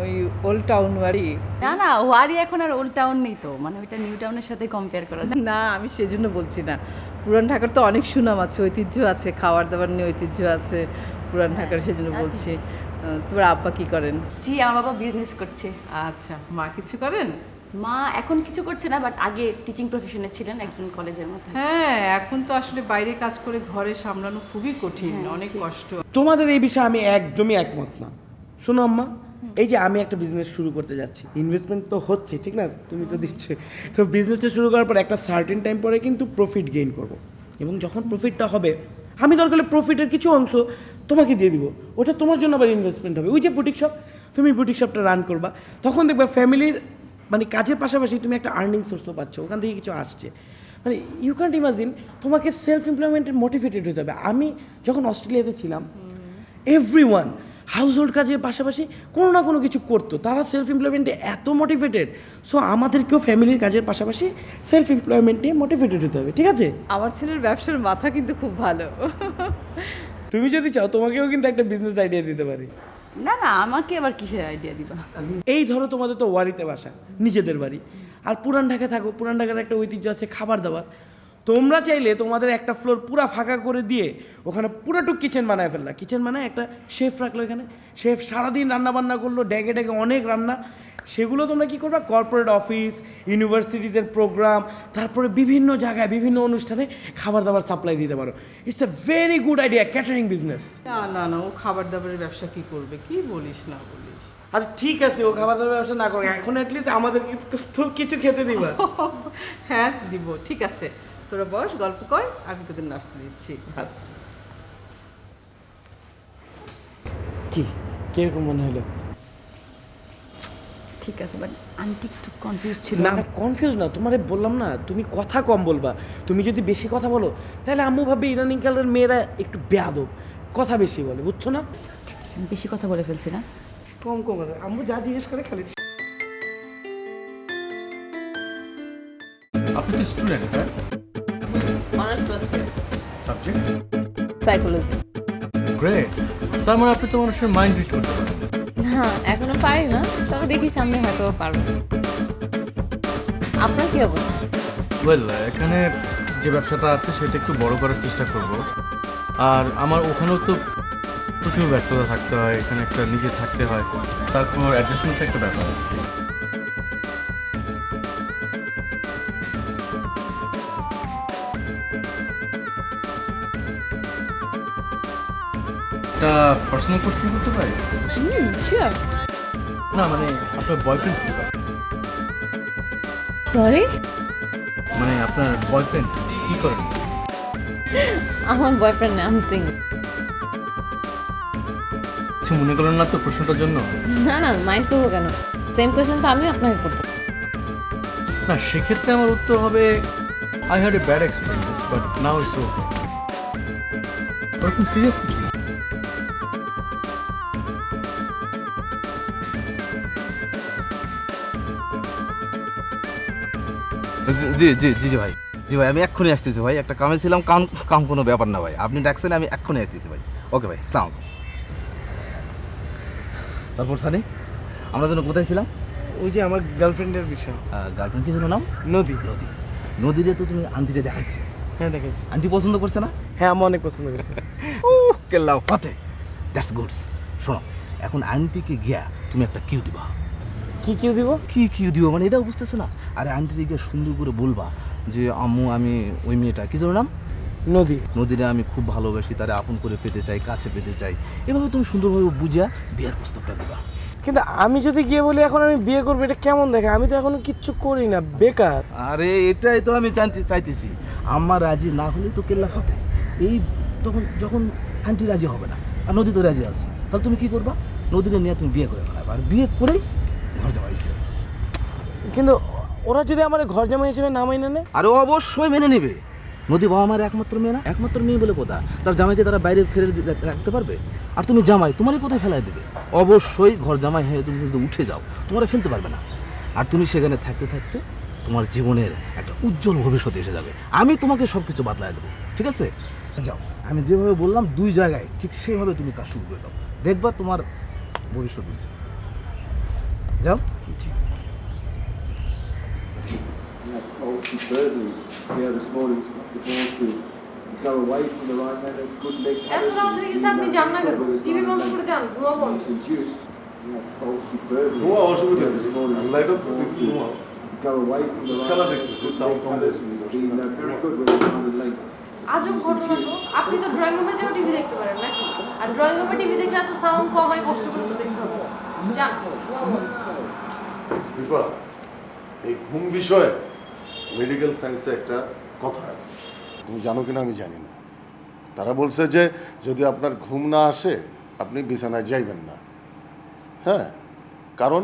ওই ওল্ড টাউন ওয়ারি? না না, ওয়ারি এখন আর ওল্ড টাউন নেই তো, মানে ওইটা নিউ টাউনের সাথে কম্পেয়ার করা যায় না, আমি সেজন্য বলছি না। পুরান ঢাকার তো অনেক সুনাম আছে, ঐতিহ্য আছে, খাবার দাবার নিয়ে ঐতিহ্য আছে পুরান ঢাকার, সেজন্য বলছি। তোমার আব্বা কি করেন? জি আমার বাবা বিজনেস করছে। আচ্ছা, মা কিছু করেন? মা এখন কিছু করছে না, বাট আগে টিচিং প্রফেশনে ছিলেন একজন কলেজের মধ্যে। হ্যাঁ এখন তো আসলে বাইরে কাজ করে ঘরে সামলানো খুবই কঠিন, অনেক কষ্ট। তোমাদের এই বিষয়ে আমি একদমই একমত না। শোনো আম্মা, এই যে আমি একটা বিজনেস শুরু করতে যাচ্ছি, ইনভেস্টমেন্ট তো হচ্ছে, ঠিক না? তুমি তো দিচ্ছে, তো বিজনেসটা শুরু করার পর একটা সার্টেন টাইম পরে কিন্তু প্রফিট গেইন করব, এবং যখন প্রফিটটা হবে আমি দরকার হলে প্রফিটের কিছু অংশ তোমাকে দিয়ে দিব, ওটা তোমার জন্য আবার ইনভেস্টমেন্ট হবে। ওই যে বুটিক শপ, তুমি বুটিক শপটা রান করবা, তখন দেখবা ফ্যামিলির মানে কাজের পাশাপাশি তুমি একটা আর্নিং সোর্সও পাচ্ছ, ওখান থেকে কিছু আসছে। মানে ইউ ক্যান্ট ইমাজিন, তোমাকে সেলফ এমপ্লয়মেন্টের মোটিভেটেড হতে হবে। আমি যখন অস্ট্রেলিয়াতে ছিলাম, এভরিওয়ান হাউস হোল্ড কাজের পাশাপাশি কোনো না কোনো কিছু করতো, তারা সেলফ এমপ্লয়মেন্টে এত মোটিভেটেড। সো আমাদেরকেও ফ্যামিলির কাজের পাশাপাশি সেলফ এমপ্লয়মেন্ট নিয়ে মোটিভেটেড হতে হবে, ঠিক আছে? আমার ছেলের ব্যবসার মাথা কিন্তু খুব ভালো। তুমি যদি চাও তোমাকেও কিন্তু একটা বিজনেস আইডিয়া দিতে পারি। না না, আমাকে আবার কিসের আইডিয়া দিবা? এই ধরো তোমাদের তো ওয়ারিতে বাসা, নিজেদের বাড়ি, আর পুরান ঢাকায় থাকো, পুরান ঢাকার একটা ঐতিহ্য আছে খাবার দাবার। তোমরা চাইলে তোমাদের একটা ফ্লোর পুরা ফাঁকা করে দিয়ে ওখানে পুরোটুক কিচেন বানায় ফেললা, কিচেন বানায় একটা শেফ রাখলো, এখানে শেফ সারাদিন রান্না বান্না করলো, ডেকে ডেকে অনেক রান্না, সেগুলো তোমরা কী করবা, কর্পোরেট অফিস, ইউনিভার্সিটিজের প্রোগ্রাম, তারপরে বিভিন্ন জায়গায় বিভিন্ন অনুষ্ঠানে খাবার দাবার সাপ্লাই দিতে পারো। It's a very good idea, catering business. না না না, ও খাবার দাবারের ব্যবসা কি করবে? কি বলিস না বলিস। আচ্ছা ঠিক আছে, ও খাবার দাবার ব্যবসা না করে, এখন অ্যাটলিস্ট আমাদের কিছু খেতে দিবা। হ্যাঁ দিব, ঠিক আছে, তোরা বস, গল্প কর, আমি তোদের নাস্তা দিচ্ছি। আচ্ছা কি কিরকম মনে হলো? ঠিক আছে, বাট আন্টি একটু কনফিউজ ছিল। না না কনফিউজ না, তোমারে বললাম না তুমি কথা কম বলবা। তুমি যদি বেশি কথা বলো তাহলে আম্মু ভাবে ইদানিং কালের মেয়েরা একটু বেয়াদব, কথা বেশি বলে, বুঝছো না? আমি বেশি কথা বলে ফেলছি না? কম কম কথা, আম্মু যা জিজ্ঞেস করে খালি। আপনি তো স্টুডেন্ট, হ্যাঁ? Honours first year, subject psychology. Great, তার মানে আপনি তো মানুষের মাইন্ড রিড করতে পারেন। হ্যাঁ এখনো পারি না, তবে দেখি সামনে হয়তো পারবো। আপনার কি অবস্থা? ওয়েল, এখানে যে ব্যবসাটা আছে সেটা একটু বড় করার চেষ্টা করব, আর আমার ওখানেও তো প্রচুর ব্যস্ততা থাকতে হয়, এখানে একটা নিজে থাকতে হয়, তারপর অ্যাডজাস্টমেন্টের একটা ব্যাপার আছে। একটা পার্সোনাল কোশ্চেন করতে পারি? শিওর। না মানে আপনার বয়ফ্রেন্ড কি করে? সরি, মানে আপনার বয়ফ্রেন্ড কি করেন? আমার বয়ফ্রেন্ড না, আমি সিঙ্গেল। কিছু মনে করেন না তো প্রশ্নটার জন্য? না না, মাইন্ড করবো কেন? সেম কোয়েশ্চেন তো আমিও আপনাকে করতে। না, সেক্ষেত্রে আমার উত্তর হবে I had a bad experience but now it's okay. ওরকম সিরিয়াস কিছু না। জি জি জি জি ভাই, জি ভাই আমি এক্ষুনি আসতেছি ভাই, একটা কামে ছিলাম, কাম কাম কোনো ব্যাপার না ভাই, আপনি ডাকছেন আমি এক্ষুনি আসতেছি ভাই। ওকে ভাই, সালাম। তারপর সানি, আমরা যেন কোথায় ছিলাম? ওই যে আমার গার্লফ্রেন্ডের বিষয়। গার্লফ্রেন্ড কি যেন নাম? নদী। নদী, নদীরে তো তুমি আন্টিরে দেখাইছো? হ্যাঁ দেখাইছি। আন্টি পছন্দ করছে না? হ্যাঁ আমি অনেক পছন্দ করছি। কেল্লা ফাতে, দ্যাটস গুড। শোনো, এখন আন্টিকে গিয়া তুমি একটা কিউ দিবা। কি কিউ দিব? কি কিউ দিব মানে এটাও বুঝতেছো না? আরে আন্টিকে গিয়ে সুন্দর করে বলবা যে আম্মু আমি ওই মেয়েটা কি যেন নাম? নদী। নদীরে আমি খুব ভালোবাসি, তারে আপন করে পেতে চাই, কাছে পেতে চাই। এভাবে তুমি সুন্দরভাবে বুঝিয়া বিয়ের প্রস্তাবটা দিবা। কিন্তু আমি যদি গিয়ে বলি এখন আমি বিয়ে করবো, এটা কেমন দেখে? আমি তো এখনো কিচ্ছু করি না, বেকার। আরে এটাই তো আমি জানতে চাইতেছি, আমার রাজি না হলে তো কেল্লা ফাতে। এই তখন যখন আন্টি রাজি হবে না আর নদী তো রাজি আছে, তাহলে তুমি কি করবা? নদীরে নিয়ে তুমি বিয়ে করে ফেলাবা, আর বিয়ে করেই ঘর জামাই উঠে। কিন্তু ওরা যদি আমার ঘর জামাই হিসেবে না মাইনে নেয়? আরে অবশ্যই মেনে নেবে। নদী বাবা মায়ের একমাত্র মেয়ে না? একমাত্র মেয়ে বলে কথা, তার জামাইকে তারা বাইরে ফেলে রাখতে পারবে? আর তুমি জামাই, তোমারই কোথায় ফেলাই দেবে? অবশ্যই ঘর জামাই হয়ে তুমি কিন্তু উঠে যাও, তোমরা ফেলতে পারবে না। আর তুমি সেখানে থাকতে থাকতে তোমার জীবনের একটা উজ্জ্বল ভবিষ্যৎ এসে যাবে। আমি তোমাকে সব কিছু বাতলায় দেবো, ঠিক আছে? যাও, আমি যেভাবে বললাম 2 জায়গায় ঠিক সেভাবে তুমি কাজ শুরু করে দাও, দেখবা তোমার ভবিষ্যৎ উজ্জ্বল। যাও। এত রাত হয়ে গেছে, আপনি যান না কেন? টিভি বন্ধ করে যান, ঘুমাবো। ঘুমা, অসুবিধা নেই, লাইট অফ ঘুমা। খেলা দেখতেছি, সাউন্ড কম আজব ঘটনা তো, আপনি তো ড্রয়িং রুমে যেও টিভি দেখতে পারেন নাকি? আর ড্রয়িং রুমে টিভি দেখলে এত সাউন্ড কম হয়, কষ্ট করে তো দেখতে হবে। যান, ঘুমাবো। বিপা, এই ঘুম বিষয়ে মেডিকেল সায়েন্সে একটা কথা আছে, তুমি জানো কিনা আমি জানি না। তারা বলছে যে যদি আপনার ঘুম না আসে আপনি বিছানায় যাইবেন না। হ্যাঁ, কারণ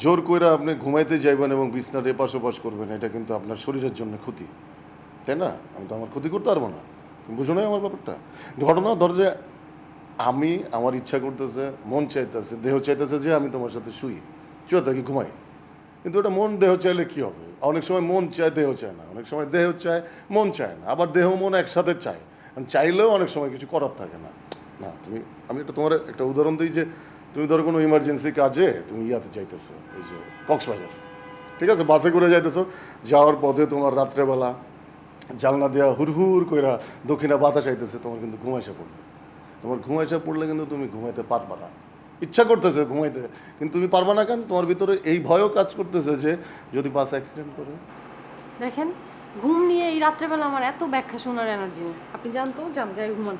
জোর করে আপনি ঘুমাইতে যাইবেন এবং বিছনার এপাশ ওপাশ করবেন, এটা কিন্তু আপনার শরীরের জন্য ক্ষতি, তাই না? আমি তো আমার ক্ষতি করতে পারবো না, তুমি বুঝো না আমার ব্যাপারটা? ঘটনা ধর যে আমি, আমার ইচ্ছা করতেছে, মন চাইতেছে, দেহ চাইতেছে যে আমি তোমার সাথে শুই, চুয়ে থাকি, ঘুমাই। কিন্তু ওটা মন দেহ চাইলে কি হবে? অনেক সময় মন চায়, দেহ চায় না, অনেক সময় দেহ চায়, মন চায় না, আবার দেহ মন একসাথে চায়, চাইলেও অনেক সময় কিছু করার থাকে না। না তুমি, আমি একটা তোমার একটা উদাহরণ দিই যে তুমি ধরো কোনো ইমার্জেন্সি কাজে তুমি ইয়াতে যাইতেছো, এই যে কক্সবাজার, ঠিক আছে, বাসে করে যাইতেছো, যাওয়ার পথে তোমার রাত্রেবেলা জানলা দেওয়া হুড়হুড় কইরা দক্ষিণা বাতাস আইতেছে, তোমার কিন্তু ঘুমাইসা পড়বে। তোমার ঘুমাইসা পড়লে কিন্তু তুমি ঘুমাইতে পারবা না, ইচ্ছা করতেছে ঘুমাইতে, কিন্তু তুমি পারবা না কেন? তোমার ভিতরে এই ভয়ও কাজ করতেছে যে যদি বাস অ্যাক্সিডেন্ট করে। দেখেন, ঘুম নিয়ে এই রাত্রেবেলা আমার এত ব্যাখ্যা শোনার এনার্জি নেই। আপনি জানতো, যাই ঘুমান।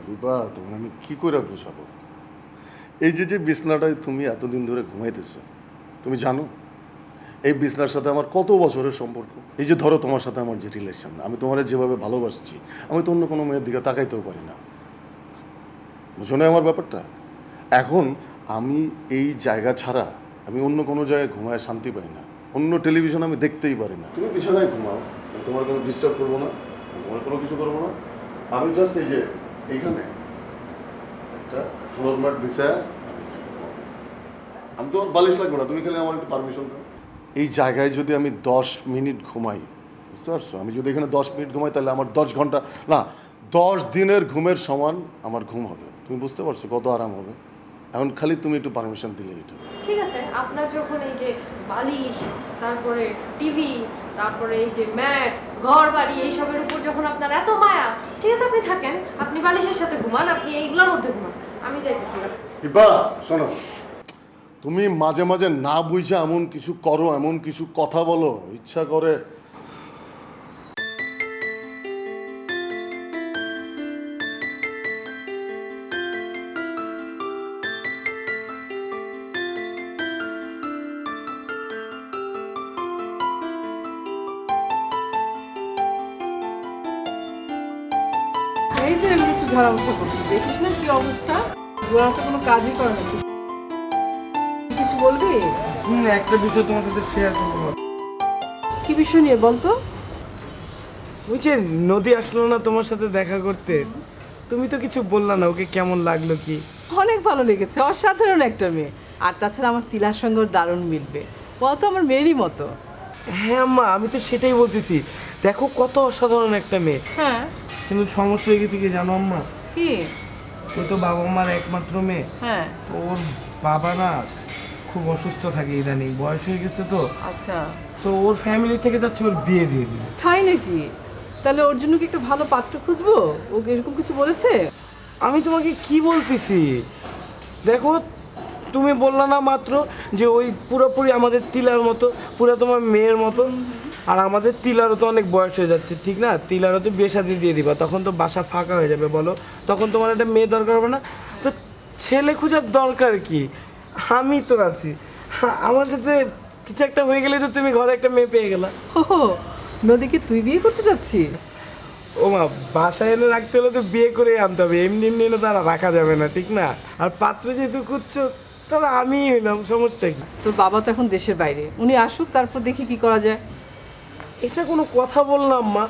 বিপা, তোমার আমি কি করে বুঝাবো? এই যে যে বিছনাটায় তুমি এতদিন ধরে ঘুমাইতেছো, তুমি জানো এই বিছনার সাথে আমার কত বছরের সম্পর্ক? এই যে ধরো তোমার সাথে আমার যে রিলেশন, আমি তোমার যেভাবে ভালোবাসছি, আমি তো অন্য কোনো মেয়ের দিকে তাকাইতেও পারি না, বুঝো না আমার ব্যাপারটা? এখন আমি এই জায়গা ছাড়া আমি অন্য কোনো জায়গায় ঘুমায় শান্তি পাই না, অন্য টেলিভিশন আমি দেখতেই পারি না। তুমি বিছানায় ঘুমাও, আমি তোমার কোনো ডিস্টার্ব করবো না, তোমার কোনো কিছু করবো না। আমি জাস্ট এই যে এইখানে একটা ফ্লোর ম্যাট বিছায়, আমি তোমার বালিশ লাগবে না, তুমি খালি আমার একটু পারমিশন দাও। এই জায়গায় যদি আমি 10 মিনিট ঘুমাই, বুঝতে পারছো? আমি যদি এখানে 10 মিনিট ঘুমাই তাহলে আমার 10 ঘন্টা না 10 দিনের ঘুমের সমান আমার ঘুম হবে। তুমি বুঝতে পারছো কত আরাম হবে? এখন খালি তুমি একটু পারমিশন দিলে এটা। ঠিক আছে, আপনার যখন এই যে বালিশ, তারপরে টিভি, তারপরে এই যে ম্যাট, ঘর বাড়ি, এইসবের উপর যখন আপনার এত মায়া, ঠিক আছে আপনি থাকেন, আপনি বালিশের সাথে ঘুমান, আপনি এইগুলোর মধ্যে ঘুমান, আমি যাইতেছি। ইবা শোনো, তুমি মাঝে মাঝে না বুঝে এমন কিছু করো, এমন কিছু কথা বলো, ইচ্ছা করে এই তো এগুলো একটু ঝাড়ামোছা করছি, দেখিস না কি অবস্থা, ওরা তো কোনো কাজই করে না। কিছু বলবি? একটা বিষয় তোমার সাথে শেয়ার করবো। কি বিষয় নিয়ে বলতো? বুঝছে নদী আসলো না তোমার সাথে দেখা করতে, তুমি তো কিছু বললা না ওকে কেমন লাগলো কি? অনেক ভালো লেগেছে, অসাধারণ একটা মেয়ে। আর তাছাড়া আমার তিলার সঙ্গে ওর দারুণ মিলবে, ও তো আমার মেয়েরই মতো। হ্যাঁ আম্মা, আমি তো সেটাই বলতেছি, দেখো কত অসাধারণ একটা মেয়ে। হ্যাঁ, কিন্তু সমস্যা হয়ে গেছে কি জানো আম্মা? কি? ও তো বাবা মার একমাত্র মেয়ে। হ্যাঁ, ওর বাবা না খুব অসুস্থ থাকে ইদানিং, বয়স হয়ে গেছে তো। আচ্ছা, তো ওর ফ্যামিলি থেকে যাচ্ছে ওর বিয়ে দিয়ে দিবে। তাই নাকি? তাহলে ওর জন্য কি একটা ভালো পাত্র খুঁজবো? ওকে এরকম কিছু বলেছে? আমি তোমাকে কি বলতেছি, দেখো তুমি বললা না মাত্র যে ওই পুরোপুরি আমাদের তিলার মতো, পুরো তোমার মেয়ের মতো। আর আমাদের তিলারও তো অনেক বয়স হয়ে যাচ্ছে, ঠিক না? তিলারও তো বিয়ে শাদী দিয়ে দিবা, তখন তো বাসা ফাঁকা হয়ে যাবে, বলো? তখন তোমার একটা মেয়ে দরকার হবে না? তো ছেলে খোঁজার দরকার কি? আমি তো আছি, আমার সাথে কিছু একটা হয়ে গেলে তো তুমি ঘরে একটা মেয়ে পেয়ে গেলা। ও নদীকে তুই বিয়ে করতে যাচ্ছিস? ও মা, বাসায় এনে রাখতে হলে তো বিয়ে করে আনতে হবে, এমনি এমনি এনে তারা রাখা যাবে না, ঠিক না? আর পাত্র যেহেতু খুঁজছো তাহলে আমিই হইলাম, সমস্যা কি? তোর বাবা তো এখন দেশের বাইরে, উনি আসুক, তারপর দেখি কি করা যায়। এটা কোনো কথা বললাম মা?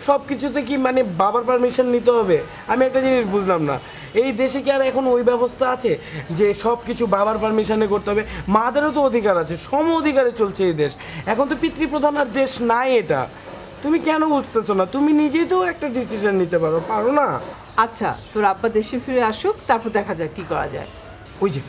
সব কিছুতে কি মানে বাবার পারমিশন নিতে হবে? আমি একটা জিনিস বুঝলাম না, এই দেশে কি আর এখন ওই ব্যবস্থা আছে যে সব কিছু বাবার পারমিশনে করতে হবে? মাদেরও তো অধিকার আছে, সম অধিকারে চলছে এই দেশ। এখন তো পিতৃপ্রধান আর দেশ নাই এটা। তুমি কেন বুঝতেছো না? তুমি নিজেই তো একটা ডিসিশন নিতে পারো না? আচ্ছা, তোর আব্বা দেশে ফিরে আসুক, তারপর দেখা যাক কি করা যায়। ওই যে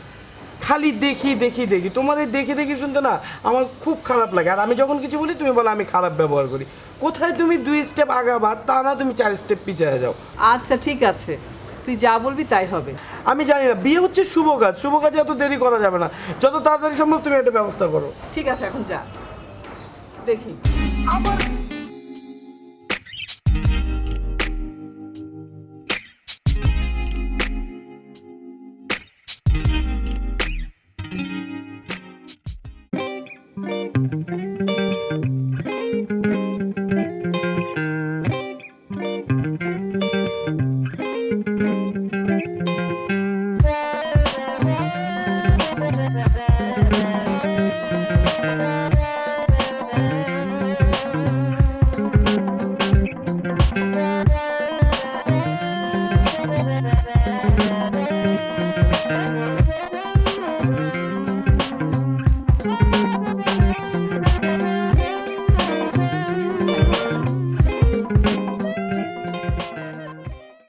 খালি দেখি দেখি দেখি, তোমাদের দেখি দেখি শুনতে না আমার খুব খারাপ লাগে। আর আমি যখন কিছু বলি তুমি বলো আমি খারাপ ব্যবহার করি। কোথায় তুমি 2 স্টেপ আগাবা, তা না তুমি 4 স্টেপ পিছিয়ে যাও। আচ্ছা ঠিক আছে, তুই যা বলবি তাই হবে। আমি জানি না, বিয়ে হচ্ছে শুভ কাজ, শুভ কাজে এত দেরি করা যাবে না, যত তাড়াতাড়ি সম্ভব তুমি একটা ব্যবস্থা করো। ঠিক আছে, এখন যা দেখি। আমার